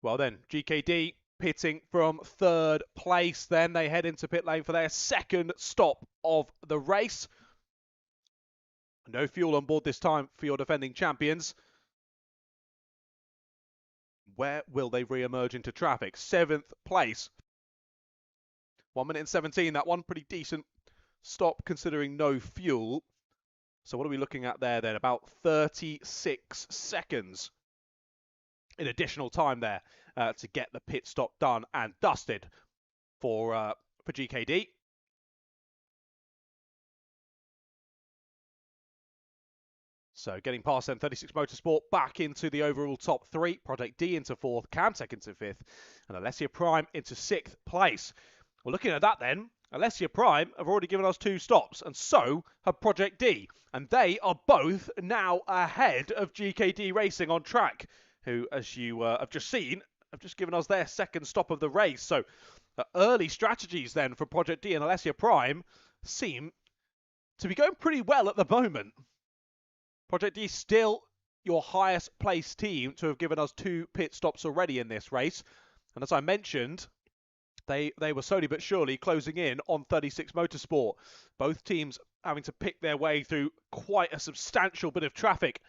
Well then, GKD pitting from third place. Then they head into pit lane for their second stop of the race. No fuel on board this time for your defending champions. Where will they re-emerge into traffic? 7th place. 1 minute and 17, that one. Pretty decent stop considering no fuel. So what are we looking at there then? About 36 seconds in additional time there to get the pit stop done and dusted for GKD. So getting past them, 36 Motorsport back into the overall top 3. Project D into 4th, Camtech into 5th, and Alessia Prime into 6th place. Well, looking at that then, Alessia Prime have already given us 2 stops, and so have Project D. And they are both now ahead of GKD Racing on track, who, as you have just seen, have just given us their second stop of the race. So early strategies then for Project D and Alessia Prime seem to be going pretty well at the moment. Project D still your highest placed team to have given us 2 pit stops already in this race. And as I mentioned, they were slowly but surely closing in on 36 Motorsport. Both teams having to pick their way through quite a substantial bit of traffic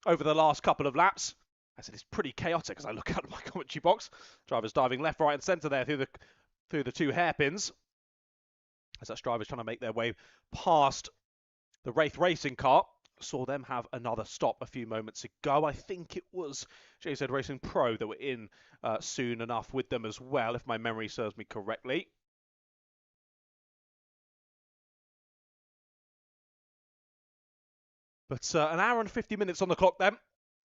over the last couple of laps. As it is pretty chaotic as I look out of my commentary box. Drivers diving left, right and centre there through the 2 hairpins. As that driver's trying to make their way past the Wraith Racing car. Saw them have another stop a few moments ago. I think it was JZ Racing Pro that were in soon enough with them as well, if my memory serves me correctly. But an hour and 50 minutes on the clock then.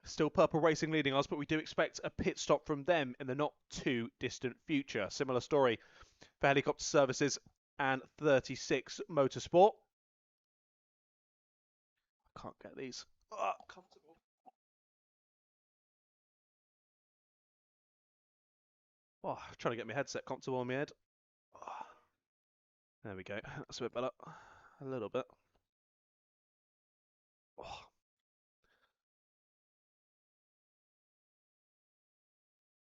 Still Purple Racing leading us, but we do expect a pit stop from them in the not too distant future. Similar story for Helicopter Services and 36 Motorsport. Can't get these comfortable. Oh, trying to get my headset comfortable on my head. Oh. There we go. That's a bit better. A little bit. Oh.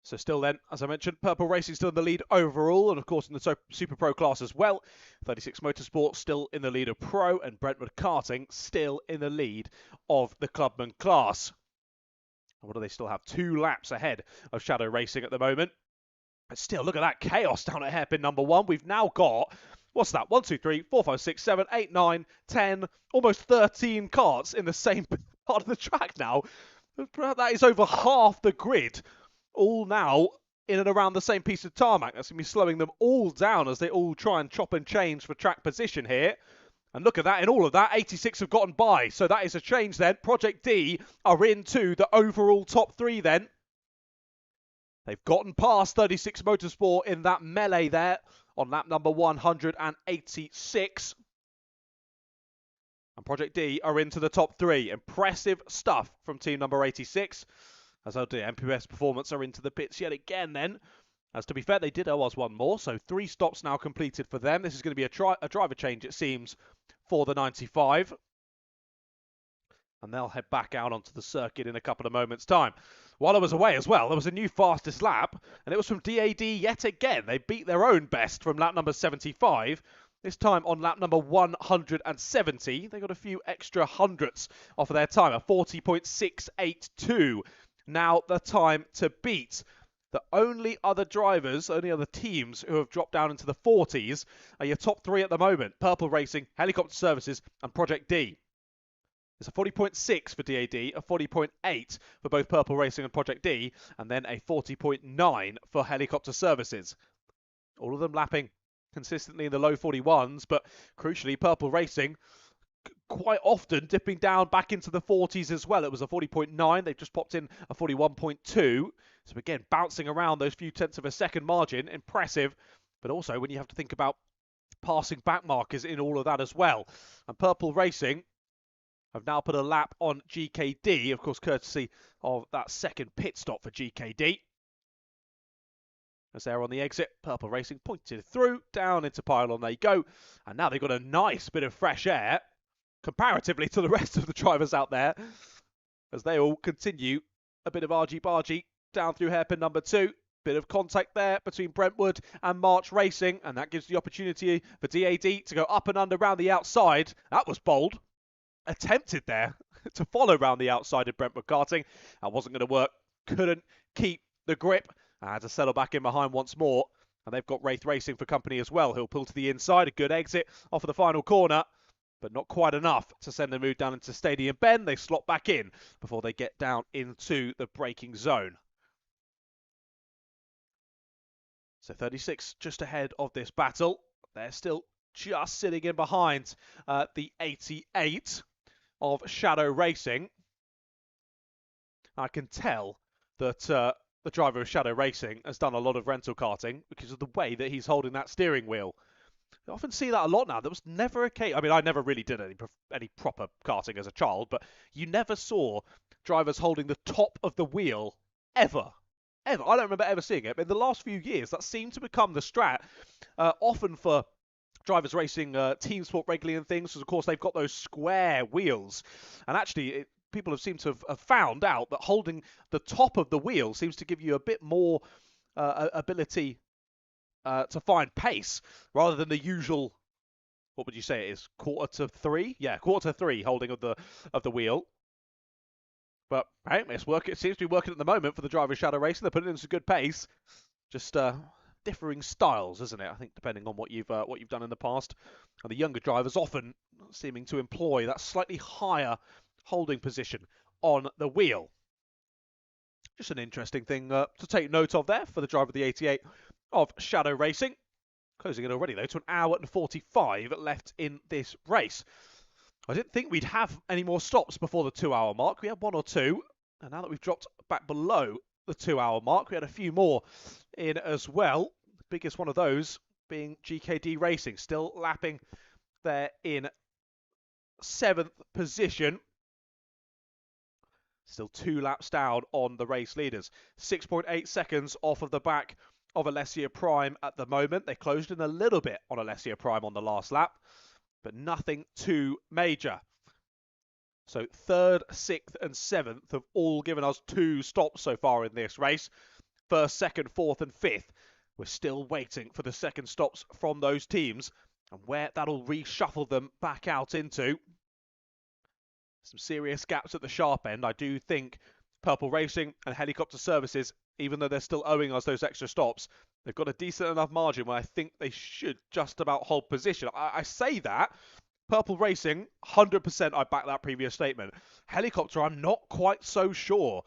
So still then, as I mentioned, Purple Racing still in the lead overall, and of course in the Super Pro class as well. 36 Motorsport still in the lead of Pro, and Brentwood Karting still in the lead of the Clubman class. And what do they still have? 2 laps ahead of Shadow Racing at the moment. But still, look at that chaos down at hairpin number 1. We've now got, what's that? 1, 2, 3, 4, 5, 6, 7, 8, 9, 10, almost 13 karts in the same part of the track now. That is over half the grid. All now in and around the same piece of tarmac. That's going to be slowing them all down as they all try and chop and change for track position here. And look at that, in all of that, 86 have gotten by. So that is a change then. Project D are into the overall top 3 then. They've gotten past 36 Motorsport in that melee there on lap number 186. And Project D are into the top 3. Impressive stuff from team number 86. As LD MPS Performance are into the pits yet again then. As to be fair, they did owe us one more, so 3 stops now completed for them. This is going to be a driver change, it seems, for the 95. And they'll head back out onto the circuit in a couple of moments' time. While I was away as well, there was a new fastest lap, and it was from DAD yet again. They beat their own best from lap number 75. This time on lap number 170. They got a few extra hundredths off of their time, a 40.682. Now the time to beat. The only other drivers, only other teams who have dropped down into the 40s are your top 3 at the moment. Purple Racing, Helicopter Services and Project D. It's a 40.6 for DAD, a 40.8 for both Purple Racing and Project D, and then a 40.9 for Helicopter Services. All of them lapping consistently in the low 41s, but crucially Purple Racing quite often dipping down back into the 40s as well. It was a 40.9. They've just popped in a 41.2. So again, bouncing around those few tenths of a second margin. Impressive. But also when you have to think about passing back markers in all of that as well. And Purple Racing have now put a lap on GKD, of course, courtesy of that second pit stop for GKD. As they're on the exit, Purple Racing pointed through, down into pylon they go. And now they've got a nice bit of fresh air comparatively to the rest of the drivers out there, as they all continue a bit of argy-bargy down through hairpin number 2. Bit of contact there between Brentwood and March Racing, and that gives the opportunity for DAD to go up and under round the outside. That was bold. Attempted there to follow round the outside of Brentwood Karting. That wasn't going to work. Couldn't keep the grip. I had to settle back in behind once more. And they've got Wraith Racing for company as well. He'll pull to the inside. A good exit off of the final corner, but not quite enough to send them move down into Stadium Bend. They slot back in before they get down into the braking zone. So 36 just ahead of this battle. They're still just sitting in behind the 88 of Shadow Racing. I can tell that the driver of Shadow Racing has done a lot of rental karting because of the way that he's holding that steering wheel. I often see that a lot now. There was never a case. I mean, I never really did any proper karting as a child, but you never saw drivers holding the top of the wheel ever. Ever. I don't remember ever seeing it. But in the last few years, that seemed to become the strat, often for drivers racing team sport regularly and things, because of course they've got those square wheels. And actually, people have seemed to have found out that holding the top of the wheel seems to give you a bit more ability to find pace rather than the usual, what would you say it is, quarter to three? Yeah, quarter to three holding of the wheel. But hey, it seems to be working at the moment for the driver of Shadow Racing. They're putting in some good pace. Just differing styles, isn't it? I think depending on what you've done in the past. And the younger drivers often seeming to employ that slightly higher holding position on the wheel. Just an interesting thing to take note of there for the driver of the 88 of Shadow Racing. Closing it already, though, to an hour and 45 left in this race. I didn't think we'd have any more stops before the 2-hour mark. We had one or two, and now that we've dropped back below the 2-hour mark, we had a few more in as well. The biggest one of those being GKD Racing, still lapping there in 7th position. Still 2 laps down on the race leaders. 6.8 seconds off of the back of Alessia Prime at the moment. They closed in a little bit on Alessia Prime on the last lap, but nothing too major. So 3rd, 6th and 7th have all given us 2 stops so far in this race. 1st, 2nd, 4th and 5th. We're still waiting for the second stops from those teams and where that'll reshuffle them back out into. Some serious gaps at the sharp end. I do think Purple Racing and Helicopter Services, even though they're still owing us those extra stops, they've got a decent enough margin where I think they should just about hold position. I say that. Purple Racing, 100% I back that previous statement. Helicopter, I'm not quite so sure.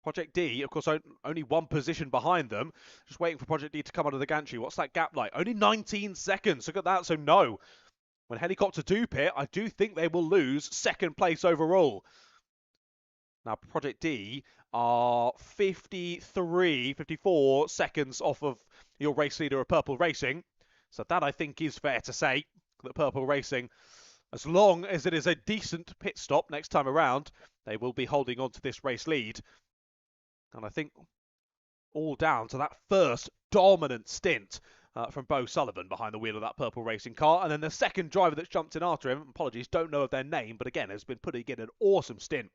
Project D, of course, only 1 position behind them. Just waiting for Project D to come under the gantry. What's that gap like? Only 19 seconds. Look at that. So no. When Helicopter do pit, I do think they will lose 2nd place overall. Now, Project D are 54 seconds off of your race leader of Purple Racing. So that, I think, is fair to say that Purple Racing, as long as it is a decent pit stop next time around, they will be holding on to this race lead. And I think all down to that first dominant stint from Bo Sullivan behind the wheel of that Purple Racing car. And then the second driver that's jumped in after him, apologies, don't know of their name, but again, has been putting in an awesome stint.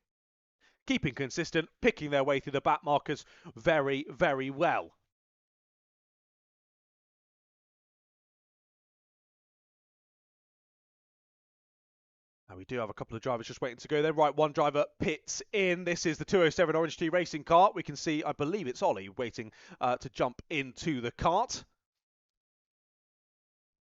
Keeping consistent, picking their way through the back markers very, very well. Now we do have a couple of drivers just waiting to go there. Right, one driver pits in. This is the 207 Orange Tree Racing car. We can see, I believe it's Ollie, waiting to jump into the kart.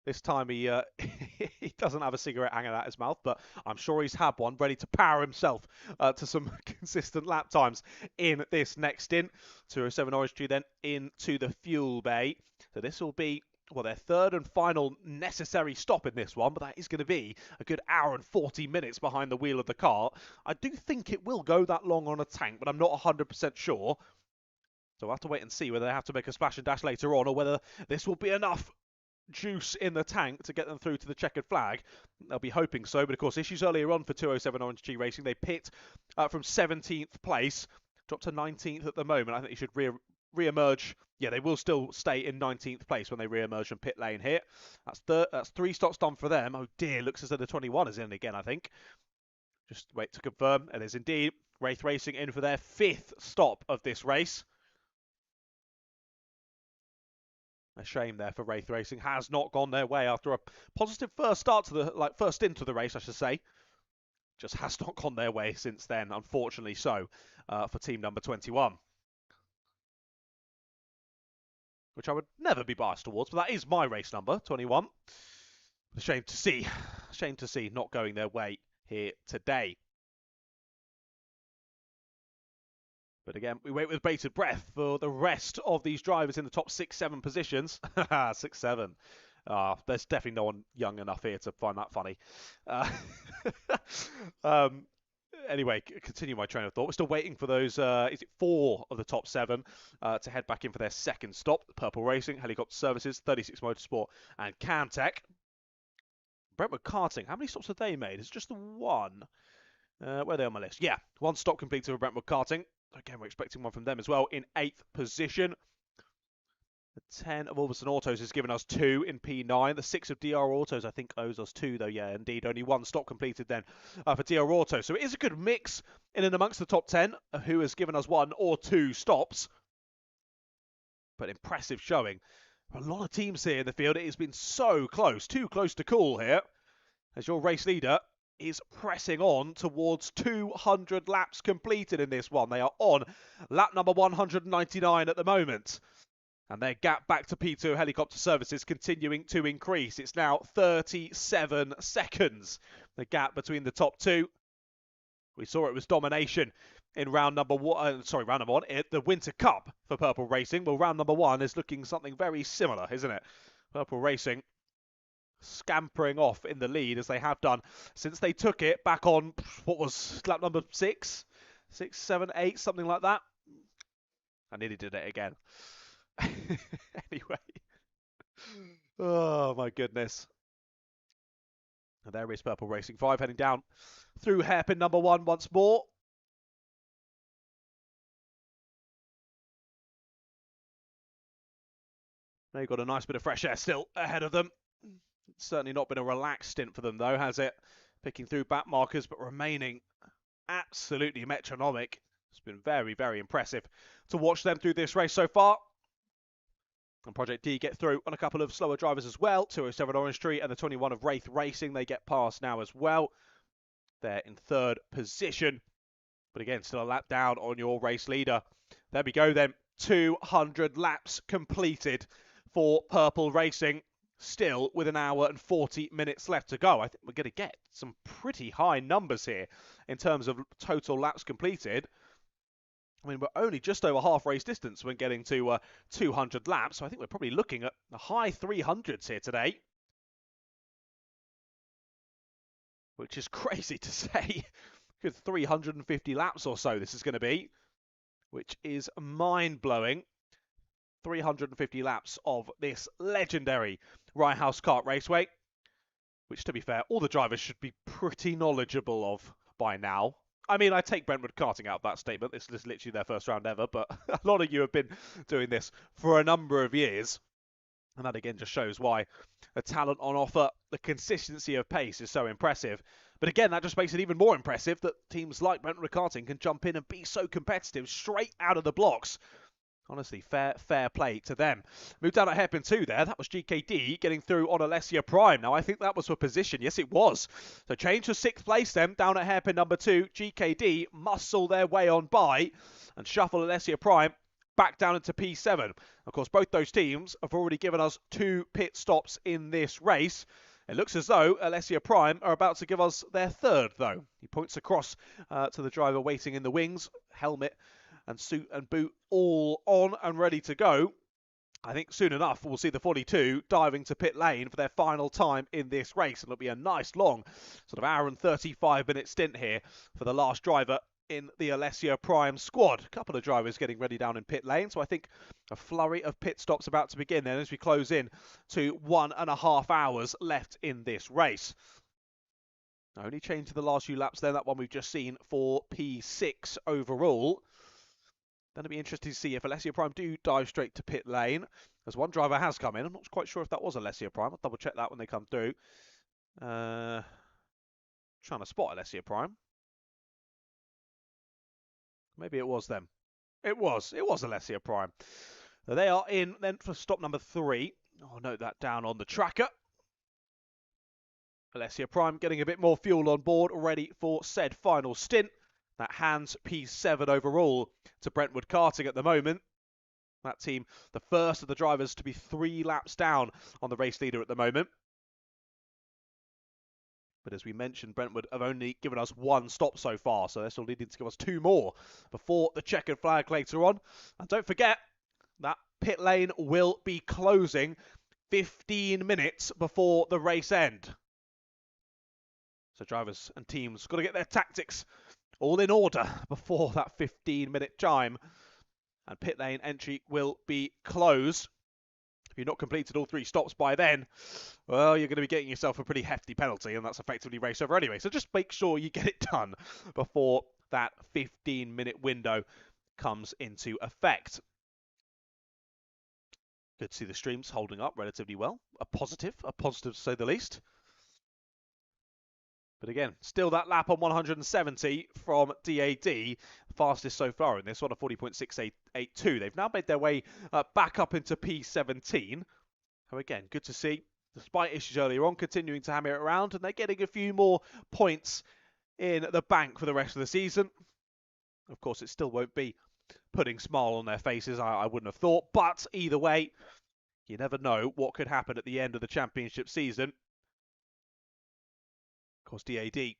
This time he he doesn't have a cigarette hanging out his mouth, but I'm sure he's had one ready to power himself to some consistent lap times in this next stint. 207 Orange Tree then into the fuel bay. So this will be, well, their 3rd and final necessary stop in this one, but that is going to be a good hour and 40 minutes behind the wheel of the car. I do think it will go that long on a tank, but I'm not 100% sure. So we'll have to wait and see whether they have to make a splash and dash later on, or whether this will be enough juice in the tank to get them through to the checkered flag. They'll be hoping so, but of course issues earlier on for 207 Orange Tree Racing. They pit from 17th place, dropped to 19th at the moment. I think they should re-emerge. Yeah, they will still stay in 19th place when they re-emerge from pit lane here. That's 3 stops done for them. Oh dear, looks as though the 21 is in again, I think. Just wait to confirm. It is indeed Wraith Racing in for their 5th stop of this race. A shame there for Wraith Racing. Has not gone their way after a positive first start to the first into the race, I should say. Just has not gone their way since then, unfortunately so, for team number 21. Which I would never be biased towards, but that is my race number, 21. A shame to see not going their way here today. But again, we wait with bated breath for the rest of these drivers in the top 6-7 positions. 6-7. There's definitely no one young enough here to find that funny. Anyway, continue my train of thought. We're still waiting for those, 4 of the top 7 to head back in for their second stop. Purple Racing, Helicopter Services, 36 Motorsport, and Camtech. Brentwood Karting, how many stops have they made? It's just the one. Where are they on my list? Yeah, 1 stop completed for Brentwood Karting. Again, we're expecting one from them as well in 8th position. The 10 of Orbison Autos has given us 2 in P9. The 6 of DR Autos, I think, owes us 2, though. Yeah, indeed. Only 1 stop completed then for DR Autos. So it is a good mix in and amongst the top 10 of who has given us 1 or 2 stops. But impressive showing. A lot of teams here in the field. It has been so close. Too close to call here. As your race leader is pressing on towards 200 laps completed in this one. They are on lap number 199 at the moment. And their gap back to P2 Helicopter Services continuing to increase. It's now 37 seconds. The gap between the top 2. We saw it was domination in round number 1. The Winter Cup for Purple Racing. Well, round number 1 is looking something very similar, isn't it? Purple Racing scampering off in the lead as they have done since they took it back on, what was lap number 6, 7, 8, something like that. I nearly did it again. Anyway. Oh, my goodness. And there is Purple Racing 5 heading down through hairpin number 1 once more. They've got a nice bit of fresh air still ahead of them. It's certainly not been a relaxed stint for them, though, has it? Picking through back markers, but remaining absolutely metronomic. It's been very, very impressive to watch them through this race so far. And Project D get through on a couple of slower drivers as well. 207 Orange Tree and the 21 of Wraith Racing, they get past now as well. They're in 3rd position. But again, still a lap down on your race leader. There we go then. 200 laps completed for Purple Racing. Still with an hour and 40 minutes left to go. I think we're going to get some pretty high numbers here in terms of total laps completed. I mean, we're only just over half race distance when getting to 200 laps. So I think we're probably looking at the high 300s here today. Which is crazy to say. Good 350 laps or so this is going to be. Which is mind-blowing. 350 laps of this legendary Rye House Kart Raceway. Which, to be fair, all the drivers should be pretty knowledgeable of by now. I mean, I take Brentwood Karting out of that statement. This is literally their first round ever, but a lot of you have been doing this for a number of years. And that again just shows why the talent on offer, the consistency of pace is so impressive. But again, that just makes it even more impressive that teams like Brentwood Karting can jump in and be so competitive straight out of the blocks. Honestly, fair play to them. Moved down at hairpin 2 there. That was GKD getting through on Alessia Prime. Now, I think that was for position. Yes, it was. So change to 6th place then. Down at hairpin number 2. GKD muscle their way on by and shuffle Alessia Prime back down into P7. Of course, both those teams have already given us 2 pit stops in this race. It looks as though Alessia Prime are about to give us their 3rd, though. He points across to the driver waiting in the wings. Helmet and suit and boot all on and ready to go. I think soon enough we'll see the 42 diving to pit lane for their final time in this race. And it'll be a nice long sort of hour and 35-minute stint here for the last driver in the Alessia Prime squad. A couple of drivers getting ready down in pit lane. So I think a flurry of pit stops about to begin then as we close in to 1.5 hours left in this race. Only change to the last few laps there. That one we've just seen for P6 overall. Then it'll be interesting to see if Alessia Prime do dive straight to pit lane, as one driver has come in. I'm not quite sure if that was Alessia Prime. I'll double check that when they come through. Trying to spot Alessia Prime. Maybe it was them. It was Alessia Prime. They are in then for stop number 3. I'll note that down on the tracker. Alessia Prime getting a bit more fuel on board, ready for said final stint. That hands P7 overall to Brentwood Karting at the moment. That team, the first of the drivers to be 3 laps down on the race leader at the moment. But as we mentioned, Brentwood have only given us 1 stop so far, so they're still needing to give us 2 more before the checkered flag later on. And don't forget, that pit lane will be closing 15 minutes before the race end. So drivers and teams got to get their tactics all in order before that 15-minute chime. And pit lane entry will be closed. If you've not completed all 3 stops by then, well, you're going to be getting yourself a pretty hefty penalty, and that's effectively race over anyway. So just make sure you get it done before that 15-minute window comes into effect. Good to see the streams holding up relatively well. A positive to say the least. But again, still that lap on 170 from DAD, fastest so far in this one, a 40.682. They've now made their way back up into P17. So again, good to see, despite issues earlier on, continuing to hammer it around, and they're getting a few more points in the bank for the rest of the season. Of course, it still won't be putting smile on their faces, I wouldn't have thought, but either way, you never know what could happen at the end of the championship season. Of course, DAD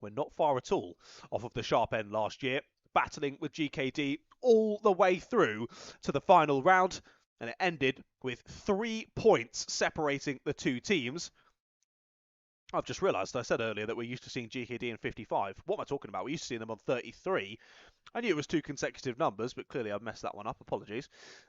were not far at all off of the sharp end last year, battling with GKD all the way through to the final round, and it ended with 3 points separating the 2 teams. I've just realised, I said earlier that we're used to seeing GKD in 55. What am I talking about? We're used to seeing them on 33. I knew it was 2 consecutive numbers, but clearly I've messed that one up. Apologies.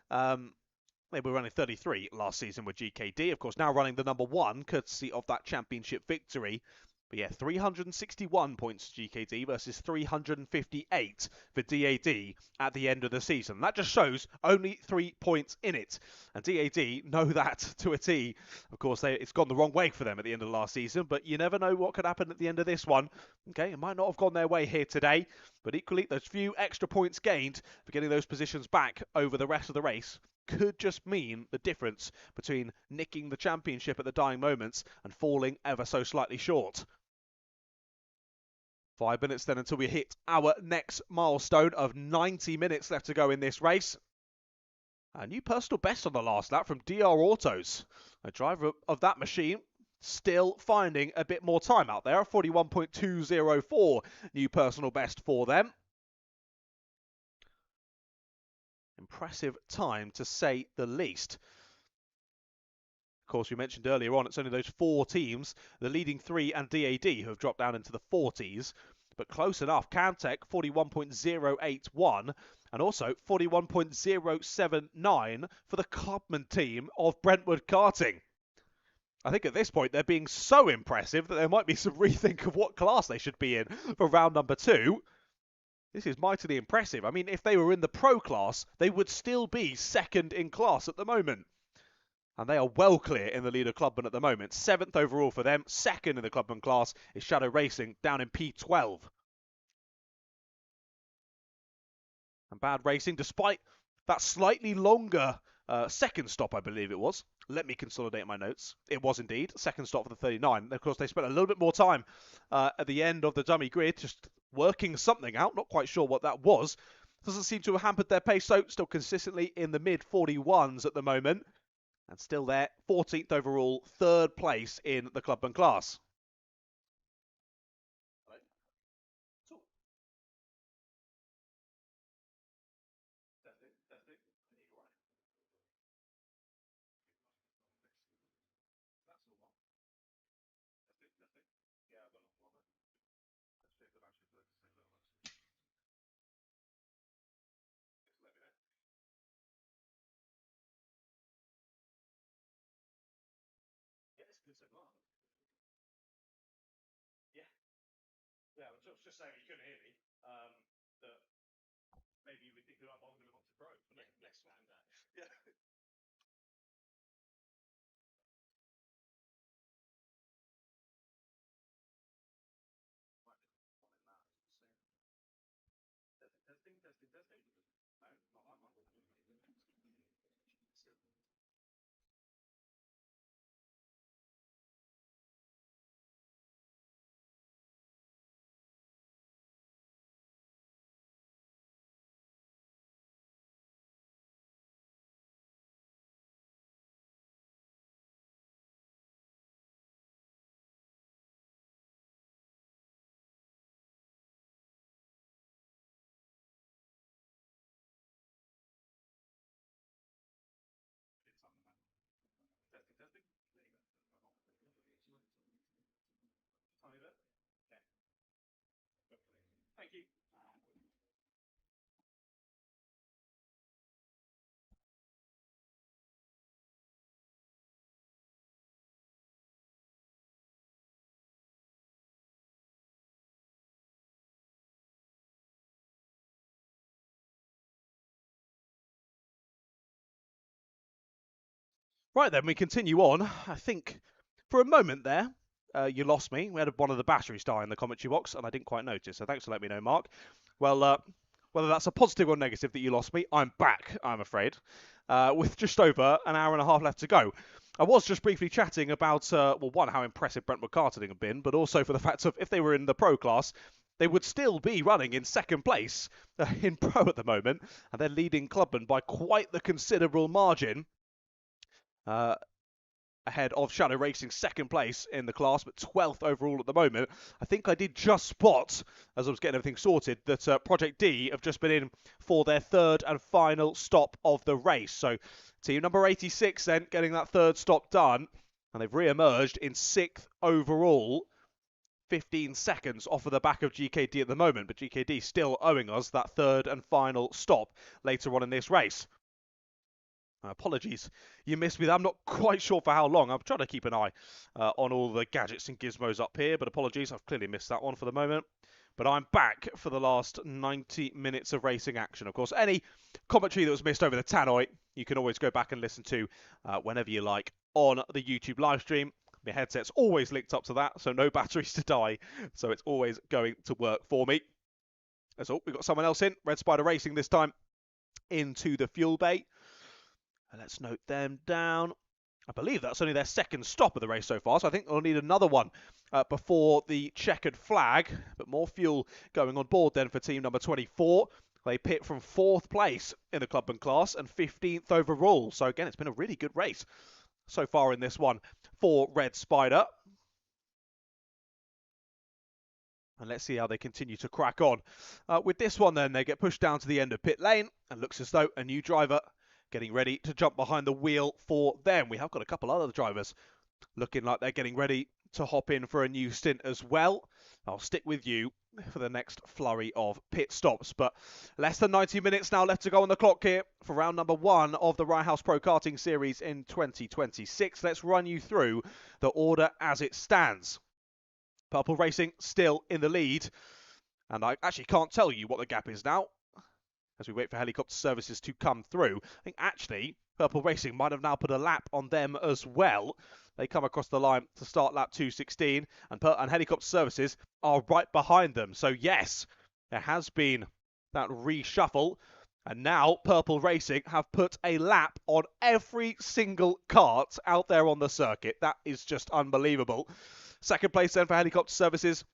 They were running 33 last season with GKD. Of course, now running the number 1, courtesy of that championship victory. But yeah, 361 points for GKD versus 358 for DAD at the end of the season. That just shows only 3 points in it. And DAD know that to a T. Of course, it's gone the wrong way for them at the end of the last season, but you never know what could happen at the end of this one. Okay, it might not have gone their way here today, but equally, those few extra points gained for getting those positions back over the rest of the race could just mean the difference between nicking the championship at the dying moments and falling ever so slightly short. 5 minutes then until we hit our next milestone of 90 minutes left to go in this race. A new personal best on the last lap from DR Autos. A driver of that machine still finding a bit more time out there. 41.204 new personal best for them. Impressive time to say the least. Of course, we mentioned earlier on, it's only those 4 teams, the leading 3 and DAD, who have dropped down into the 40s. But close enough. Camtech, 41.081, and also 41.079 for the Clubman team of Brentwood Karting. I think at this point, they're being so impressive that there might be some rethink of what class they should be in for round number 2. This is mightily impressive. I mean, if they were in the pro class, they would still be second in class at the moment. And they are well clear in the leader Clubman at the moment. 7th overall for them. 2nd in the Clubman class is Shadow Racing down in P12. And Bad Racing, despite that slightly longer second stop, I believe it was. Let me consolidate my notes. It was indeed. Second stop for the 39. Of course, they spent a little bit more time at the end of the dummy grid, just working something out. Not quite sure what that was. Doesn't seem to have hampered their pace, so still consistently in the mid-41s at the moment. And still there, 14th overall, 3rd place in the Clubman class. Yeah, I was just saying you couldn't hear me. That maybe you would think that I'm going to pro. Next one. Yeah. Right then, we continue on. I think for a moment there, you lost me. We had one of the batteries die in the commentary box, and I didn't quite notice. So thanks for letting me know, Mark. Well, whether that's a positive or negative that you lost me, I'm back, I'm afraid, with just over an hour and a half left to go. I was just briefly chatting about, well, one, how impressive Brentwood Karting have been, but also for the fact of if they were in the pro class, they would still be running in second place in pro at the moment, and they're leading Clubman by quite the considerable margin. Uh, Ahead of Shadow Racing, second place in the class, but 12th overall at the moment. I think I did just spot, as I was getting everything sorted, that Project D have just been in for their third and final stop of the race. So team number 86 then getting that third stop done, and they've re-emerged in 6th overall. 15 seconds off of the back of GKD at the moment, but GKD still owing us that third and final stop later on in this race. Apologies, you missed me. I'm not quite sure for how long. I'm trying to keep an eye on all the gadgets and gizmos up here, but apologies, I've clearly missed that one for the moment. But I'm back for the last 90 minutes of racing action. Of course, any commentary that was missed over the tannoy, you can always go back and listen to whenever you like on the YouTube live stream. My headset's always linked up to that, so no batteries to die. So it's always going to work for me. That's all. We've got someone else in. Red Spider Racing this time into the fuel bay. And let's note them down. I believe that's only their second stop of the race so far, so I think they'll need another one before the checkered flag. But more fuel going on board then for team number 24. They pit from 4th place in the Clubman class and 15th overall. So again, it's been a really good race so far in this one for Red Spider. And let's see how they continue to crack on. With this one then, they get pushed down to the end of pit lane and looks as though a new driver getting ready to jump behind the wheel for them. We have got a couple other drivers looking like they're getting ready to hop in for a new stint as well. I'll stick with you for the next flurry of pit stops. But less than 90 minutes now left to go on the clock here for round number 1 of the Rye House Pro Karting Series in 2026. Let's run you through the order as it stands. Purple Racing still in the lead. And I actually can't tell you what the gap is now, as we wait for helicopter services to come through. I think actually Purple Racing might have now put a lap on them as well. They come across the line to start lap 216, and helicopter services are right behind them. So yes, there has been that reshuffle, and now Purple Racing have put a lap on every single kart out there on the circuit. That is just unbelievable. Second place then for helicopter services.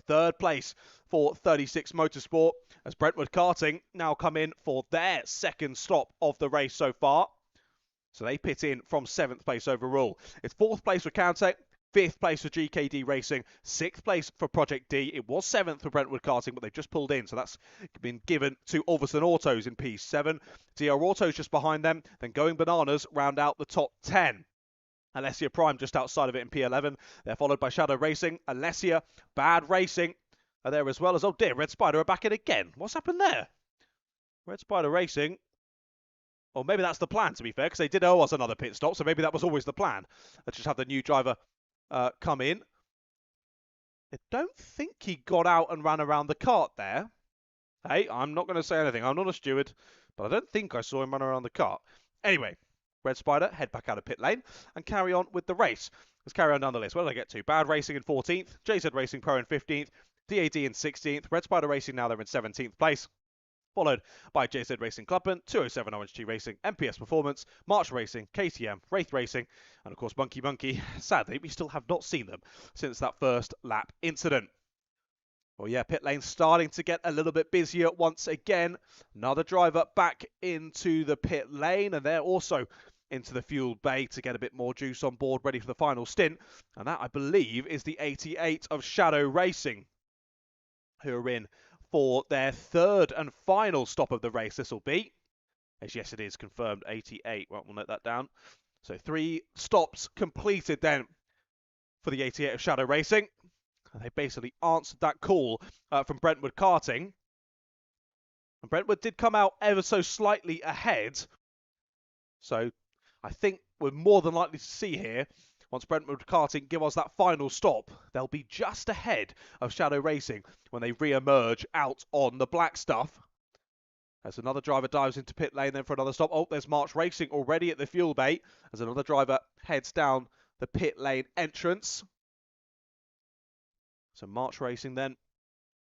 Third place for 36 Motorsport, as Brentwood Karting now come in for their second stop of the race so far. So they pit in from 7th place overall. It's 4th place for Countech, 5th place for GKD Racing, 6th place for Project D. It was 7th for Brentwood Karting, but they've just pulled in, so that's been given to Ulverston Autos in P7. DR Autos just behind them, then Going Bananas round out the top 10. Alessia Prime just outside of it in P11. They're followed by Shadow Racing. Alessia, Bad Racing are there as well as, oh dear, Red Spider are back in again. What's happened there? Red Spider Racing. Or maybe that's the plan, to be fair, because they did owe us another pit stop, so maybe that was always the plan. Let's just have the new driver come in. I don't think he got out and ran around the kart there. Hey, I'm not going to say anything. I'm not a steward, but I don't think I saw him run around the kart. Anyway, Red Spider head back out of pit lane and carry on with the race. Let's carry on down the list. Where did I get to? Bad Racing in 14th, JZ Racing Pro in 15th, DAD in 16th, Red Spider Racing now they're in 17th place. followed by JZ Racing Clubman, 207 Orange Tree Racing, MPS Performance, March Racing, KTM, Wraith Racing, and of course Monkey Monkey. Sadly, we still have not seen them since that first lap incident. Well, yeah, pit lane starting to get a little bit busier once again. Another driver back into the pit lane, and they're also into the fuel bay to get a bit more juice on board, ready for the final stint. And that, I believe, is the 88 of Shadow Racing, who are in for their third and final stop of the race. This will be, as yes, it is confirmed, 88. Well, we'll note that down. So 3 stops completed then for the 88 of Shadow Racing. They basically answered that call from Brentwood Karting. And Brentwood did come out ever so slightly ahead. So I think we're more than likely to see here, once Brentwood Karting give us that final stop, they'll be just ahead of Shadow Racing when they re-emerge out on the black stuff. As another driver dives into pit lane then for another stop. Oh, there's March Racing already at the fuel bay as another driver heads down the pit lane entrance. So March Racing then,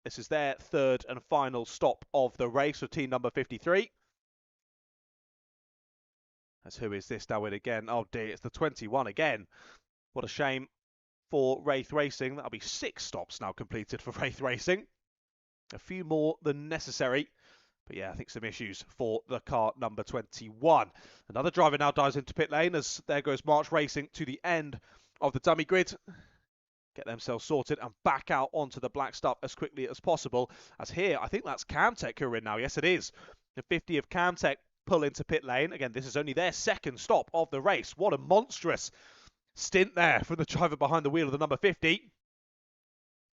this is their third and final stop of the race for team number 53. As who is this now in again? Oh dear, it's the 21 again. What a shame for Wraith Racing. That'll be 6 stops now completed for Wraith Racing. A few more than necessary. But yeah, I think some issues for the car number 21. Another driver now dives into pit lane as there goes March Racing to the end of the dummy grid. Get themselves sorted and back out onto the black stuff as quickly as possible. As here, I think that's Camtech who are in now. Yes, it is. The 50 of Camtech pull into pit lane. Again, this is only their second stop of the race. What a monstrous stint there from the driver behind the wheel of the number 50.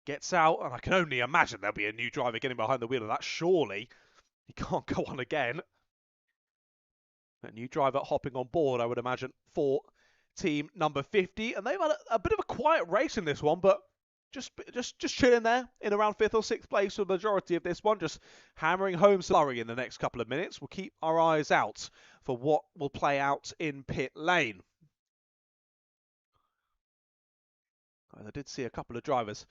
Gets out, and I can only imagine there'll be a new driver getting behind the wheel of that, surely. He can't go on again. A new driver hopping on board, I would imagine, for team number 50, and they've had a bit of a quiet race in this one, but just chilling there in around 5th or 6th place for the majority of this one, just hammering home slurry in the next couple of minutes. We'll keep our eyes out for what will play out in pit lane. And I did see a couple of drivers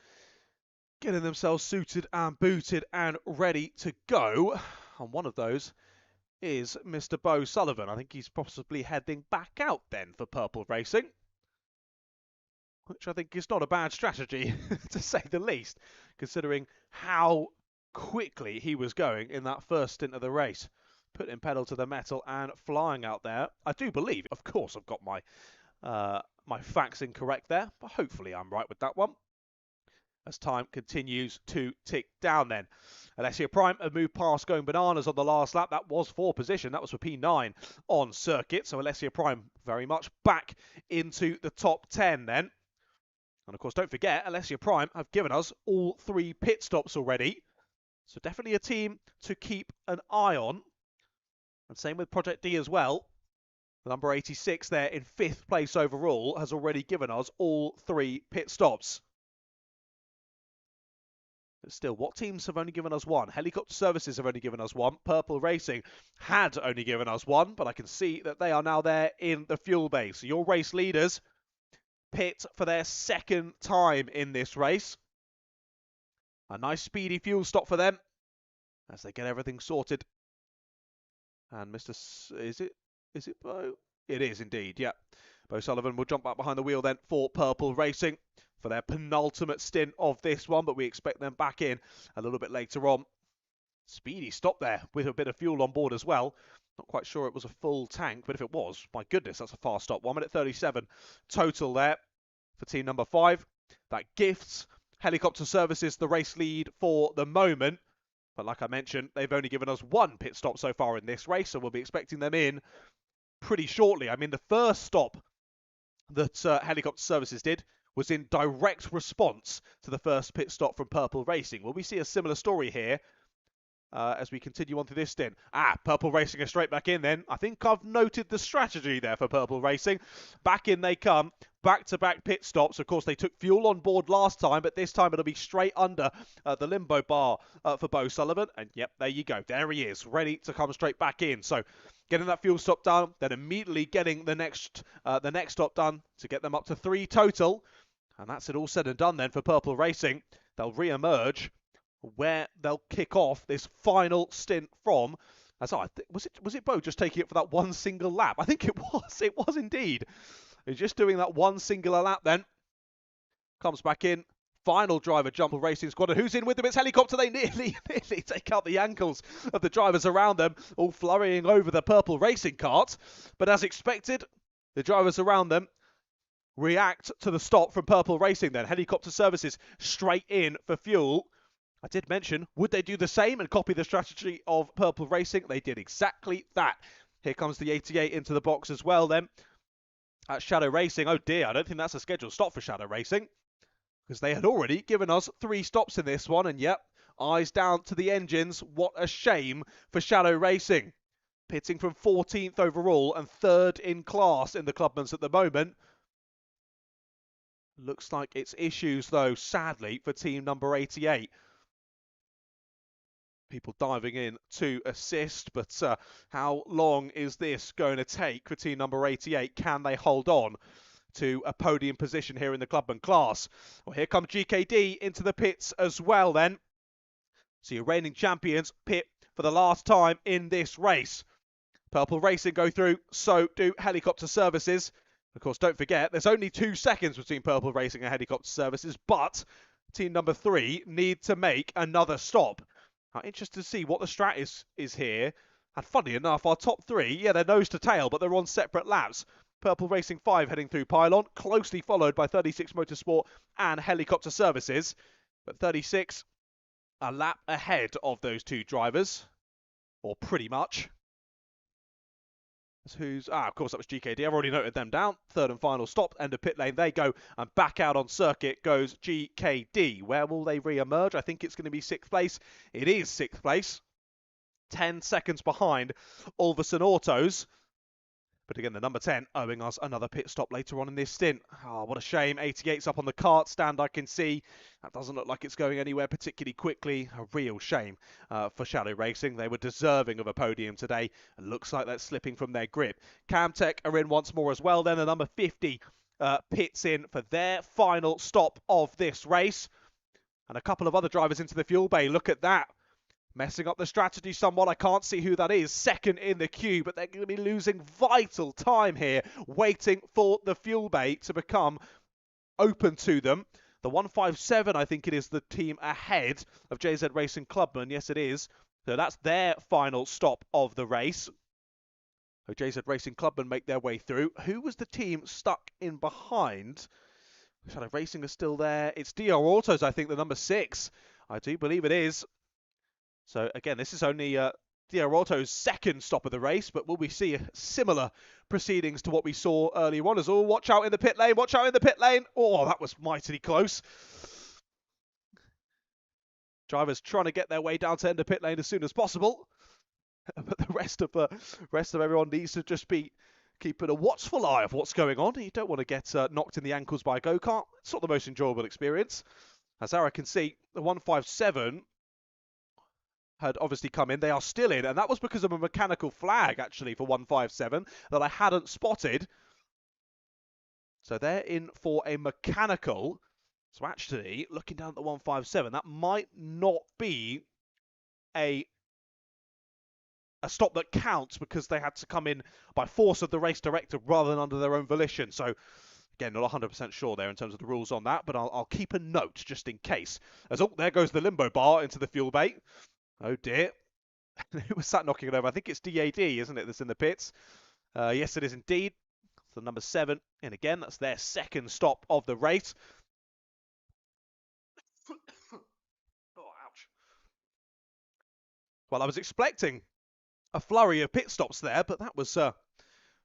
getting themselves suited and booted and ready to go, and one of those is Mr. Bo Sullivan. I think he's possibly heading back out then for Purple Racing, which I think is not a bad strategy, to say the least, considering how quickly he was going in that first stint of the race. Putting pedal to the metal and flying out there. I do believe, of course, I've got my my facts incorrect there, but hopefully I'm right with that one. As time continues to tick down then. Alessia Prime have moved past going bananas on the last lap. That was for position. That was for P9 on circuit. So Alessia Prime very much back into the top 10 then. And of course, don't forget, Alessia Prime have given us all 3 pit stops already. So definitely a team to keep an eye on. And same with Project D as well. The number 86 there in 5th place overall has already given us all 3 pit stops. But still, what teams have only given us 1? Helicopter Services have only given us 1. Purple Racing had only given us 1, but I can see that they are now there in the fuel bay. So your race leaders pit for their 2nd time in this race. A nice speedy fuel stop for them as they get everything sorted. And is it Bo? It is indeed, yeah. Bo Sullivan will jump back behind the wheel then for Purple Racing for their penultimate stint of this one, but we expect them back in a little bit later on. Speedy stop there with a bit of fuel on board as well. Not quite sure it was a full tank, but if it was, my goodness, that's a fast stop. 1 minute 37 total there for team number 5. That gifts Helicopter Services the race lead for the moment. But like I mentioned, they've only given us 1 pit stop so far in this race, so we'll be expecting them in pretty shortly. I mean, the first stop that Helicopter Services did was in direct response to the first pit stop from Purple Racing. Will we see a similar story here as we continue on to this stint? Purple Racing are straight back in then. I think I've noted the strategy there for Purple Racing. Back in they come. Back-to-back pit stops. Of course, they took fuel on board last time, but this time it'll be straight under the limbo bar for Bo Sullivan. And yep, there you go. There he is, ready to come straight back in. So getting that fuel stop done, then immediately getting the next stop done to get them up to 3 total. And that's it all said and done then for Purple Racing. They'll re-emerge where they'll kick off this final stint from. As was it Bo just taking it for that one single lap? I think it was. It was indeed. He's just doing that one singular lap then. Comes back in. Final driver jump of Racing Squad. And who's in with them? It's Helicopter. They nearly take out the ankles of the drivers around them, all flurrying over the purple racing cart. But as expected, the drivers around them react to the stop from Purple Racing then. Helicopter Services straight in for fuel. I did mention, would they do the same and copy the strategy of Purple Racing? They did exactly that. Here comes the 88 into the box as well then. At Shadow Racing, oh dear, I don't think that's a scheduled stop for Shadow Racing, because they had already given us 3 stops in this one, and yep, eyes down to the engines. What a shame for Shadow Racing. Pitting from 14th overall and 3rd in class in the Clubmans at the moment. Looks like it's issues, though, sadly, for team number 88. People diving in to assist, but how long is this going to take for team number 88? Can they hold on to a podium position here in the Clubman class? Well, here comes GKD into the pits as well then. So your reigning champions pit for the last time in this race. Purple Racing go through, so do Helicopter Services. Of course, don't forget, there's only 2 seconds between Purple Racing and Helicopter Services, but team number 3 need to make another stop. I'm interested to see what the strat is here. And funny enough, our top 3, yeah, they're nose to tail, but they're on separate laps. Purple Racing 5 heading through Pylon, closely followed by 36 Motorsport and Helicopter Services. But 36, a lap ahead of those 2 drivers, or pretty much. Of course, that was GKD. I've already noted them down. 3rd and final stop, end of pit lane they go, and back out on circuit goes GKD. Where will they re-emerge? I think it's going to be 6th place. It is 6th place. 10 seconds behind Ulverson Autos. But again, the number 10 owing us another pit stop later on in this stint. Oh, what a shame. 88's up on the kart stand, I can see. That doesn't look like it's going anywhere particularly quickly. A real shame for Shadow Racing. They were deserving of a podium today. It looks like that's slipping from their grip. Camtech are in once more as well. Then the number 50 pits in for their final stop of this race. And a couple of other drivers into the fuel bay. Look at that. Messing up the strategy somewhat. I can't see who that is. 2nd in the queue, but they're going to be losing vital time here, waiting for the fuel bay to become open to them. The 157, I think it is the team ahead of JZ Racing Clubman. Yes, it is. So that's their final stop of the race. So JZ Racing Clubman make their way through. Who was the team stuck in behind? Shadow Racing is still there. It's DR Autos, I think, the number 6. I do believe it is. So again, this is only DR Auto's 2nd stop of the race, but will we see similar proceedings to what we saw earlier on? As all, watch out in the pit lane, watch out in the pit lane. Oh, that was mightily close. Drivers trying to get their way down to end of pit lane as soon as possible. But the rest of everyone needs to just be keeping a watchful eye of what's going on. You don't want to get knocked in the ankles by a go-kart. It's not the most enjoyable experience. As I can see, the 157 had obviously come in. They are still in, and that was because of a mechanical flag, actually, for 157 that I hadn't spotted. So they're in for a mechanical. So actually, looking down at the 157, that might not be a stop that counts because they had to come in by force of the race director rather than under their own volition. So again, not 100% sure there in terms of the rules on that, but I'll keep a note just in case. As oh, there goes the limbo bar into the fuel bay. Oh dear. Who was that knocking it over? I think it's DAD, isn't it, that's in the pits? Yes, it is indeed. So number 7. And again, that's their 2nd stop of the race. Oh, ouch. Well, I was expecting a flurry of pit stops there, but that was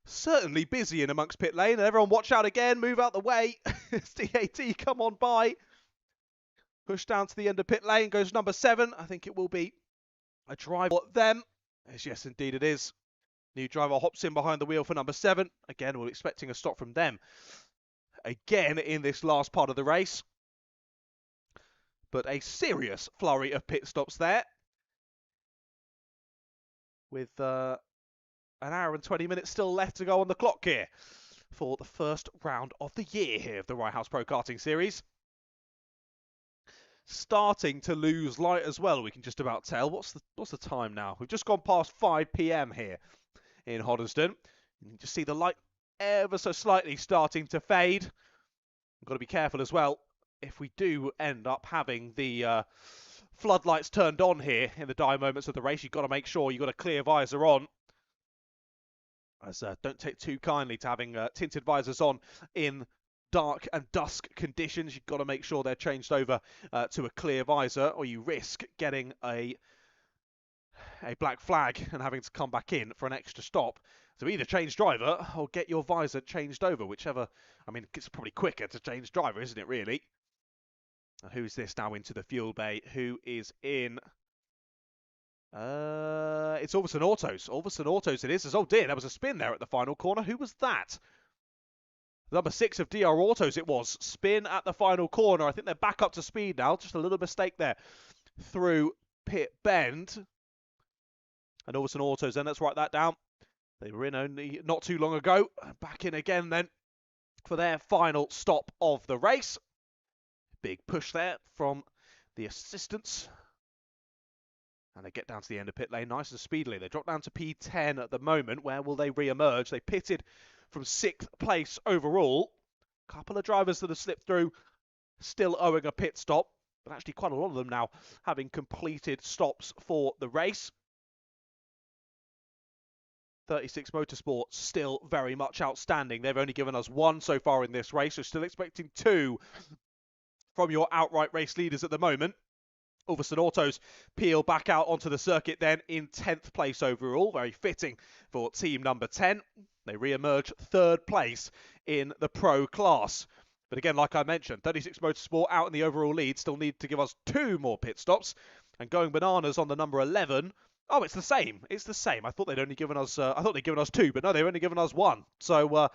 certainly busy in amongst pit lane. And everyone watch out again, move out the way. It's DAD, come on by. Push down to the end of pit lane, goes number 7. I think it will be a drive for them. Yes, indeed it is. New driver hops in behind the wheel for number 7. Again, we're expecting a stop from them. Again, in this last part of the race. But a serious flurry of pit stops there. With an hour and 20 minutes still left to go on the clock here for the first round of the year here of the Right House Pro Karting Series. starting to lose light as well. We can just about tell. What's the time now? We've just gone past 5 p.m. here in Hoddesdon. You can just see the light ever so slightly starting to fade. We've got to be careful as well. If we do end up having the floodlights turned on here in the dire moments of the race, you've got to make sure you've got a clear visor on. As don't take too kindly to having tinted visors on in dark and dusk conditions. You've got to make sure they're changed over to a clear visor, or you risk getting a black flag and having to come back in for an extra stop. So either change driver or get your visor changed over, whichever. I mean, it's probably quicker to change driver, isn't it, really? And who's this now into the fuel bay? Who is in? It's Orbison Autos. Orbison Autos it is. Oh dear, there was a spin there at the final corner. Who was that? Number 6 of DR Autos it was. Spin at the final corner. I think they're back up to speed now. Just a little mistake there through pit bend. And Orbison Autos then, let's write that down. They were in only not too long ago. Back in again then for their final stop of the race. Big push there from the assistants. And they get down to the end of pit lane nice and speedily. They drop down to P10 at the moment. Where will they re-emerge? They pitted from 6th place overall. Couple of drivers that have slipped through, still owing a pit stop. But actually quite a lot of them now having completed stops for the race. 36 Motorsport still very much outstanding. They've only given us 1 so far in this race. So still expecting 2 from your outright race leaders at the moment. Ulverstone Autos peel back out onto the circuit then in 10th place overall. Very fitting for team number 10. They re-emerge 3rd place in the pro class. But again, like I mentioned, 36 Motorsport out in the overall lead. Still need to give us 2 more pit stops. And going bananas on the number 11. Oh, it's the same. It's the same. I thought they'd only given us. I thought they'd given us 2, but no, they've only given us 1. So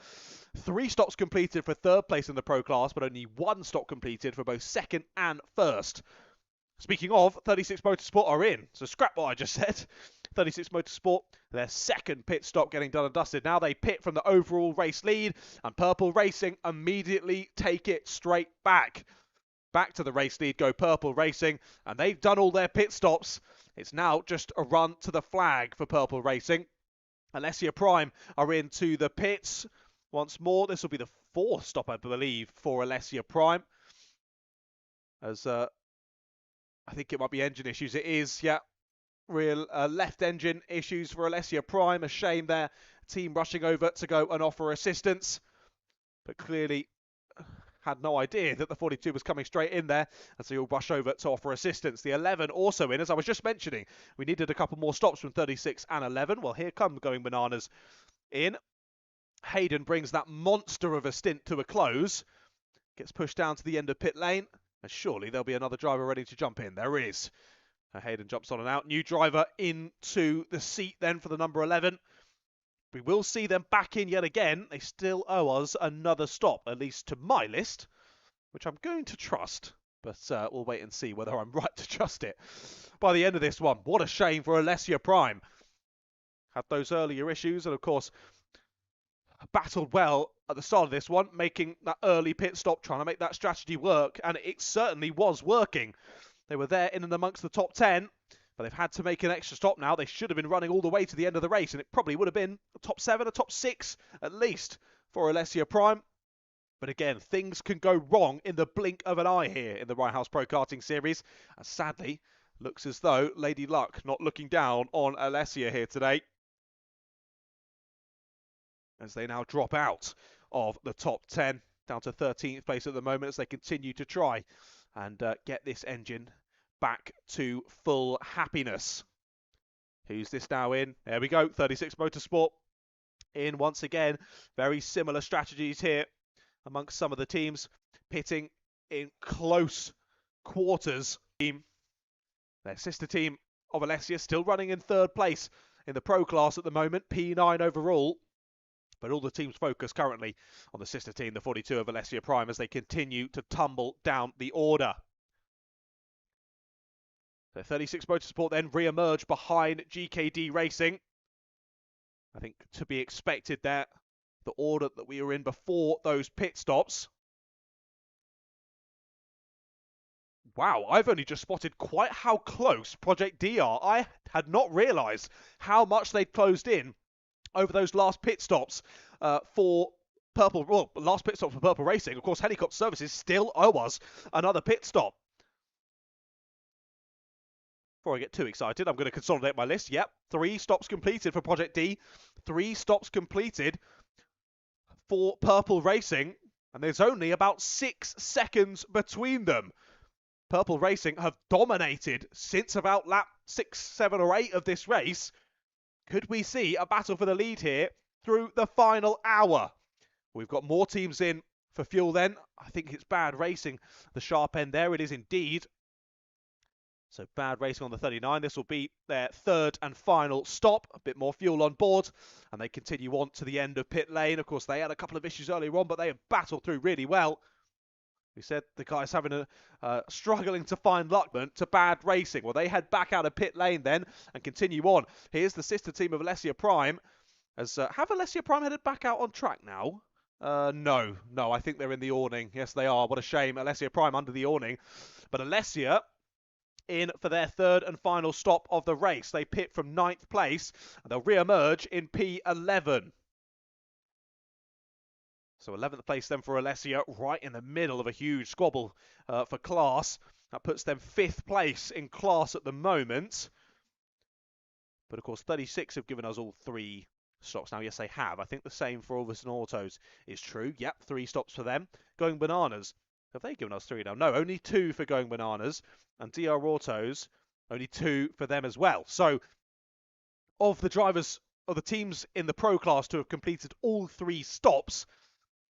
3 stops completed for 3rd place in the pro class, but only 1 stop completed for both 2nd and 1st. Speaking of, 36 Motorsport are in. So scrap what I just said. 36 Motorsport, their 2nd pit stop getting done and dusted. Now they pit from the overall race lead, and Purple Racing immediately take it straight back. Back to the race lead go Purple Racing, and they've done all their pit stops. It's now just a run to the flag for Purple Racing. Alessia Prime are into the pits once more. This will be the 4th stop, I believe, for Alessia Prime. As I think it might be engine issues. It is, yeah. Real left engine issues for Alessia Prime. A shame there. Team rushing over to go and offer assistance. But clearly had no idea that the 42 was coming straight in there. And so you'll rush over to offer assistance. The 11 also in, as I was just mentioning. We needed a couple more stops from 36 and 11. Well, here come Going Bananas in. Hayden brings that monster of a stint to a close. Gets pushed down to the end of pit lane. And surely there'll be another driver ready to jump in. There is. Hayden jumps on and out. New driver into the seat then for the number 11. We will see them back in yet again. They still owe us another stop, at least to my list, which I'm going to trust. But we'll wait and see whether I'm right to trust it. By the end of this one, what a shame for Alessia Prime. Had those earlier issues and, of course, battled well at the start of this one, making that early pit stop, trying to make that strategy work, and it certainly was working. They were there in and amongst the top 10, but they've had to make an extra stop now. They should have been running all the way to the end of the race, and it probably would have been a top 7, a top 6 at least for Alessia Prime. But again, things can go wrong in the blink of an eye here in the Right House Pro Karting Series, and sadly, looks as though Lady Luck not looking down on Alessia here today, as they now drop out of the top 10, down to 13th place at the moment as they continue to try and get this engine back to full happiness. Who's this now in? There we go, 36 Motorsport in once again. Very similar strategies here amongst some of the teams, pitting in close quarters. Their sister team of Alessia still running in 3rd place in the pro class at the moment, P9 overall. But all the teams focus currently on the sister team, the 42 of Alessia Prime, as they continue to tumble down the order. So 36 Motorsport then re-emerge behind GKD Racing. I think to be expected there, the order that we were in before those pit stops. Wow, I've only just spotted quite how close Project D are. I had not realised how much they'd closed in over those last pit stops for Purple. Well, last pit stop for Purple Racing. Of course, Helicopter Services still owe us another pit stop. Before I get too excited, I'm going to consolidate my list. Yep, 3 stops completed for Project D, 3 stops completed for Purple Racing, and there's only about 6 seconds between them. Purple Racing have dominated since about lap 6, 7 or 8 of this race. Could we see a battle for the lead here through the final hour? We've got more teams in for fuel then. I think it's bad racing. The sharp end there, it is indeed. So bad racing on the 39. This will be their 3rd and final stop. A bit more fuel on board. And they continue on to the end of pit lane. Of course, they had a couple of issues earlier on, but they have battled through really well. We said the guys having struggling to find luck to bad racing. Well, they head back out of pit lane then and continue on. Here's the sister team of Alessia Prime. Have Alessia Prime headed back out on track now? No, I think they're in the awning. Yes, they are. What a shame. Alessia Prime under the awning. But Alessia in for their 3rd and final stop of the race. They pit from 9th place and they'll re-emerge in P11. So 11th place then for Alessia, right in the middle of a huge squabble for class. That puts them 5th place in class at the moment. But of course, 36 have given us all 3 stops now. Yes, they have. I think the same for Ulverson Autos is true. Yep, 3 stops for them. Going Bananas. Have they given us 3 now? No, only 2 for Going Bananas. And DR Autos, only 2 for them as well. So, of the drivers, or the teams in the Pro class to have completed all 3 stops,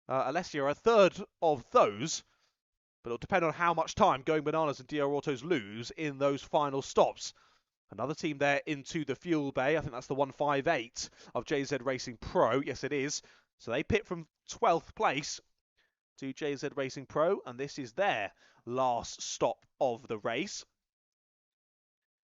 Alessia are a 3rd of those. But it'll depend on how much time Going Bananas and DR Autos lose in those final stops. Another team there into the fuel bay. I think that's the 158 of JZ Racing Pro. Yes, it is. So they pit from 12th place to JZ Racing Pro, and this is their last stop of the race.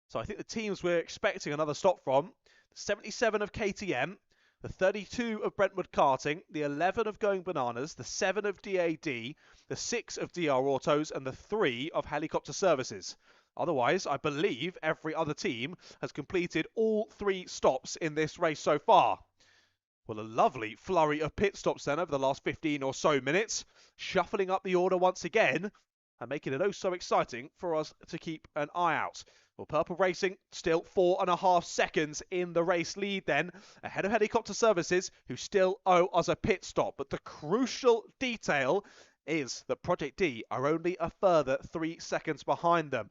So I think the teams we're expecting another stop from, the 77 of KTM, the 32 of Brentwood Karting, the 11 of Going Bananas, the 7 of DAD, the 6 of DR Autos, and the 3 of Helicopter Services. Otherwise, I believe every other team has completed all 3 stops in this race so far. Well, a lovely flurry of pit stops then over the last 15 or so minutes, shuffling up the order once again and making it oh so exciting for us to keep an eye out. Well, Purple Racing still 4.5 seconds in the race lead then, ahead of Helicopter Services, who still owe us a pit stop. But the crucial detail is that Project D are only a further 3 seconds behind them.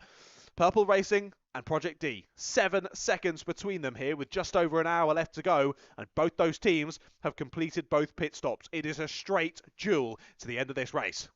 Purple Racing and Project D, 7 seconds between them here with just over an hour left to go, and both those teams have completed both pit stops. It is a straight duel to the end of this race.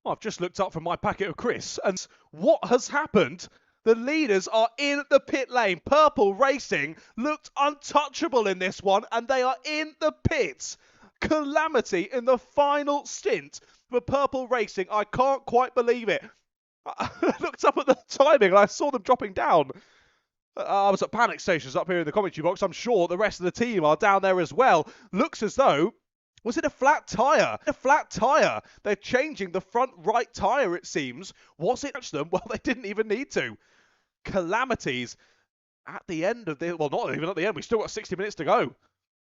I've just looked up from my packet of crisps, and what has happened? The leaders are in the pit lane. Purple Racing looked untouchable in this one, and they are in the pits. Calamity in the final stint for Purple Racing. I can't quite believe it. I looked up at the timing and I saw them dropping down. I was at panic stations up here in the commentary box. I'm sure the rest of the team are down there as well. Looks as though... Was it a flat tyre? A flat tyre. They're changing the front right tyre, it seems. Was it them? Well, they didn't even need to. Calamities at the end of the... Well, not even at the end. We've still got 60 minutes to go.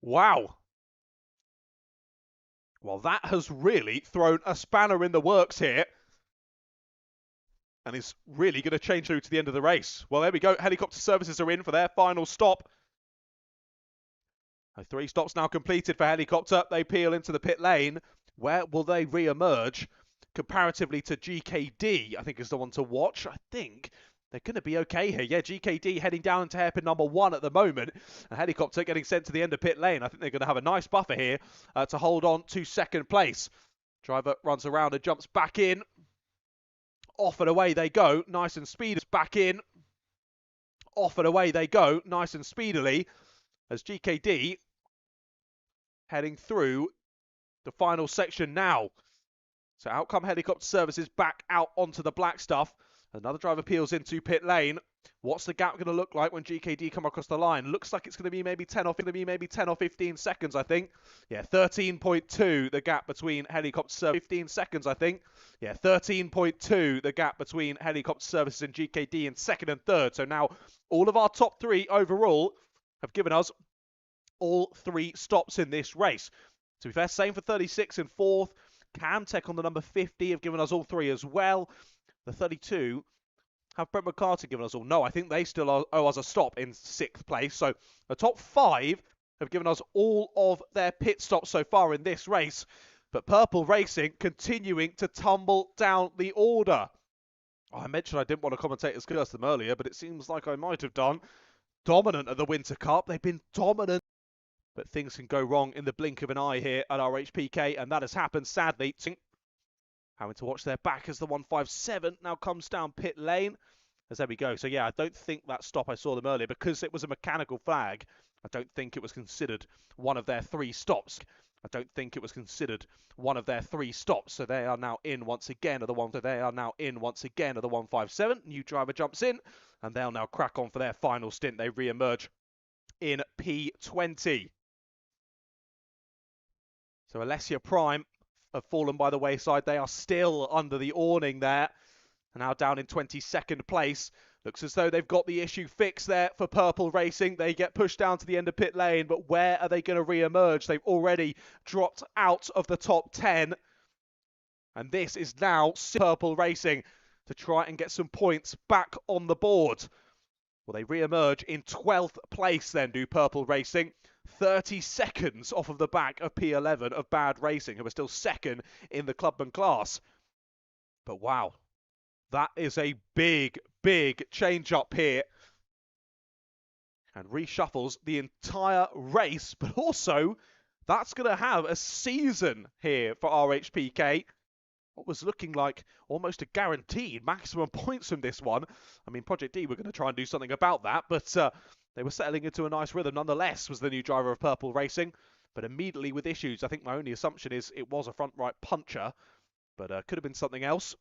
Wow. Well, that has really thrown a spanner in the works here. And is really going to change through to the end of the race. Well, there we go. Helicopter services are in for their final stop. 3 stops now completed for Helicopter. They peel into the pit lane. Where will they re-emerge comparatively to GKD? I think is the one to watch. I think they're going to be okay here. Yeah, GKD heading down into hairpin number 1 at the moment. A Helicopter getting sent to the end of pit lane. I think they're going to have a nice buffer here to hold on to second place. Driver runs around and jumps back in. Off and away they go. Nice and speedy. Back in. Off and away they go. Nice and speedily. As GKD heading through the final section now. So out come Helicopter services back out onto the black stuff. Another driver peels into pit lane. What's the gap going to look like when GKD come across the line? Looks like it's going to be maybe 10 or 15 seconds, I think. Yeah, 13.2 the gap between Helicopter services. 15 seconds, I think. Yeah, 13.2 the gap between Helicopter services and GKD in second and third. So now all of our top 3 overall have given us all 3 stops in this race. To be fair, same for 36 and 4th. Camtech on the number 50 have given us all 3 as well. The 32 have Brentwood Karting given us all. No, I think they still owe us a stop in 6th place. So the top 5 have given us all of their pit stops so far in this race. But Purple Racing continuing to tumble down the order. I mentioned I didn't want to commentators curse them earlier, but it seems like I might have done. Dominant at the Winter Cup. They've been dominant. But things can go wrong in the blink of an eye here at RHPK, and that has happened, sadly. Having to watch their back as the 157 now comes down pit lane. As there we go. So, yeah, I don't think that stop, I saw them earlier, because it was a mechanical flag, I don't think it was considered one of their 3 stops. I don't think it was considered one of their 3 stops. So they are now in once again at the 157. New driver jumps in, and they'll now crack on for their final stint. They re-emerge in P20. So Alessia Prime have fallen by the wayside. They are still under the awning there. And now down in 22nd place. Looks as though they've got the issue fixed there for Purple Racing. They get pushed down to the end of pit lane. But where are they going to re-emerge? They've already dropped out of the top 10. And this is now Purple Racing to try and get some points back on the board. Well, they re-emerge in 12th place then, do Purple Racing. 30 seconds off of the back of P11 of Bad Racing, who are still second in the Clubman class. But wow, that is a big, big change up here. And reshuffles the entire race, but also that's going to have a season here for RHPK. What was looking like almost a guaranteed maximum points from this one. I mean, Project D were going to try and do something about that, but they were settling into a nice rhythm nonetheless, was the new driver of Purple Racing. But immediately with issues, I think my only assumption is it was a front right puncher, but could have been something else.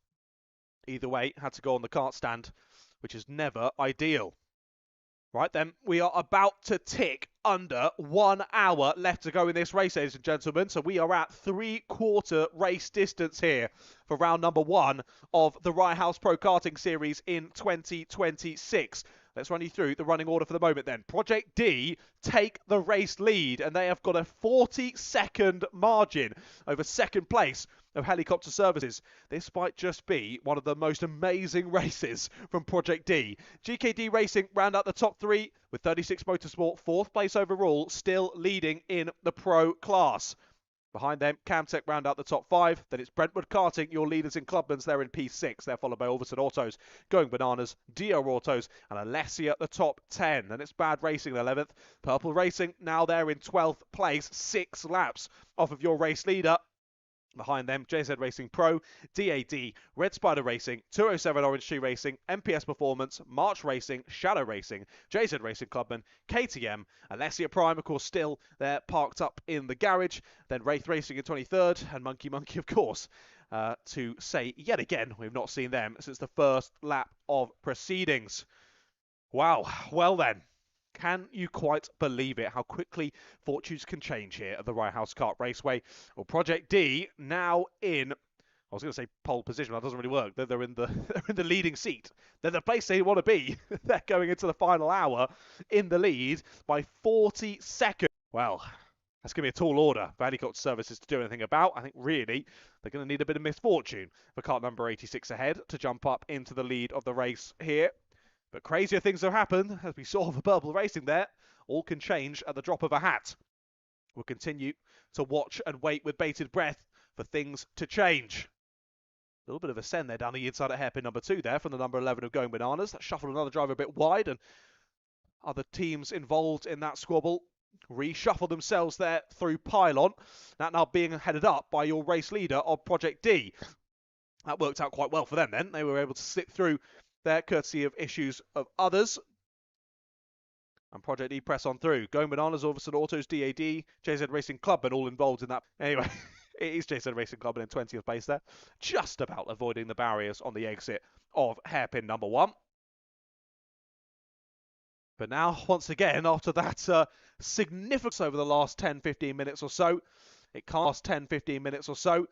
Either way, had to go on the kart stand, which is never ideal. Right then, we are about to tick under 1 hour left to go in this race, ladies and gentlemen. So we are at 3/4 race distance here for round number 1 of the Rye House Pro Karting Series in 2026. Let's run you through the running order for the moment then. Project D take the race lead, and they have got a 40-second margin over second place of Helicopter Services. This might just be one of the most amazing races from Project D. GKD Racing round out the top 3 with 36 Motorsport, 4th place overall, still leading in the Pro class. Behind them, Camtech round out the top 5. Then it's Brentwood Karting, your leaders in Clubman's. They're in P6. They're followed by Alverson Autos, Going Bananas, Dio Autos, and Alessia at the top 10. Then it's Bad Racing in 11th. Purple Racing, now they're in 12th place, 6 laps off of your race leader. Behind them, JZ Racing Pro, DAD, Red Spider Racing, 207 Orange Tree Racing, MPS Performance, March Racing, Shadow Racing, JZ Racing Clubman, KTM, Alessia Prime, of course, still there parked up in the garage. Then Wraith Racing in 23rd, and Monkey Monkey, of course, to say yet again, we've not seen them since the first lap of proceedings. Wow, well then. Can you quite believe it? How quickly fortunes can change here at the Rye House Kart Raceway. Well, Project D now in, I was going to say pole position, that doesn't really work. They're in the they're in the leading seat. They're the place they want to be. They're going into the final hour in the lead by 40 seconds. Well, that's going to be a tall order for helicopter services to do anything about. I think really they're going to need a bit of misfortune for kart number 86 ahead to jump up into the lead of the race here. But crazier things have happened, as we saw for Purple Racing there. All can change at the drop of a hat. We'll continue to watch and wait with bated breath for things to change. A little bit of a send there down the inside at hairpin number 2 there from the number 11 of Going Bananas. That shuffled another driver a bit wide, and other teams involved in that squabble reshuffle themselves there through pylon. That now being headed up by your race leader of Project D. That worked out quite well for them then. They were able to slip through there, courtesy of issues of others. And Project E press on through. Going Bananas, Orvison Autos, DAD, JZ Racing Club, and all involved in that. Anyway, it is JZ Racing Club in 20th place there. Just about avoiding the barriers on the exit of hairpin number 1. But now, once again, after that significance over the last 10-15 minutes or so, it calms 10-15 minutes or so.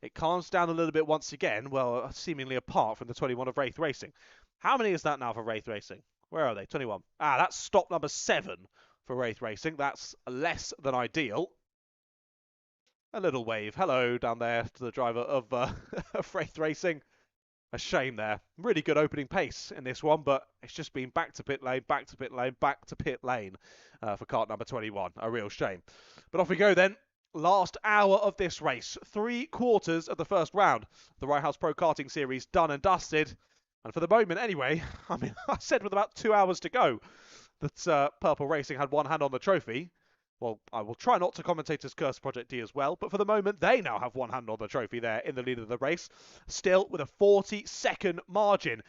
It calms down a little bit once again, well, seemingly apart from the 21 of Wraith Racing. How many is that now for Wraith Racing? Where are they? 21. That's stop number 7 for Wraith Racing. That's less than ideal. A little wave. Hello down there to the driver of Wraith Racing. A shame there. Really good opening pace in this one, but it's just been back to pit lane, back to pit lane, back to pit lane for kart number 21. A real shame. But off we go then. Last hour of this race. 3/4 of the first round. The Rye House Pro Karting Series done and dusted. And for the moment anyway, I mean, I said with about 2 hours to go that Purple Racing had one hand on the trophy. Well, I will try not to commentators curse Project D as well, but for the moment, they now have one hand on the trophy there in the lead of the race, still with a 40-second margin.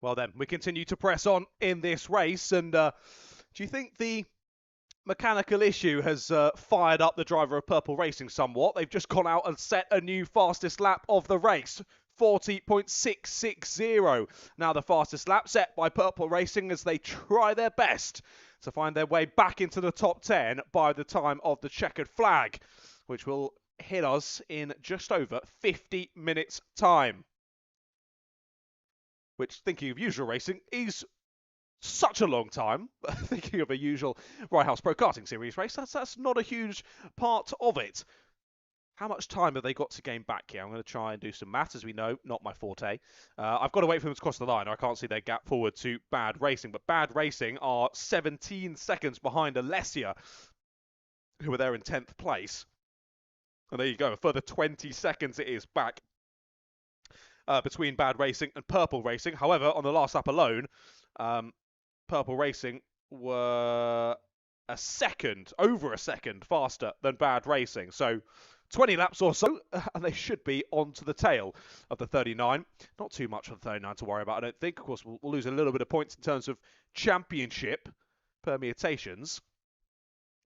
Well then, we continue to press on in this race, and do you think the mechanical issue has fired up the driver of Purple Racing somewhat? They've just gone out and set a new fastest lap of the race. 40.660. Now the fastest lap set by Purple Racing as they try their best to find their way back into the top 10 by the time of the checkered flag, which will hit us in just over 50 minutes time. Which, thinking of usual racing, is such a long time. Thinking of a usual Right House Pro Karting Series race, that's not a huge part of it. How much time have they got to gain back here? I'm going to try and do some maths, as we know, not my forte. I've got to wait for them to cross the line. I can't see their gap forward to Bad Racing, but Bad Racing are 17 seconds behind Alessia, who are there in 10th place. And there you go, a further 20 seconds it is back between Bad Racing and Purple Racing. However, on the last lap alone, Purple Racing were over a second faster than Bad Racing. So 20 laps or so, and they should be onto the tail of the 39. Not too much on the 39 to worry about, I don't think. Of course, we'll lose a little bit of points in terms of championship permutations.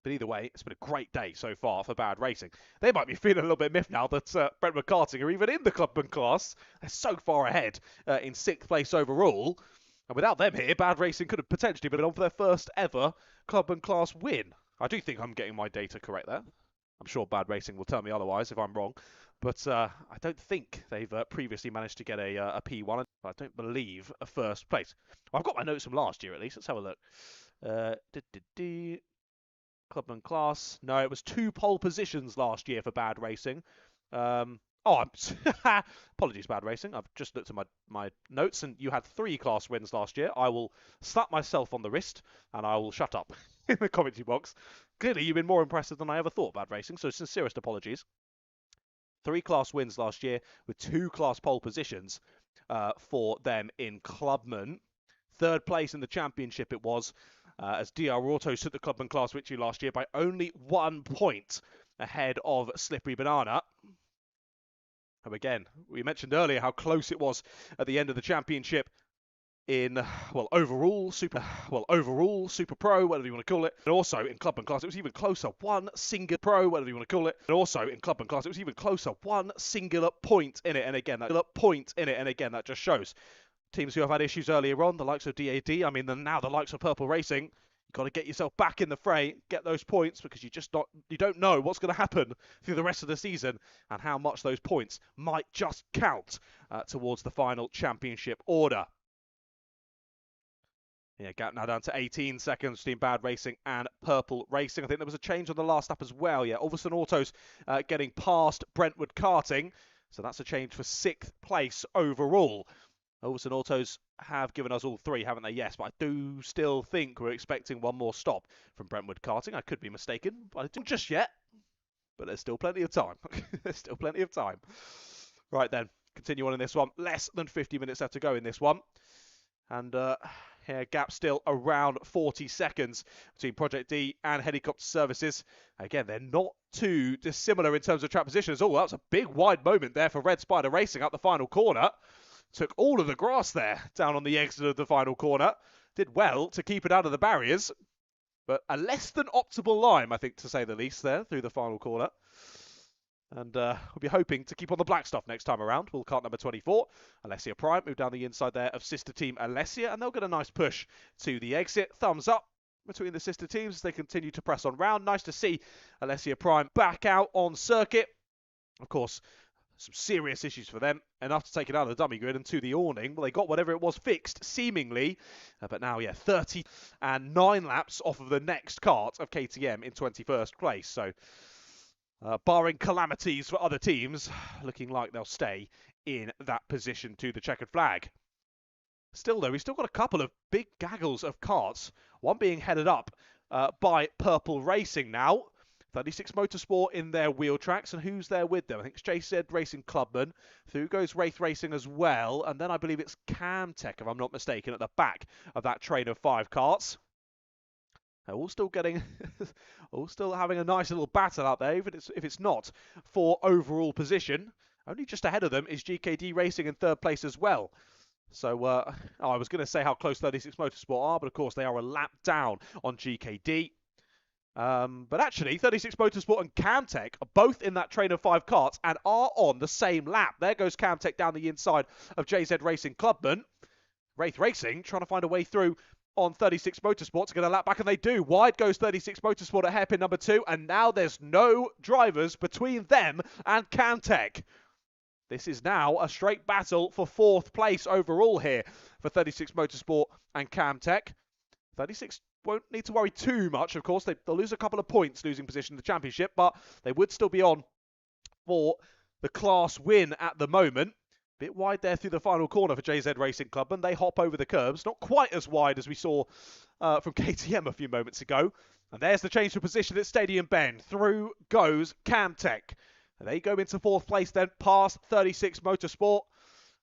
But either way, it's been a great day so far for Bad Racing. They might be feeling a little bit miffed now that Brentwood Karting are even in the Clubman class. They're so far ahead in 6th place overall. And without them here, Bad Racing could have potentially been on for their first ever Clubman class win. I do think I'm getting my data correct there. I'm sure Bad Racing will tell me otherwise if I'm wrong. But I don't think they've previously managed to get a P1. I don't believe a first place. Well, I've got my notes from last year at least. Let's have a look. Clubman class. No, it was 2 pole positions last year for Bad Racing. Apologies, Bad Racing. I've just looked at my notes, and you had 3 class wins last year. I will slap myself on the wrist, and I will shut up in the commentary box. Clearly, you've been more impressive than I ever thought, Bad Racing, so sincerest apologies. 3 class wins last year with 2 class pole positions for them in Clubman. 3rd place in the championship it was, as DR Autos took the Clubman class victory last year by only 1 point ahead of Slippery Banana. And again, we mentioned earlier how close it was at the end of the championship in, overall Super Pro, whatever you want to call it. And also in Clubman class, it was even closer. 1 single pro, whatever you want to call it. And also in Clubman class, it was even closer. 1 singular point in it. And again, that just shows teams who have had issues earlier on, the likes of DAD, now the likes of Purple Racing, you've got to get yourself back in the fray, get those points, because you don't know what's going to happen through the rest of the season and how much those points might just count towards the final championship order. Yeah, gap now down to 18 seconds between Bad Racing and Purple Racing. I think there was a change on the last lap as well. Yeah, Ulverson Autos getting past Brentwood Karting. So that's a change for 6th place overall. Ulverson Autos have given us all 3, haven't they? Yes, but I do still think we're expecting one more stop from Brentwood Karting. I could be mistaken, but I don't just yet. But there's still plenty of time. There's still plenty of time. Right then, continue on in this one. Less than 50 minutes left to go in this one. And here, gap still around 40 seconds between Project D and Helicopter Services. Again, they're not too dissimilar in terms of track positions. Oh, that was a big wide moment there for Red Spider Racing up the final corner. Took all of the grass there down on the exit of the final corner. Did well to keep it out of the barriers. But a less than optimal line, I think, to say the least, there through the final corner. And we'll be hoping to keep on the black stuff next time around. We'll cart number 24. Alessia Prime move down the inside there of sister team Alessia. And they'll get a nice push to the exit. Thumbs up between the sister teams as they continue to press on round. Nice to see Alessia Prime back out on circuit. Of course, some serious issues for them, enough to take it out of the dummy grid and to the awning. Well, they got whatever it was fixed, seemingly. But now, 30 and 9 laps off of the next kart of KTM in 21st place. So, barring calamities for other teams, looking like they'll stay in that position to the checkered flag. Still, though, we've still got a couple of big gaggles of karts. One being headed up by Purple Racing now. 36 Motorsport in their wheel tracks, and who's there with them? I think it's JZ Racing Clubman. Through goes Wraith Racing as well, and then I believe it's Camtech, if I'm not mistaken, at the back of that train of 5 karts. They're all still getting, all still having a nice little battle out there, even if it's not for overall position. Only just ahead of them is GKD Racing in 3rd place as well. So I was going to say how close 36 Motorsport are, but of course they are a lap down on GKD. But actually, 36 Motorsport and Camtech are both in that train of 5 karts and are on the same lap. There goes Camtech down the inside of JZ Racing Clubman. Wraith Racing trying to find a way through on 36 Motorsport to get a lap back, and they do. Wide goes 36 Motorsport at hairpin number 2, and now there's no drivers between them and Camtech. This is now a straight battle for 4th place overall here for 36 Motorsport and Camtech. 36 won't need to worry too much, of course. They'll lose a couple of points losing position in the championship, but they would still be on for the class win at the moment. Bit wide there through the final corner for JZ Racing Club, and they hop over the curbs. Not quite as wide as we saw from KTM a few moments ago. And there's the change of position at Stadium Bend. Through goes Camtech. They go into 4th place then, past 36 Motorsport.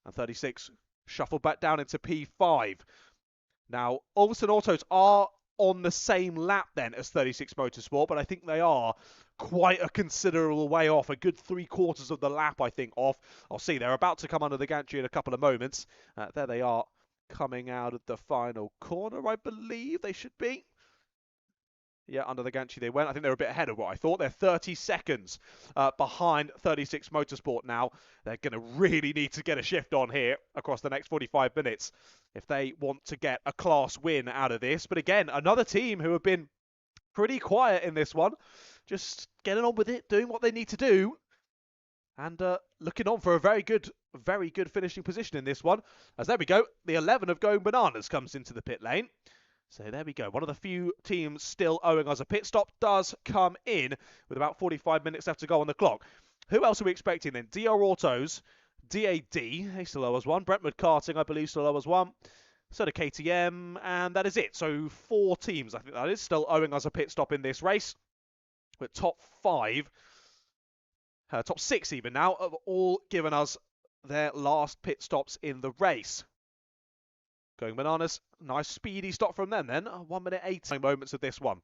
And 36 shuffle back down into P5. Now, Ulverston Autos are on the same lap then as 36 Motorsport, but I think they are quite a considerable way off. A good 3/4 of the lap, I think, off. I'll see. They're about to come under the gantry in a couple of moments. There they are coming out of the final corner, I believe they should be. Yeah, under the gantry they went. I think they're a bit ahead of what I thought. They're 30 seconds behind 36 Motorsport now. They're going to really need to get a shift on here across the next 45 minutes if they want to get a class win out of this. But again, another team who have been pretty quiet in this one. Just getting on with it, doing what they need to do. And looking on for a very good finishing position in this one. As there we go, the 11 of Going Bananas comes into the pit lane. So there we go. One of the few teams still owing us a pit stop does come in with about 45 minutes left to go on the clock. Who else are we expecting then? DR Autos, DAD, they still owe us one. Brentwood Karting, I believe, still owe us one. So do KTM, and that is it. So 4 teams, I think that is, still owing us a pit stop in this race. But top 5, top 6 even now, have all given us their last pit stops in the race. Going Bananas, nice speedy stop from them then. 1 minute 18 moments of this one.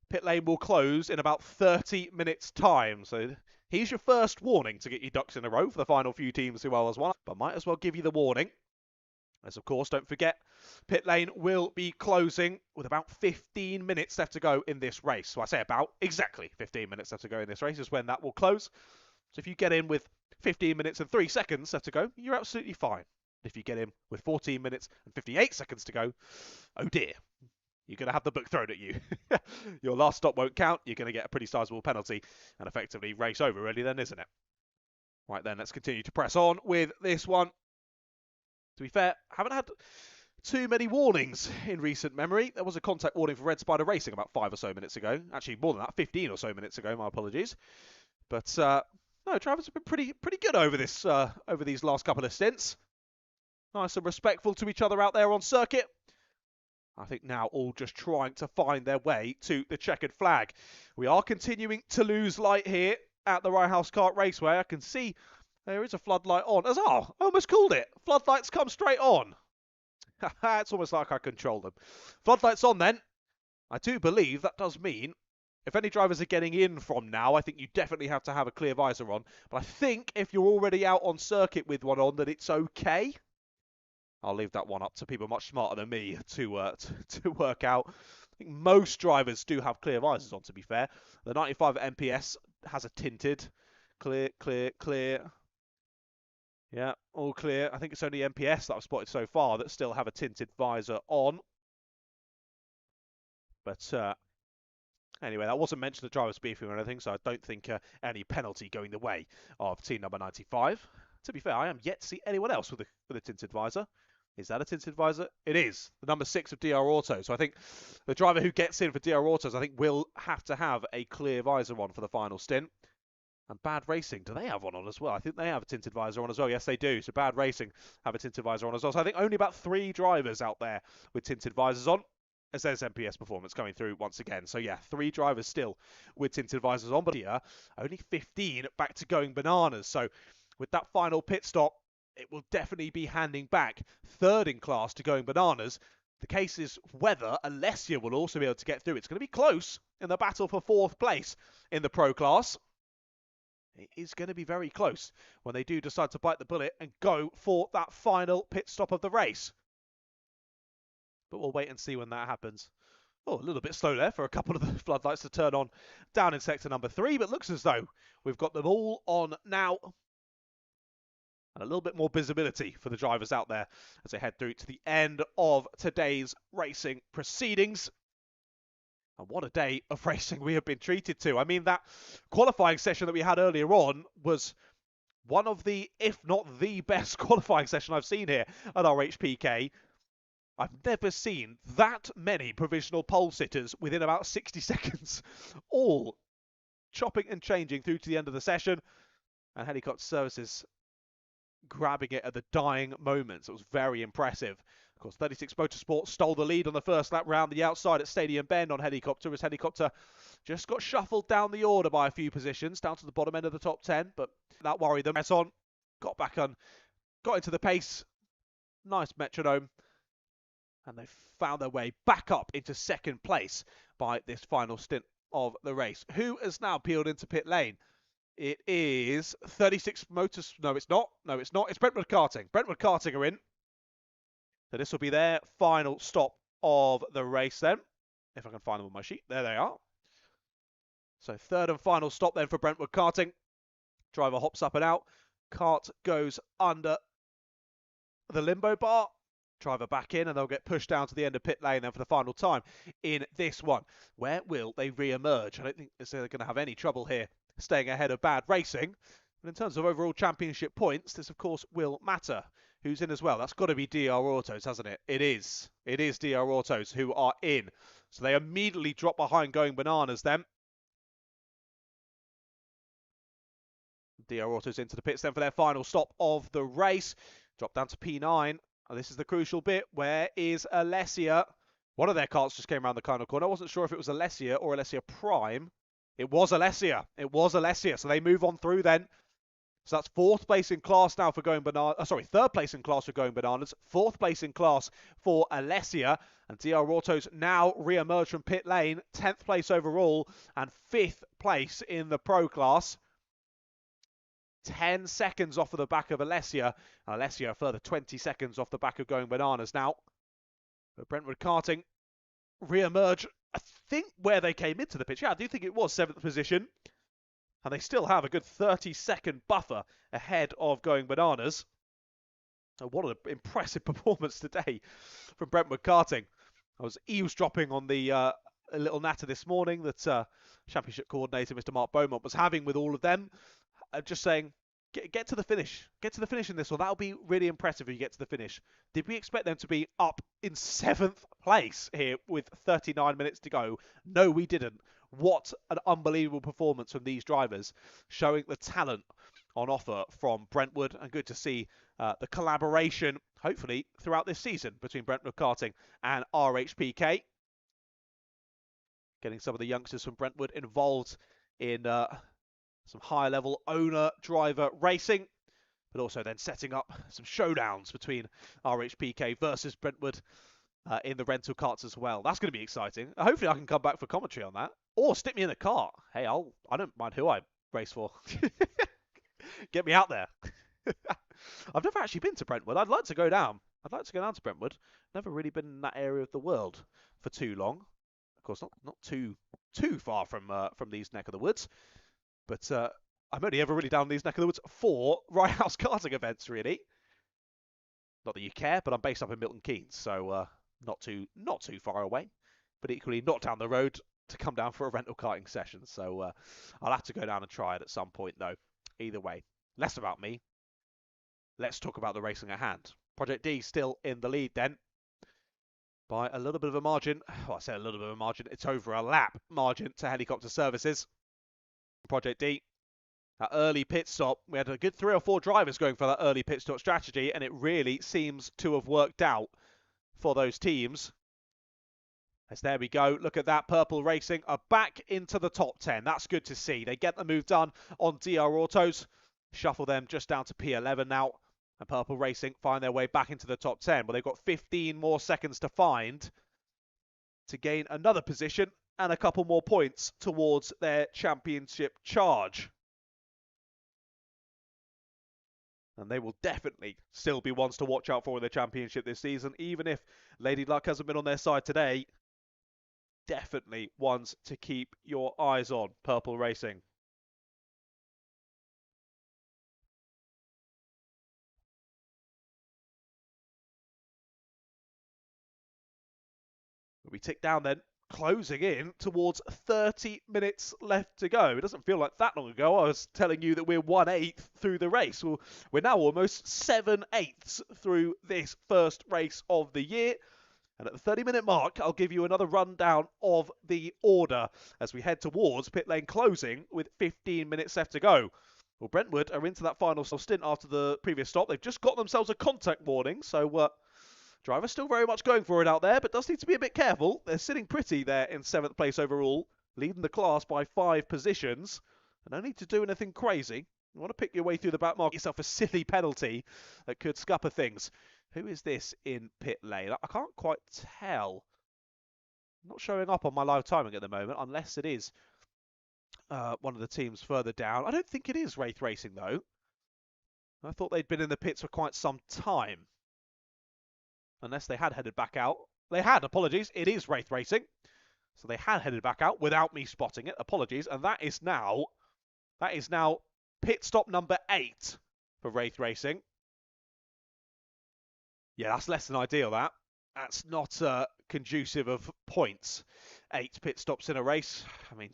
Pit lane will close in about 30 minutes time. So here's your first warning to get your ducks in a row for the final few teams who owe us one. But might as well give you the warning. As of course, don't forget, pit lane will be closing with about 15 minutes left to go in this race. So I say about exactly 15 minutes left to go in this race is when that will close. So if you get in with 15 minutes and 3 seconds left to go, you're absolutely fine. If you get in with 14 minutes and 58 seconds to go, oh dear, you're going to have the book thrown at you. Your last stop won't count. You're going to get a pretty sizable penalty and effectively race over really then, isn't it? Right then, let's continue to press on with this one. To be fair, haven't had too many warnings in recent memory. There was a contact warning for Red Spider Racing about 5 or so minutes ago. Actually, more than that, 15 or so minutes ago. My apologies. But no, drivers have been pretty good over these last couple of stints. Nice and respectful to each other out there on circuit. I think now all just trying to find their way to the checkered flag. We are continuing to lose light here at the Rye House Kart Raceway. I can see there is a floodlight on. I almost called it. Floodlights come straight on. It's almost like I control them. Floodlights on then. I do believe that does mean if any drivers are getting in from now, I think you definitely have to have a clear visor on. But I think if you're already out on circuit with one on, that it's okay. I'll leave that one up to people much smarter than me to work out. I think most drivers do have clear visors on, to be fair. The 95 MPS has a tinted. Clear, clear, clear. Yeah, all clear. I think it's only MPS that I've spotted so far that still have a tinted visor on. But anyway, that wasn't mentioned the driver's beefing or anything, so I don't think any penalty going the way of team number 95. To be fair, I am yet to see anyone else with a tinted visor. Is that a tinted visor? It is. The number 6 of DR Auto. So I think the driver who gets in for DR Autos, I think, will have to have a clear visor on for the final stint. And Bad Racing, do they have one on as well? I think they have a tinted visor on as well. Yes, they do. So Bad Racing have a tinted visor on as well. So I think only about 3 drivers out there with tinted visors on. As there's MPS Performance coming through once again. So yeah, 3 drivers still with tinted visors on. But here, only 15 back to Going Bananas. So with that final pit stop, it will definitely be handing back 3rd in class to Going Bananas. The case is whether Alessia will also be able to get through. It's going to be close in the battle for 4th place in the Pro class. it is going to be very close when they do decide to bite the bullet and go for that final pit stop of the race. But we'll wait and see when that happens. Oh, a little bit slow there for a couple of the floodlights to turn on down in sector number 3, but looks as though we've got them all on now. And a little bit more visibility for the drivers out there as they head through to the end of today's racing proceedings. And what a day of racing we have been treated to. I mean, that qualifying session that we had earlier on was one of the, if not the best qualifying session I've seen here at RHPK. I've never seen that many provisional pole sitters within about 60 seconds, all chopping and changing through to the end of the session, and Helicopter Services grabbing it at the dying moments. It was very impressive. Of course, 36 Motorsport stole the lead on the first lap round the outside at Stadium Bend on Helicopter, as Helicopter just got shuffled down the order by a few positions, down to the bottom end of the top 10, but that worried them. Press on, got back on, got into the pace, nice metronome, and they found their way back up into second place by this final stint of the race. Who has now peeled into pit lane? It is 36 Motors. No, it's not. No, it's not. It's Brentwood Karting. Brentwood Karting are in. So this will be their final stop of the race then. If I can find them on my sheet. There they are. So third and final stop then for Brentwood Karting. Driver hops up and out. Kart goes under the limbo bar. Driver back in, and they'll get pushed down to the end of pit lane then for the final time in this one. Where will they re-emerge? I don't think they're going to have any trouble here staying ahead of bad racing. But in terms of overall championship points, this of course will matter. Who's in as well? That's got to be DR Autos, hasn't it? It is. It is DR Autos who are in. So they immediately drop behind Going Bananas then. DR Autos into the pits then for their final stop of the race. Drop down to P9. Oh, this is the crucial bit. Where is Alessia? One of their carts just came around the kind of corner. I wasn't sure if it was Alessia or Alessia Prime. It was Alessia. It was Alessia. So they move on through then. So that's fourth place in class now for Going Bananas. Third place in class for Going Bananas. Fourth place in class for Alessia. And DR Autos now re-emerge from pit lane. 10th place overall and 5th place in the pro class. 10 seconds off of the back of Alessia. Alessia a further 20 seconds off the back of Going Bananas now. But Brentwood Karting re-emerge, I think, where they came into the pitch. Yeah, I do think it was 7th position. And they still have a good 30-second buffer ahead of Going Bananas. So what an impressive performance today from Brentwood Karting. I was eavesdropping on the little natter this morning that Championship Coordinator Mr. Mark Beaumont was having with all of them. Just saying, get to the finish. Get to the finish in this one. That'll be really impressive if you get to the finish. Did we expect them to be up in 7th place here with 39 minutes to go? No, we didn't. What an unbelievable performance from these drivers, showing the talent on offer from Brentwood. And good to see the collaboration, hopefully, throughout this season between Brentwood Karting and RHPK. Getting some of the youngsters from Brentwood involved in some higher level owner-driver racing, but also then setting up some showdowns between RHPK versus Brentwood in the rental carts as well. That's going to be exciting. Hopefully I can come back for commentary on that. Or stick me in a cart. Hey, I don't mind who I race for. Get me out there. I've never actually been to Brentwood. I'd like to go down. I'd like to go down to Brentwood. Never really been in that area of the world for too long. Of course, not too far from these neck of the woods. But I'm only ever really down these neck of the woods for Right House karting events, really. Not that you care, but I'm based up in Milton Keynes, so not too far away. But equally not down the road to come down for a rental karting session. So I'll have to go down and try it at some point, though. Either way, less about me. Let's talk about the racing at hand. Project D still in the lead then. By a little bit of a margin. Well, I say a little bit of a margin. It's over a lap margin to Helicopter Services. Project D, that early pit stop. We had a good 3 or 4 drivers going for that early pit stop strategy, and it really seems to have worked out for those teams. As there we go. Look at that. Purple Racing are back into the top 10. That's good to see. They get the move done on DR Autos. Shuffle them just down to P11 now. And Purple Racing find their way back into the top 10. Well, they've got 15 more seconds to find to gain another position and a couple more points towards their championship charge. And they will definitely still be ones to watch out for in the championship this season, even if Lady Luck hasn't been on their side today. Definitely ones to keep your eyes on, Purple Racing. We tick down then, closing in towards 30 minutes left to go. It doesn't feel like that long ago. I was telling you that we're 1/8 through the race. Well, we're now almost 7/8 through this first race of the year. And at the 30-minute mark, I'll give you another rundown of the order as we head towards pit lane closing with 15 minutes left to go. Well, Brentwood are into that final stint after the previous stop. They've just got themselves a contact warning, so driver's still very much going for it out there, but does need to be a bit careful. They're sitting pretty there in 7th place overall, leading the class by 5 positions. And no need to do anything crazy. You want to pick your way through the back mark, yourself a silly penalty that could scupper things. Who is this in pit lane? I can't quite tell. Not showing up on my live timing at the moment, unless it is one of the teams further down. I don't think it is Wraith Racing, though. I thought they'd been in the pits for quite some time. Unless they had headed back out. They had, apologies. It is Wraith Racing. So they had headed back out without me spotting it. Apologies. And that is now pit stop number 8 for Wraith Racing. Yeah, that's less than ideal, that. That's not conducive of points. 8 pit stops in a race. I mean,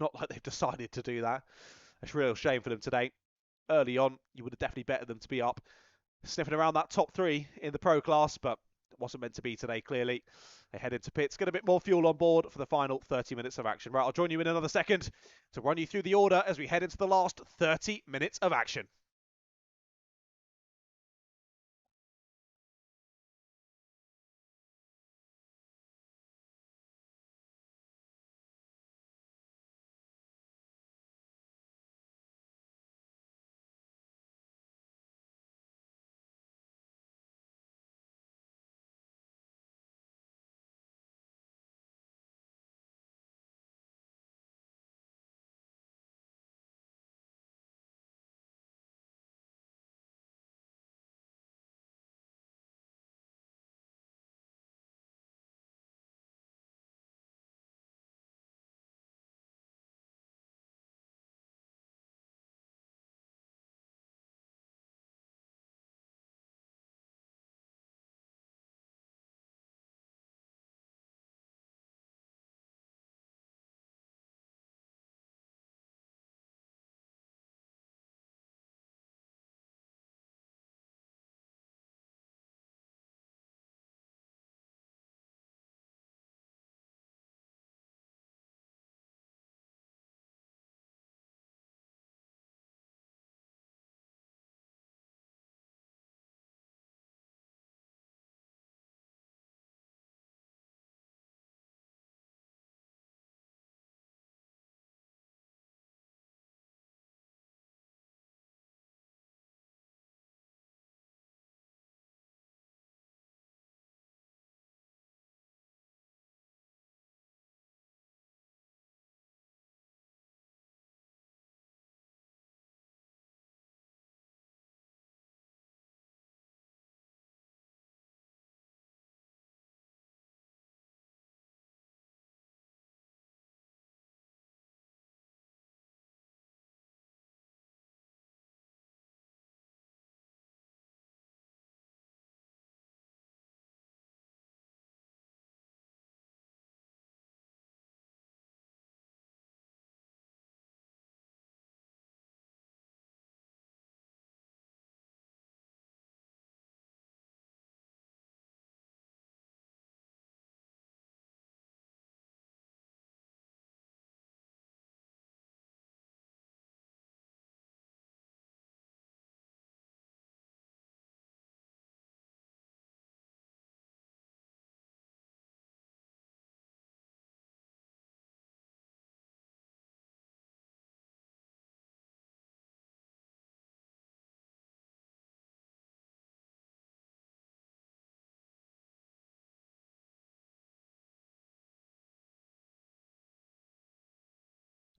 not like they've decided to do that. It's a real shame for them today. Early on, you would have definitely betted them to be up, sniffing around that top 3 in the pro class, but it wasn't meant to be today, clearly. They head into pits, get a bit more fuel on board for the final 30 minutes of action. Right, I'll join you in another second to run you through the order as we head into the last 30 minutes of action.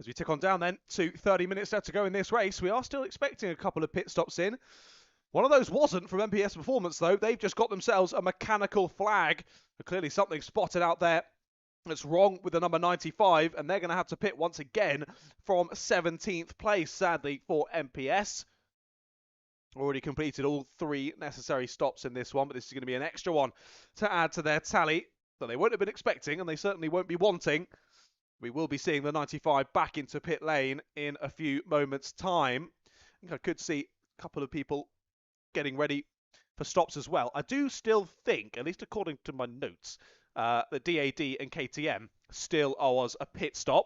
As we tick on down then to 30 minutes left to go in this race, we are still expecting a couple of pit stops in. One of those wasn't from MPS Performance, though. They've just got themselves a mechanical flag. Clearly something spotted out there that's wrong with the number 95, and they're going to have to pit once again from 17th place, sadly, for MPS. Already completed all 3 necessary stops in this one, but this is going to be an extra one to add to their tally that they won't have been expecting, and they certainly won't be wanting. We will be seeing the 95 back into pit lane in a few moments' time. I think I could see a couple of people getting ready for stops as well. I do still think, at least according to my notes, that DAD and KTM still owe us a pit stop.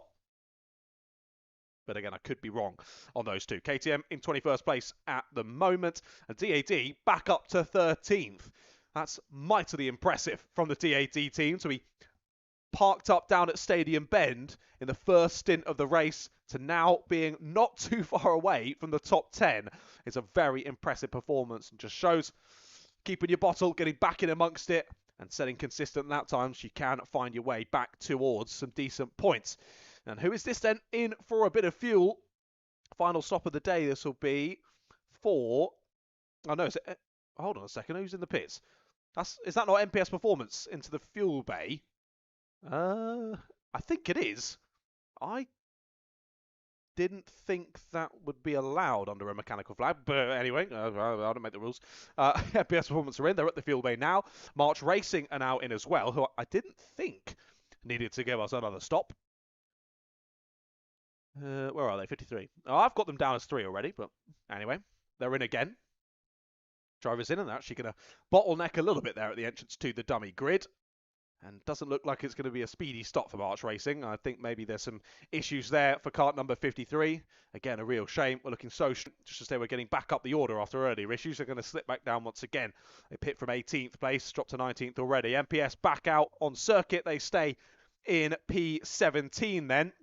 But again, I could be wrong on those two. KTM in 21st place at the moment, and DAD back up to 13th. That's mightily impressive from the DAD team to be parked up down at Stadium Bend in the first stint of the race to now being not too far away from the top 10. It's a very impressive performance and just shows keeping your bottle, getting back in amongst it, and setting consistent lap times, you can find your way back towards some decent points. And who is this then in for a bit of fuel? Final stop of the day, this will be for... Oh no, hold on a second, who's in the pits? Is that not MPS Performance into the fuel bay? I think it is. I didn't think that would be allowed under a mechanical flag, but anyway, I don't make the rules. MPS Performance are in, they're at the fuel bay now. March Racing are now in as well, who I didn't think needed to give us another stop. Where are they? 53. Oh, I've got them down as 3 already, but anyway, they're in again. Drivers in, and they're actually going to bottleneck a little bit there at the entrance to the dummy grid. And doesn't look like it's going to be a speedy stop for March Racing. I think maybe there's some issues there for kart number 53. Again, a real shame. We're looking so just to say we're getting back up the order after earlier issues. They're going to slip back down once again. They pit from 18th place, dropped to 19th already. MPS back out on circuit. They stay in P17 then.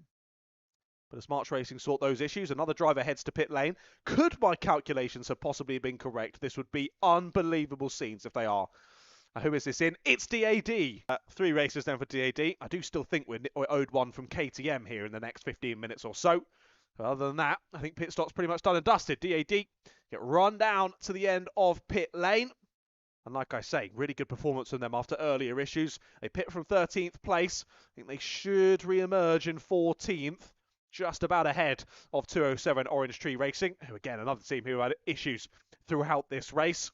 But as March Racing sort those issues, another driver heads to pit lane. Could my calculations have possibly been correct? This would be unbelievable scenes if they are. Who is this in? It's DAD. 3 races then for DAD. I do still think we're owed one from KTM here in the next 15 minutes or so. But other than that, I think pit stop's pretty much done and dusted. DAD get run down to the end of pit lane. And like I say, really good performance from them after earlier issues. They pit from 13th place. I think they should re-emerge in 14th. Just about ahead of 207 Orange Tree Racing, who again, another team who had issues throughout this race.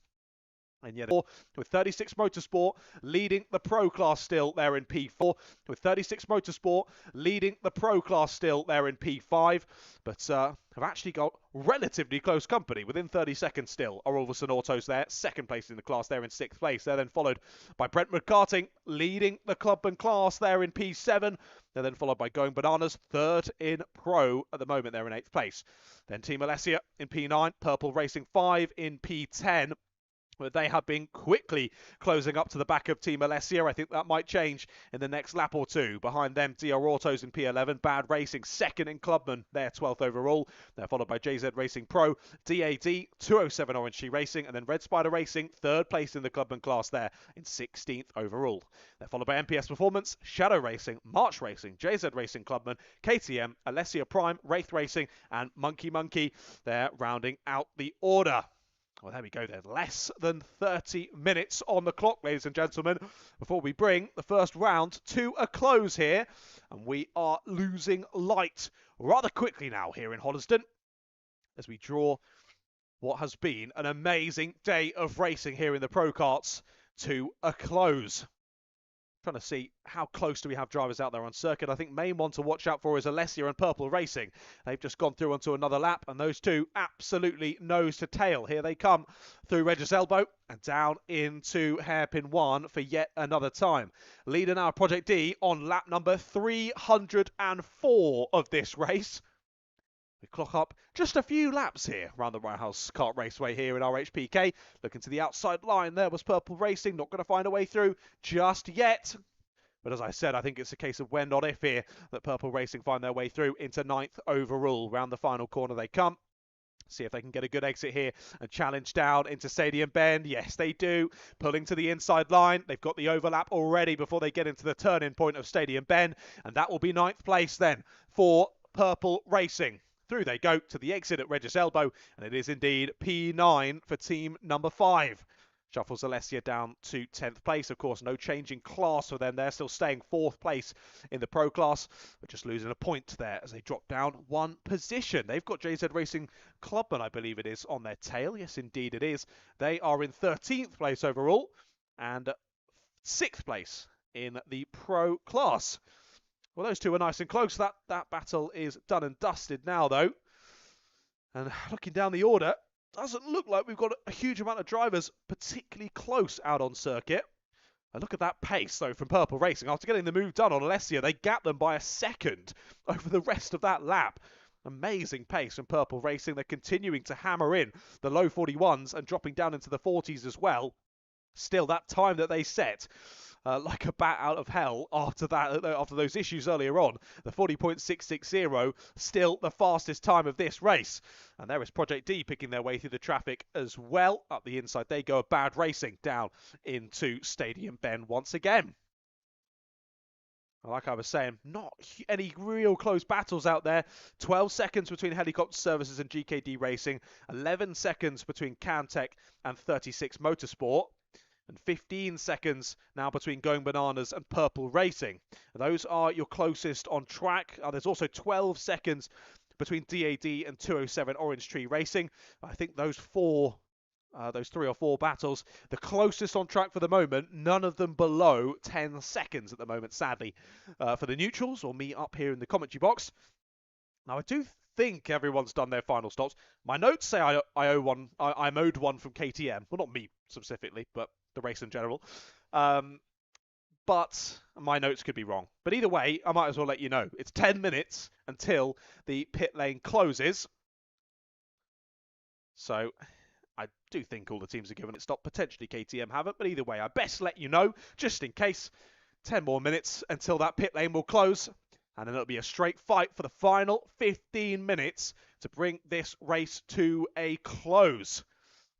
And yet, with 36 Motorsport leading the Pro Class still there in P4. With 36 Motorsport leading the Pro Class still there in P5. But have actually got relatively close company. Within 30 seconds still are Ulverson Autos there. Second place in the class there in 6th place. They're then followed by Brentwood Karting leading the Clubman class there in P7. They're then followed by Going Bananas, 3rd in Pro at the moment. They're in 8th place. Then Team Alessia in P9. Purple Racing 5 in P10. But they have been quickly closing up to the back of Team Alessia. I think that might change in the next lap or two. Behind them, DR Autos in P11. Bad Racing, 2nd in Clubman. They're 12th overall. They're followed by JZ Racing Pro, DAD, 207 Orange Tree Racing, and then Red Spider Racing, 3rd place in the Clubman class there in 16th overall. They're followed by MPS Performance, Shadow Racing, March Racing, JZ Racing Clubman, KTM, Alessia Prime, Wraith Racing, and Monkey Monkey. They're rounding out the order. Well, there we go then. Less than 30 minutes on the clock, ladies and gentlemen, before we bring the first round to a close here. And we are losing light rather quickly now here in Hoddesdon as we draw what has been an amazing day of racing here in the Pro Karts to a close. Trying to see how close do we have drivers out there on circuit. I think main one to watch out for is Alessia and Purple Racing. They've just gone through onto another lap, and those two absolutely nose to tail. Here they come through Regis Elbow and down into hairpin 1 for yet another time. Leader now Project D on lap number 304 of this race. We clock up just a few laps here around the Roundhouse Kart Raceway here in RHPK. Looking to the outside line, there was Purple Racing, not going to find a way through just yet. But as I said, I think it's a case of when, not if here, that Purple Racing find their way through into 9th overall. Round the final corner they come. See if they can get a good exit here and challenge down into Stadium Bend. Yes, they do. Pulling to the inside line. They've got the overlap already before they get into the turn-in point of Stadium Bend. And that will be 9th place then for Purple Racing. Through they go to the exit at Regis Elbow, and it is indeed P9 for team number 5. Shuffles Alessia down to 10th place. Of course, no change in class for them. They're still staying 4th place in the Pro class, but just losing a point there as they drop down 1 position. They've got JZ Racing Clubman, I believe it is, on their tail. Yes, indeed it is. They are in 13th place overall and 6th place in the Pro class. Well, those two are nice and close. That battle is done and dusted now, though. And looking down the order, doesn't look like we've got a huge amount of drivers particularly close out on circuit. And look at that pace, though, from Purple Racing. After getting the move done on Alessia, they gap them by a second over the rest of that lap. Amazing pace from Purple Racing. They're continuing to hammer in the low 41s and dropping down into the 40s as well. Still, that time that they set, like a bat out of hell after those issues earlier on, the 40.660, still the fastest time of this race. And there is Project D picking their way through the traffic as well. Up the inside they go, Bad Racing down into Stadium Bend once again. Like I was saying, not any real close battles out there. 12 seconds between Helicopter Services and GKD Racing, 11 seconds between Camtech and 36 Motorsport, and 15 seconds now between Going Bananas and Purple Racing. Those are your closest on track. There's also 12 seconds between DAD and 207 Orange Tree Racing. I think those 3 or 4 battles, the closest on track for the moment, none of them below 10 seconds at the moment, sadly, for the neutrals or me up here in the commentary box. Now, I do think everyone's done their final stops. My notes say I'm owed one from KTM. Well, not me specifically, but the race in general. But my notes could be wrong. But either way, I might as well let you know. It's 10 minutes until the pit lane closes. So I do think all the teams are given it stop. Potentially KTM haven't, but either way, I best let you know, just in case. 10 more minutes until that pit lane will close. And then it'll be a straight fight for the final 15 minutes to bring this race to a close.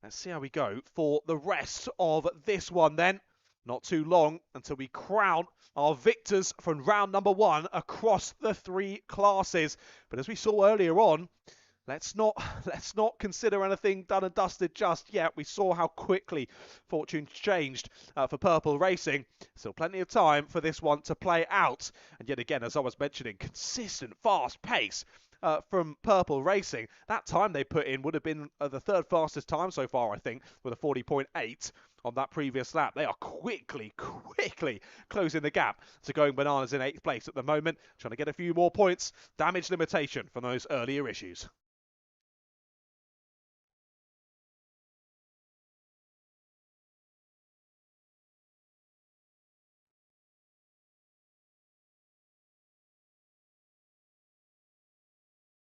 Let's see how we go for the rest of this one then. Not too long until we crown our victors from round number 1 across the 3 classes. But as we saw earlier on, let's not consider anything done and dusted just yet. We saw how quickly fortunes changed for Purple Racing. Still plenty of time for this one to play out. And yet again, as I was mentioning, consistent, fast pace from Purple Racing. That time they put in would have been the 3rd fastest time so far, I think, with a 40.8 on that previous lap. They are quickly closing the gap to Going Bananas in 8th place at the moment, trying to get a few more points. Damage limitation from those earlier issues.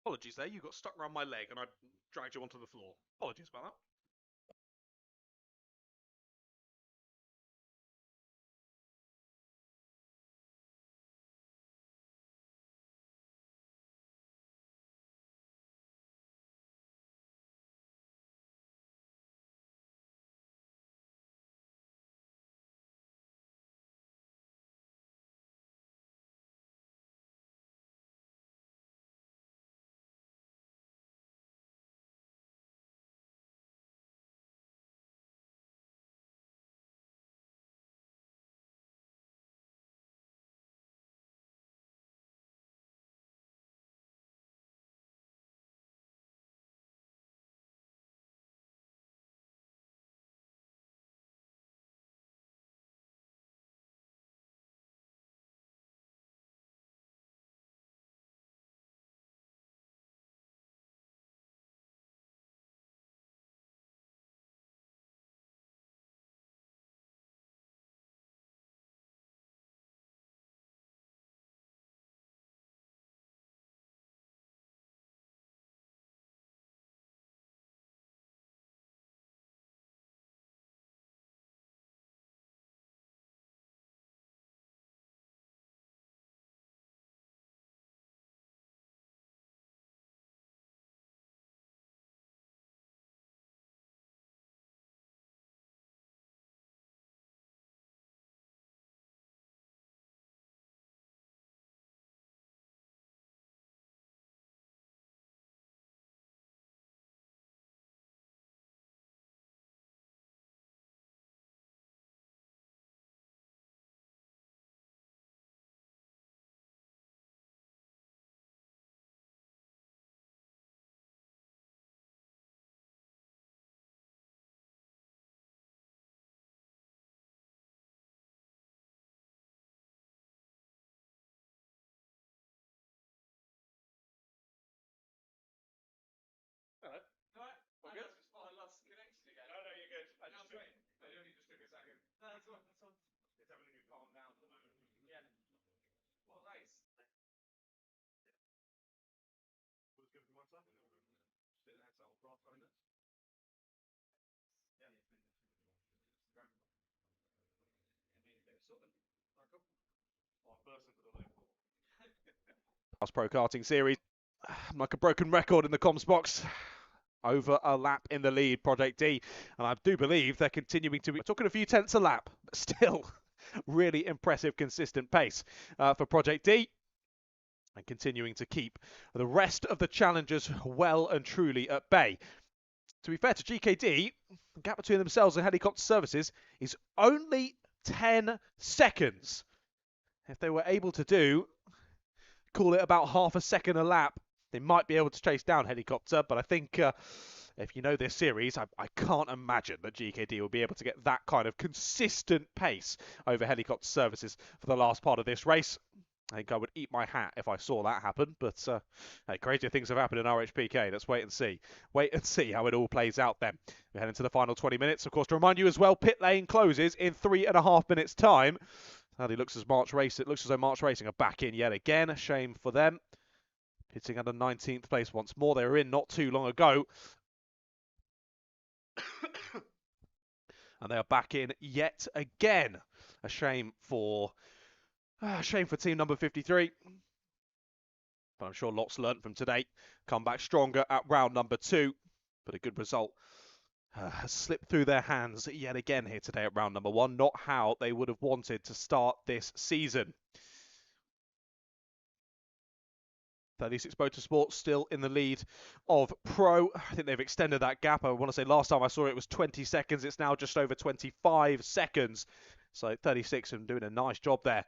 Apologies there, you got stuck around my leg and I dragged you onto the floor. Apologies about that. House Pro Karting Series. Like a broken record in the comms box. Over a lap in the lead, Project D. And I do believe they're continuing to be talking a few tenths a lap, but still really impressive, consistent pace for Project D. And continuing to keep the rest of the challengers well and truly at bay. To be fair to GKD, the gap between themselves and Helicopter Services is only 10 seconds. If they were able to call it about half a second a lap, they might be able to chase down Helicopter, but I think if you know this series, I can't imagine that GKD will be able to get that kind of consistent pace over Helicopter Services for the last part of this race. I think I would eat my hat if I saw that happen, but hey, crazier things have happened in RHPK. Let's wait and see. Wait and see how it all plays out then. We head into the final 20 minutes. Of course, to remind you as well, pit lane closes in 3.5 minutes' time. It looks as though March Racing are back in yet again. A shame for them. Pitting under 19th place once more. They were in not too long ago. And they are back in yet again. A shame for team number 53. But I'm sure lots learnt from today. Come back stronger at round number 2. But a good result has slipped through their hands yet again here today at round number 1. Not how they would have wanted to start this season. 36 Motorsports still in the lead of Pro. I think they've extended that gap. I want to say last time I saw it was 20 seconds. It's now just over 25 seconds. So 36 are doing a nice job there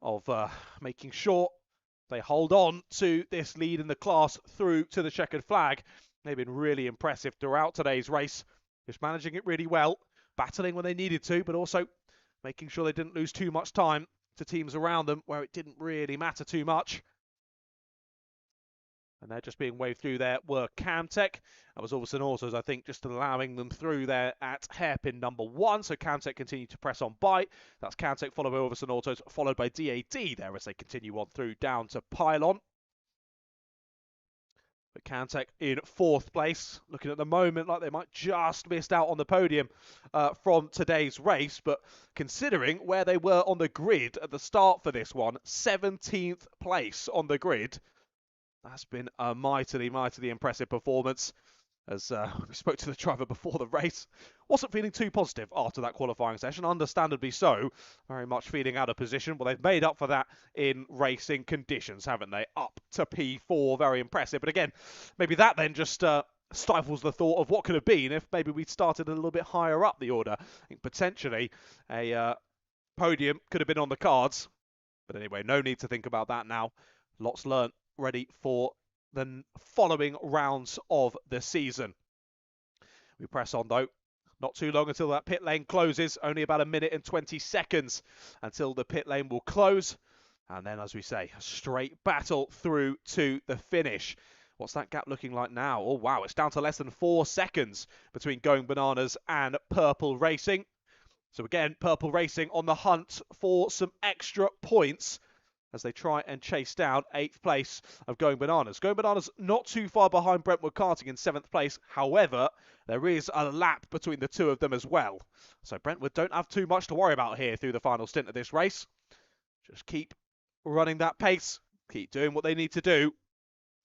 of making sure they hold on to this lead in the class through to the checkered flag. They've been really impressive throughout today's race. Just managing it really well, battling when they needed to, but also making sure they didn't lose too much time to teams around them where it didn't really matter too much. And they're just being waved through there were Camtech. That was Alverson Autos, I think, just allowing them through there at hairpin number 1. So Camtech continue to press on by. That's Camtech followed by Alverson Autos, followed by DAD there as they continue on through down to Pylon. But Camtech in 4th place, looking at the moment like they might just missed out on the podium from today's race. But considering where they were on the grid at the start for this one, 17th place on the grid. That's been a mightily impressive performance. As we spoke to the driver before the race, wasn't feeling too positive after that qualifying session, understandably so. Very much feeling out of position. Well, they've made up for that in racing conditions, haven't they? Up to P4, very impressive. But again, maybe that then just stifles the thought of what could have been if maybe we'd started a little bit higher up the order. I think potentially a podium could have been on the cards. But anyway, no need to think about that now. Lots learnt. Ready for the following rounds of the season. We press on though. Not too long until that pit lane closes. Only about 1 minute and 20 seconds until the pit lane will close. And then, as we say, a straight battle through to the finish. What's that gap looking like now? Oh, wow. It's down to less than 4 seconds between Going Bananas and Purple Racing. So again, Purple Racing on the hunt for some extra points as they try and chase down 8th place of Going Bananas. Going Bananas not too far behind Brentwood Karting in 7th place. However, there is a lap between the two of them as well. So Brentwood don't have too much to worry about here through the final stint of this race. Just keep running that pace, keep doing what they need to do,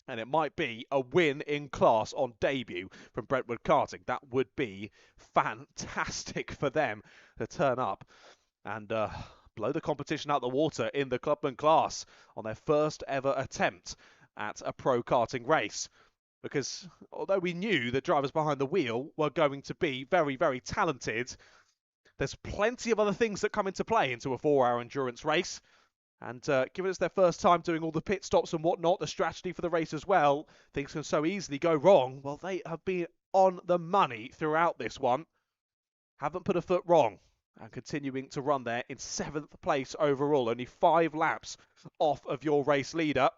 and it might be a win in class on debut from Brentwood Karting. That would be fantastic for them to turn up and blow the competition out the water in the Clubman class on their first ever attempt at a pro karting race. Because although we knew the drivers behind the wheel were going to be very, very talented, there's plenty of other things that come into play into a 4-hour endurance race. And given it's their first time doing all the pit stops and whatnot, the strategy for the race as well, things can so easily go wrong. Well, they have been on the money throughout this one. Haven't put a foot wrong. And continuing to run there in 7th place overall. Only 5 laps off of your race leader,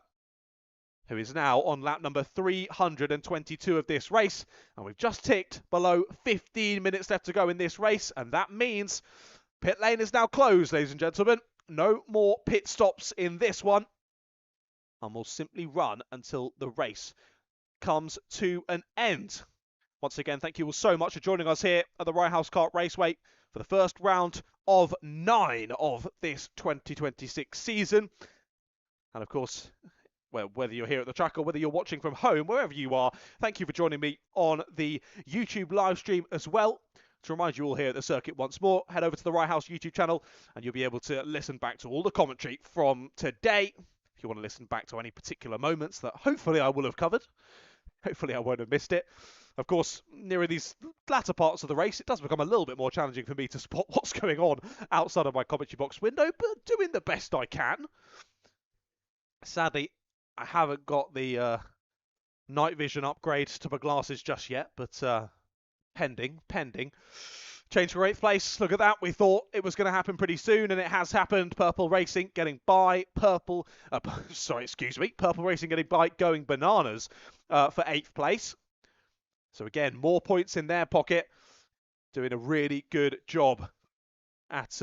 who is now on lap number 322 of this race. And we've just ticked below 15 minutes left to go in this race. And that means pit lane is now closed, ladies and gentlemen. No more pit stops in this one. And we'll simply run until the race comes to an end. Once again, thank you all so much for joining us here at the Rye House Kart Raceway for the first round of 9 of this 2026 season. And of course, well, whether you're here at the track or whether you're watching from home, wherever you are, thank you for joining me on the YouTube live stream as well. To remind you all here at the circuit once more, head over to the Rye House YouTube channel and you'll be able to listen back to all the commentary from today. If you want to listen back to any particular moments that hopefully I will have covered, hopefully I won't have missed it. Of course, nearer these latter parts of the race, it does become a little bit more challenging for me to spot what's going on outside of my commentary box window, but doing the best I can. Sadly, I haven't got the night vision upgrade to my glasses just yet, but pending. Change for 8th place. Look at that. We thought it was going to happen pretty soon, and it has happened. Purple Racing getting by. Purple Racing getting by, going bananas for 8th place. So again, more points in their pocket. Doing a really good job at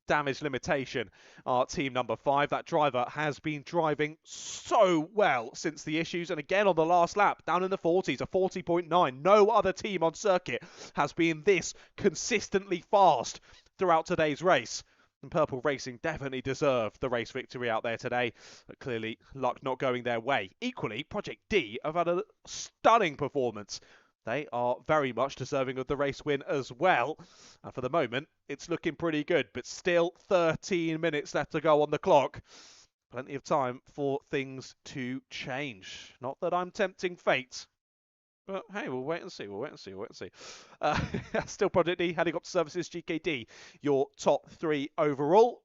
damage limitation. Our team number 5, that driver has been driving so well since the issues, and again on the last lap down in the 40s, a 40.9. No other team on circuit has been this consistently fast throughout today's race, and Purple Racing definitely deserved the race victory out there today, but clearly luck not going their way. Equally, Project D have had a stunning performance. They are very much deserving of the race win as well. And for the moment, it's looking pretty good. But still 13 minutes left to go on the clock. Plenty of time for things to change. Not that I'm tempting fate. But hey, we'll wait and see. Still Project D, Helicopter Services, GKD, your top 3 overall.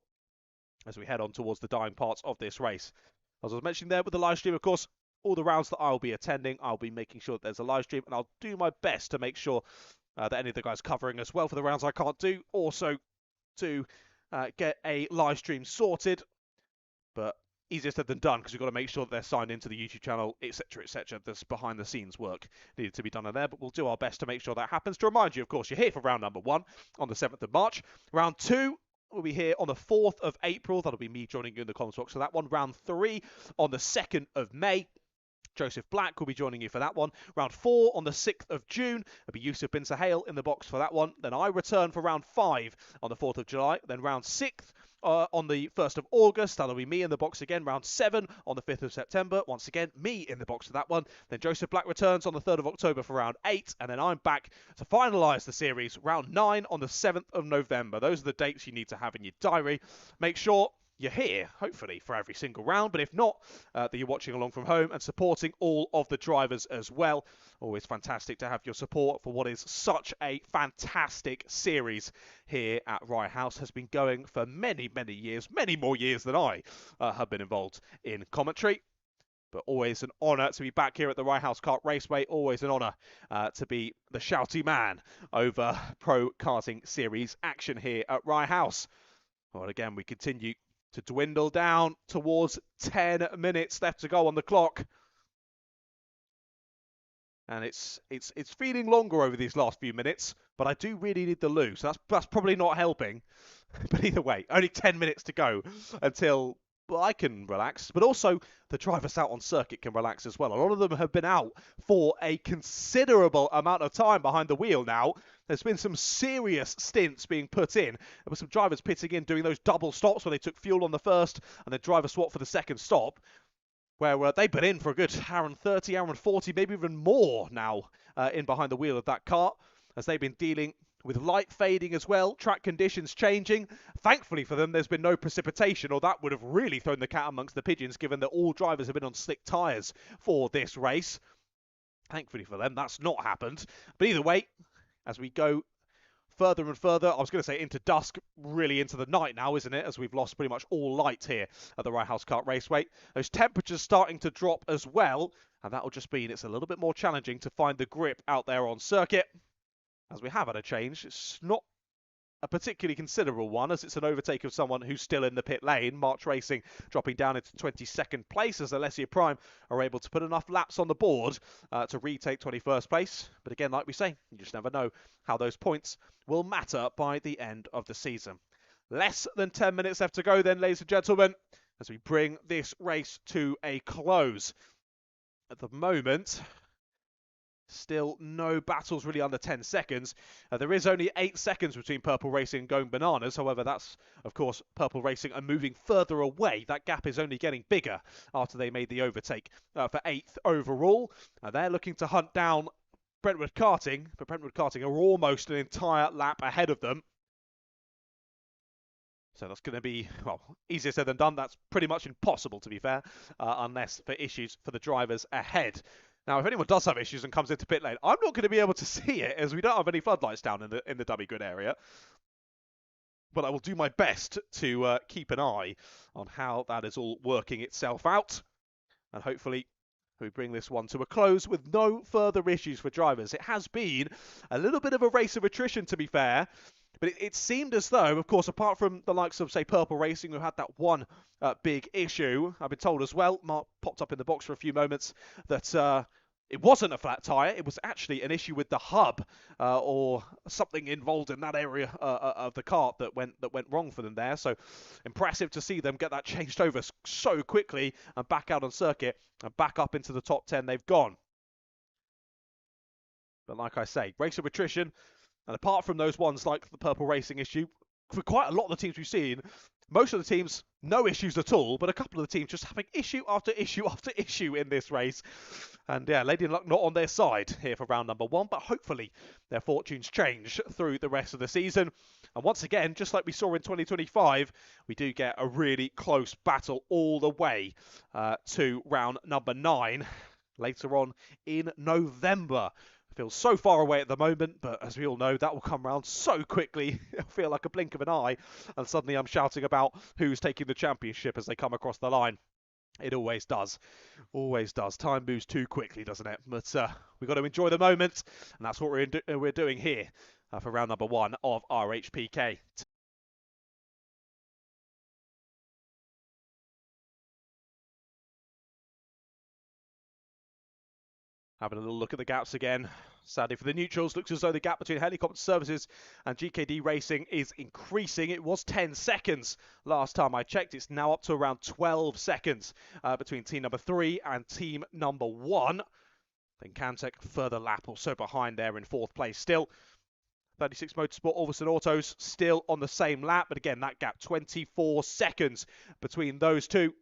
As we head on towards the dying parts of this race. As I was mentioning there with the live stream, of course, all the rounds that I'll be attending, I'll be making sure that there's a live stream, and I'll do my best to make sure that any of the guys covering as well for the rounds I can't do, also to get a live stream sorted. But easier said than done, because we've got to make sure that they're signed into the YouTube channel, etc, etc. There's behind the scenes work needed to be done in there, but we'll do our best to make sure that happens. To remind you, of course, you're here for round number 1 on the 7th of March. Round 2 will be here on the 4th of April. That'll be me joining you in the comments box for that one. Round 3 on the 2nd of May. Joseph Black will be joining you for that one. Round 4 on the 6th of June. It'll be Yusuf bin Sahel in the box for that one. Then I return for round 5 on the 4th of July. Then round 6 on the 1st of August. That'll be me in the box again. Round 7 on the 5th of September. Once again, me in the box for that one. Then Joseph Black returns on the 3rd of October for round 8. And then I'm back to finalise the series. Round 9 on the 7th of November. Those are the dates you need to have in your diary. Make sure you're here, hopefully, for every single round. But if not, that you're watching along from home and supporting all of the drivers as well. Always fantastic to have your support for what is such a fantastic series here at Rye House. Has been going for many, many years, many more years than I have been involved in commentary. But always an honour to be back here at the Rye House Kart Raceway. Always an honour to be the shouty man over Pro Karting Series action here at Rye House. Well, again, we continue to dwindle down towards 10 minutes left to go on the clock. And it's feeling longer over these last few minutes, but I do really need the loo, so that's probably not helping. But either way, only 10 minutes to go until I can relax, but also the drivers out on circuit can relax as well. A lot of them have been out for a considerable amount of time behind the wheel now. There's been some serious stints being put in. There were some drivers pitting in, doing those double stops where they took fuel on the first and then driver swap for the second stop, where they've been in for a good hour and 30, hour and 40, maybe even more now in behind the wheel of that car, as they've been dealing with light fading as well, track conditions changing. Thankfully for them, there's been no precipitation, or that would have really thrown the cat amongst the pigeons, given that all drivers have been on slick tyres for this race. Thankfully for them, that's not happened. But either way, as we go further and further, I was going to say into dusk, really into the night now, isn't it? As we've lost pretty much all light here at the Rye House Kart Raceway. Those temperatures starting to drop as well, and that'll just mean it's a little bit more challenging to find the grip out there on circuit. As we have had a change, it's not a particularly considerable one, as it's an overtake of someone who's still in the pit lane. March Racing dropping down into 22nd place, as Alessia Prime are able to put enough laps on the board to retake 21st place. But again, like we say, you just never know how those points will matter by the end of the season. Less than 10 minutes left to go then, ladies and gentlemen, as we bring this race to a close. At the moment, Still no battles really under 10 seconds. There is only 8 seconds between Purple Racing and Going Bananas. However, that's, of course, Purple Racing are moving further away. That gap is only getting bigger after they made the overtake for 8th overall. They're looking to hunt down Brentwood Karting, but Brentwood Karting are almost an entire lap ahead of them. So that's going to be, well, easier said than done. That's pretty much impossible, to be fair, unless for issues for the drivers ahead. Now, if anyone does have issues and comes into pit lane, I'm not going to be able to see it as we don't have any floodlights down in the dummy grid area. But I will do my best to keep an eye on how that is all working itself out. And hopefully we bring this one to a close with no further issues for drivers. It has been a little bit of a race of attrition, to be fair. But it seemed as though, of course, apart from the likes of, say, Purple Racing, who had that one big issue, I've been told as well, Mark popped up in the box for a few moments, that it wasn't a flat tyre. It was actually an issue with the hub or something involved in that area of the kart that went wrong for them there. So impressive to see them get that changed over so quickly and back out on circuit and back up into the top 10 they've gone. But like I say, race of attrition. And apart from those ones like the Purple Racing issue, for quite a lot of the teams we've seen, most of the teams, no issues at all, but a couple of the teams just having issue after issue after issue in this race. And yeah, Lady Luck not on their side here for round number 1, but hopefully their fortunes change through the rest of the season. And once again, just like we saw in 2025, we do get a really close battle all the way to round number 9 later on in November. Feels so far away at the moment, but as we all know, that will come round so quickly. It'll feel like a blink of an eye, and suddenly I'm shouting about who's taking the championship as they come across the line. It always does. Always does. Time moves too quickly, doesn't it? But we've got to enjoy the moment, and that's what we're doing here for round number 1 of RHPK. Having a little look at the gaps again. Sadly for the neutrals, looks as though the gap between Helicopter Services and GKD Racing is increasing. It was 10 seconds last time I checked. It's now up to around 12 seconds between team number 3 and team number 1. Then Camtech further lap also behind there in 4th place still. 36 Motorsport, Alverson Autos still on the same lap, but again that gap 24 seconds between those two.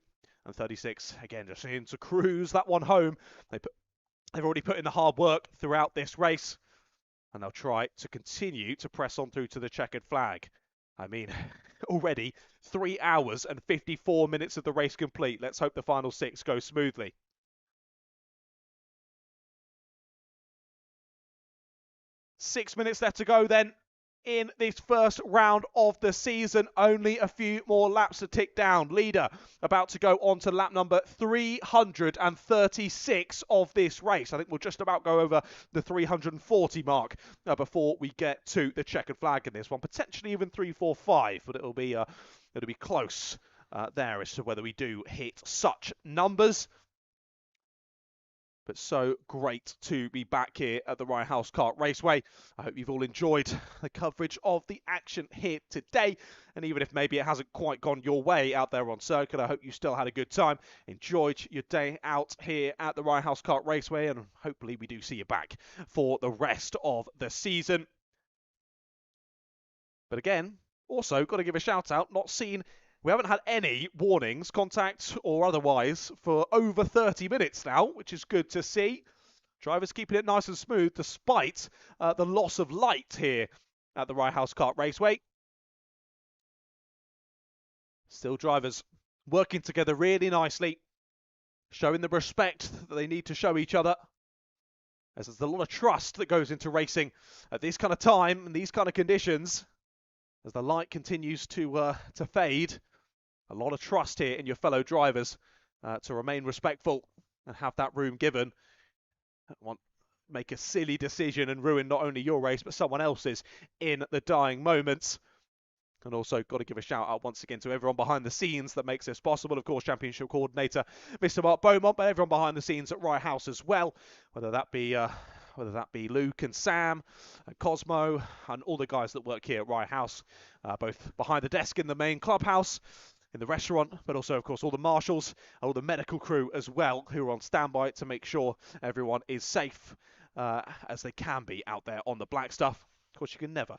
And 36 again just in to cruise that one home. They've already put in the hard work throughout this race, and they'll try to continue to press on through to the checkered flag. I mean, already 3 hours and 54 minutes of the race complete. Let's hope the final 6 go smoothly. Six minutes left to go then in this first round of the season. Only a few more laps to tick down. Leader about to go on to lap number 336 of this race. I think we'll just about go over the 340 mark before we get to the checkered flag in this one. Potentially even 345, but it'll be close there as to whether we do hit such numbers. But so great to be back here at the Rye House Kart Raceway. I hope you've all enjoyed the coverage of the action here today. And even if maybe it hasn't quite gone your way out there on circuit, I hope you still had a good time, enjoyed your day out here at the Rye House Kart Raceway, and hopefully we do see you back for the rest of the season. But again, also got to give a shout out, we haven't had any warnings, contact or otherwise, for over 30 minutes now, which is good to see. Drivers keeping it nice and smooth despite the loss of light here at the Rye House Kart Raceway. Still drivers working together really nicely, showing the respect that they need to show each other. As there's a lot of trust that goes into racing at this kind of time and these kind of conditions. As the light continues to fade, a lot of trust here in your fellow drivers to remain respectful and have that room given. Make a silly decision and ruin not only your race but someone else's in the dying moments. And also got to give a shout out once again to everyone behind the scenes that makes this possible. Of course, Championship Coordinator Mr. Mark Beaumont, but everyone behind the scenes at Rye House as well, whether that be Luke and Sam and Cosmo and all the guys that work here at Rye House, both behind the desk in the main clubhouse, in the restaurant, but also, of course, all the marshals, all the medical crew as well, who are on standby to make sure everyone is safe as they can be out there on the black stuff. Of course, you can never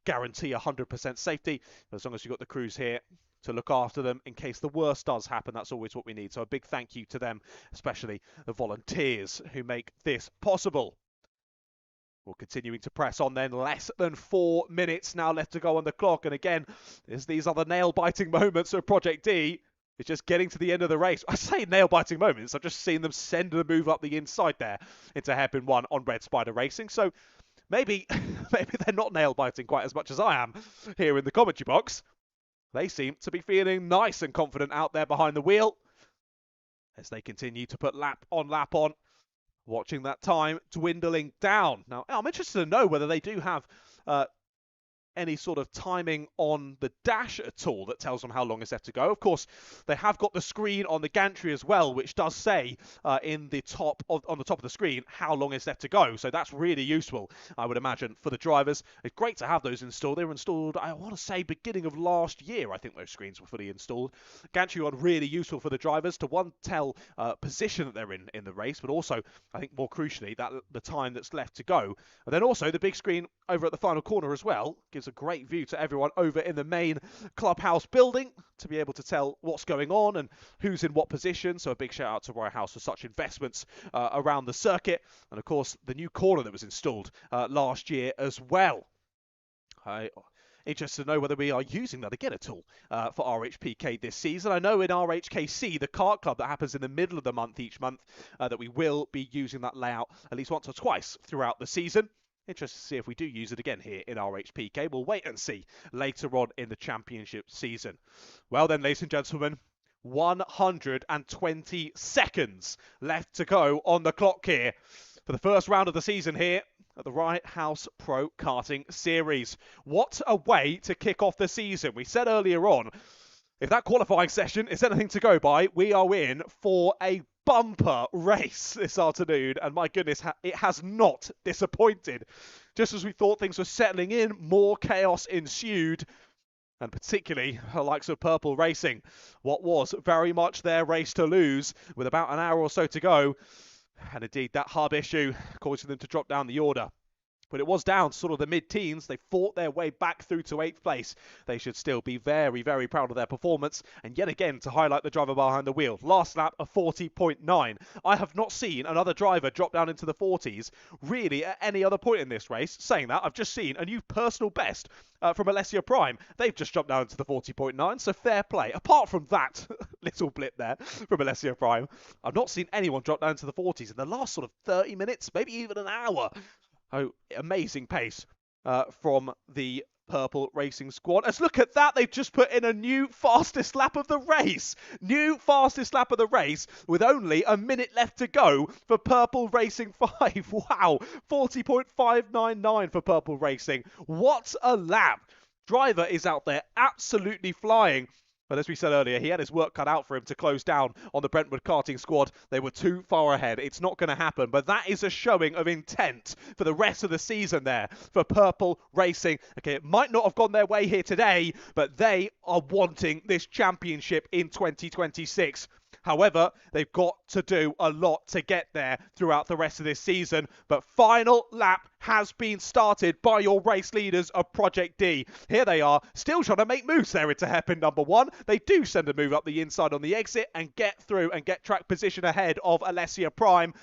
guarantee 100% safety, but as long as you've got the crews here to look after them in case the worst does happen, that's always what we need. So a big thank you to them, especially the volunteers who make this possible. We're continuing to press on then. Less than 4 minutes now left to go on the clock. And again, there's these other nail-biting moments of Project D. It's just getting to the end of the race. I say nail-biting moments. I've just seen them send the move up the inside there into hairpin 1 on Red Spider Racing. So maybe they're not nail-biting quite as much as I am here in the commentary box. They seem to be feeling nice and confident out there behind the wheel as they continue to put lap on. Watching that time dwindling down. Now, I'm interested to know whether they do have any sort of timing on the dash at all that tells them how long is left to go. Of course, they have got the screen on the gantry as well, which does say on the top of the screen how long is left to go. So that's really useful, I would imagine, for the drivers. It's great to have those installed. They were installed, I want to say, beginning of last year. I think those screens were fully installed. Gantry on really useful for the drivers to tell position that they're in the race, but also, I think more crucially, that the time that's left to go. And then also the big screen over at the final corner as well gives a great view to everyone over in the main clubhouse building to be able to tell what's going on and who's in what position. So a big shout out to Royal House for such investments around the circuit. And of course, the new corner that was installed last year as well. Interested to know whether we are using that again at all for RHPK this season. I know in RHKC, the kart club that happens in the middle of the month each month, that we will be using that layout at least once or twice throughout the season. Interested to see if we do use it again here in RHPK. We'll wait and see later on in the championship season. Well then, ladies and gentlemen, 120 seconds left to go on the clock here for the first round of the season here at the Right House Pro Karting Series. What a way to kick off the season. We said earlier on, if that qualifying session is anything to go by, we are in for a bumper race this afternoon, and my goodness, it has not disappointed. Just as we thought things were settling in, more chaos ensued, and particularly the likes of Purple Racing, what was very much their race to lose with about an hour or so to go, and indeed that hub issue causing them to drop down the order. But it was down sort of the mid-teens. They fought their way back through to 8th place. They should still be very, very proud of their performance. And yet again, to highlight the driver behind the wheel, last lap a 40.9. I have not seen another driver drop down into the 40s really at any other point in this race. Saying that, I've just seen a new personal best from Alessia Prime. They've just jumped down into the 40.9, so fair play. Apart from that little blip there from Alessia Prime, I've not seen anyone drop down into the 40s in the last sort of 30 minutes, maybe even an hour. Oh, amazing pace from the Purple Racing squad. Let's look at that. They've just put in a new fastest lap of the race. New fastest lap of the race with only a minute left to go for Purple Racing 5. Wow. 40.599 for Purple Racing. What a lap. Driver is out there absolutely flying. But as we said earlier, he had his work cut out for him to close down on the Brentwood karting squad. They were too far ahead. It's not going to happen. But that is a showing of intent for the rest of the season there for Purple Racing. Okay, it might not have gone their way here today, but they are wanting this championship in 2026. However, they've got to do a lot to get there throughout the rest of this season. But final lap has been started by your race leaders of Project D. Here they are, still trying to make moves there into hairpin number 1. They do send a move up the inside on the exit and get through and get track position ahead of Alessia Prime.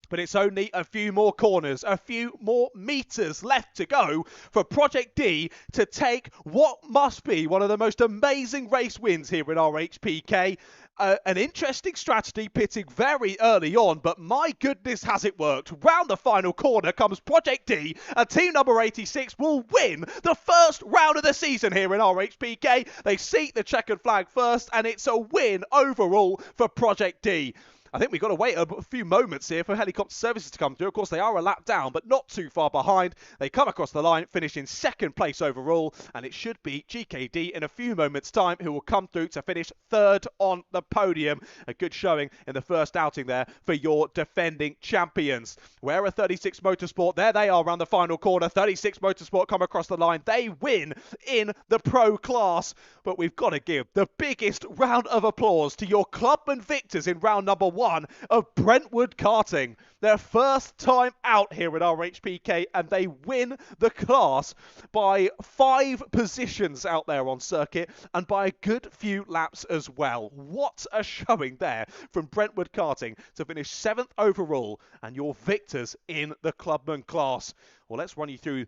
But it's only a few more corners, a few more meters left to go for Project D to take what must be one of the most amazing race wins here in RHPK. An interesting strategy pitting very early on, but my goodness has it worked. Round the final corner comes Project D, and team number 86 will win the first round of the season here in RHPK. They seat the checkered flag first, and it's a win overall for Project D. I think we've got to wait a few moments here for helicopter services to come through. Of course, they are a lap down, but not too far behind. They come across the line, finish in second place overall, and it should be GKD in a few moments' time who will come through to finish third on the podium. A good showing in the first outing there for your defending champions. Where are 36 Motorsport? There they are around the final corner. 36 Motorsport come across the line. They win in the pro class, but we've got to give the biggest round of applause to your clubman victors in round number 1. one of Brentwood Karting. Their first time out here at RHPK, and they win the class by 5 positions out there on circuit and by a good few laps as well. What a showing there from Brentwood Karting to finish 7th overall and your victors in the Clubman class. Well, let's run you through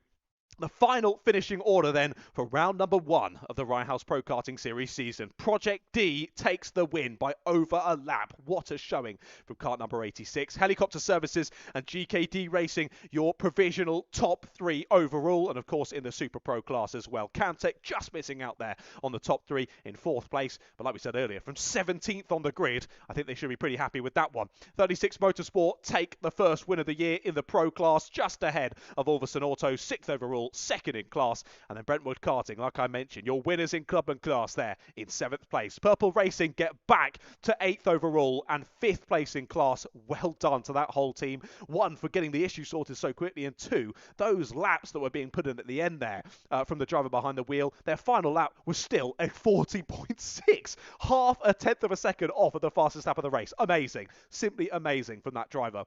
the final finishing order then for round number 1 of the Rye House Pro Karting Series season. Project D takes the win by over a lap. What a showing from kart number 86. Helicopter Services and GKD Racing, your provisional top 3 overall, and of course in the Super Pro class as well. Camtech just missing out there on the top 3 in 4th place, but like we said earlier, from 17th on the grid, I think they should be pretty happy with that one. 36 Motorsport take the first win of the year in the Pro class, just ahead of Ulverson Auto, 6th overall, 2nd in class, and then Brentwood Karting, like I mentioned, your winners in club and class there in 7th place. Purple Racing get back to 8th overall and 5th place in class. Well done to that whole team. 1, for getting the issue sorted so quickly, and 2, those laps that were being put in at the end there from the driver behind the wheel. Their final lap was still a 40.6, half a tenth of a second off of the fastest lap of the race. Amazing, simply amazing from that driver.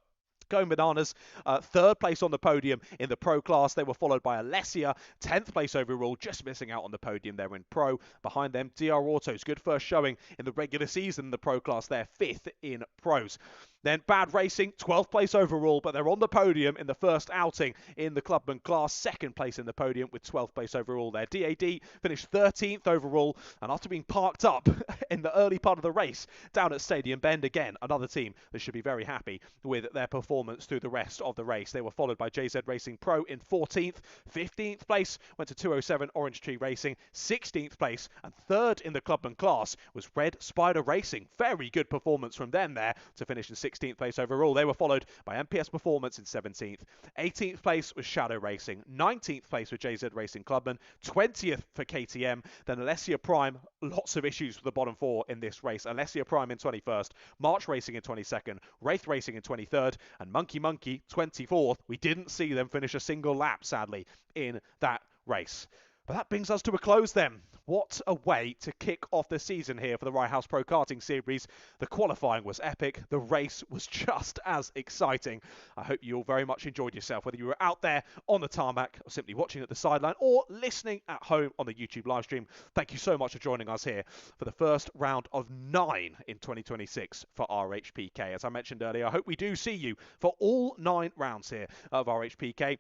Going bananas. 3rd place on the podium in the Pro class. They were followed by Alessia, 10th place overall, just missing out on the podium there in Pro. Behind them, DR Autos, good first showing in the regular season in the Pro class. They're 5th in Pros. Then Bad Racing, 12th place overall, but they're on the podium in the first outing in the Clubman class. 2nd place in the podium with 12th place overall there. DAD finished 13th overall, and after being parked up in the early part of the race down at Stadium Bend, again, another team that should be very happy with their performance through the rest of the race. They were followed by JZ Racing Pro in 14th. 15th place went to 207 Orange Tree Racing. 16th place and 3rd in the Clubman class was Red Spider Racing. Very good performance from them there to finish in 16th place overall. They were followed by MPS Performance in 17th. 18th place was Shadow Racing. 19th place for JZ Racing Clubman. 20th for KTM. Then Alessia Prime. Lots of issues for the bottom 4 in this race. Alessia Prime in 21st. March Racing in 22nd. Wraith Racing in 23rd. And Monkey 24th. We didn't see them finish a single lap, sadly, in that race. But that brings us to a close then. What a way to kick off the season here for the Rye House Pro Karting Series. The qualifying was epic. The race was just as exciting. I hope you all very much enjoyed yourself, whether you were out there on the tarmac or simply watching at the sideline or listening at home on the YouTube live stream. Thank you so much for joining us here for the first round of 9 in 2026 for RHPK. As I mentioned earlier, I hope we do see you for all 9 rounds here of RHPK.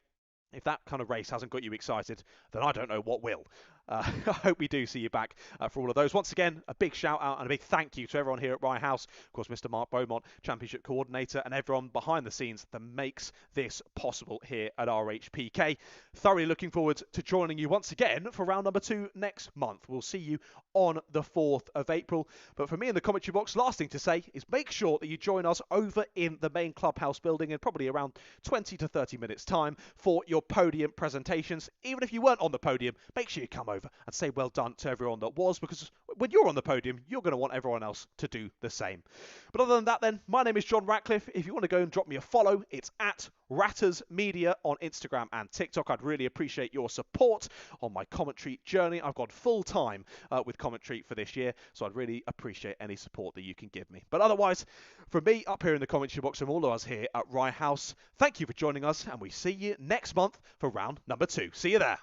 If that kind of race hasn't got you excited, then I don't know what will. I hope we do see you back for all of those. Once again, a big shout out and a big thank you to everyone here at Rye House. Of course, Mr. Mark Beaumont, Championship Coordinator, and everyone behind the scenes that makes this possible here at RHPK. Thoroughly looking forward to joining you once again for round number 2 next month. We'll see you on the 4th of April. But for me in the commentary box, last thing to say is make sure that you join us over in the main clubhouse building in probably around 20 to 30 minutes time for your podium presentations. Even if you weren't on the podium, make sure you come over and say well done to everyone that was, because when you're on the podium, you're going to want everyone else to do the same. But other than that then, my name is John Ratcliffe. If you want to go and drop me a follow, it's at Ratters Media on Instagram and TikTok. I'd really appreciate your support on my commentary journey. I've gone full time with commentary for this year, so I'd really appreciate any support that you can give me. But otherwise, from me up here in the commentary box and all of us here at Rye House, thank you for joining us, and we see you next month for round number 2. See you there.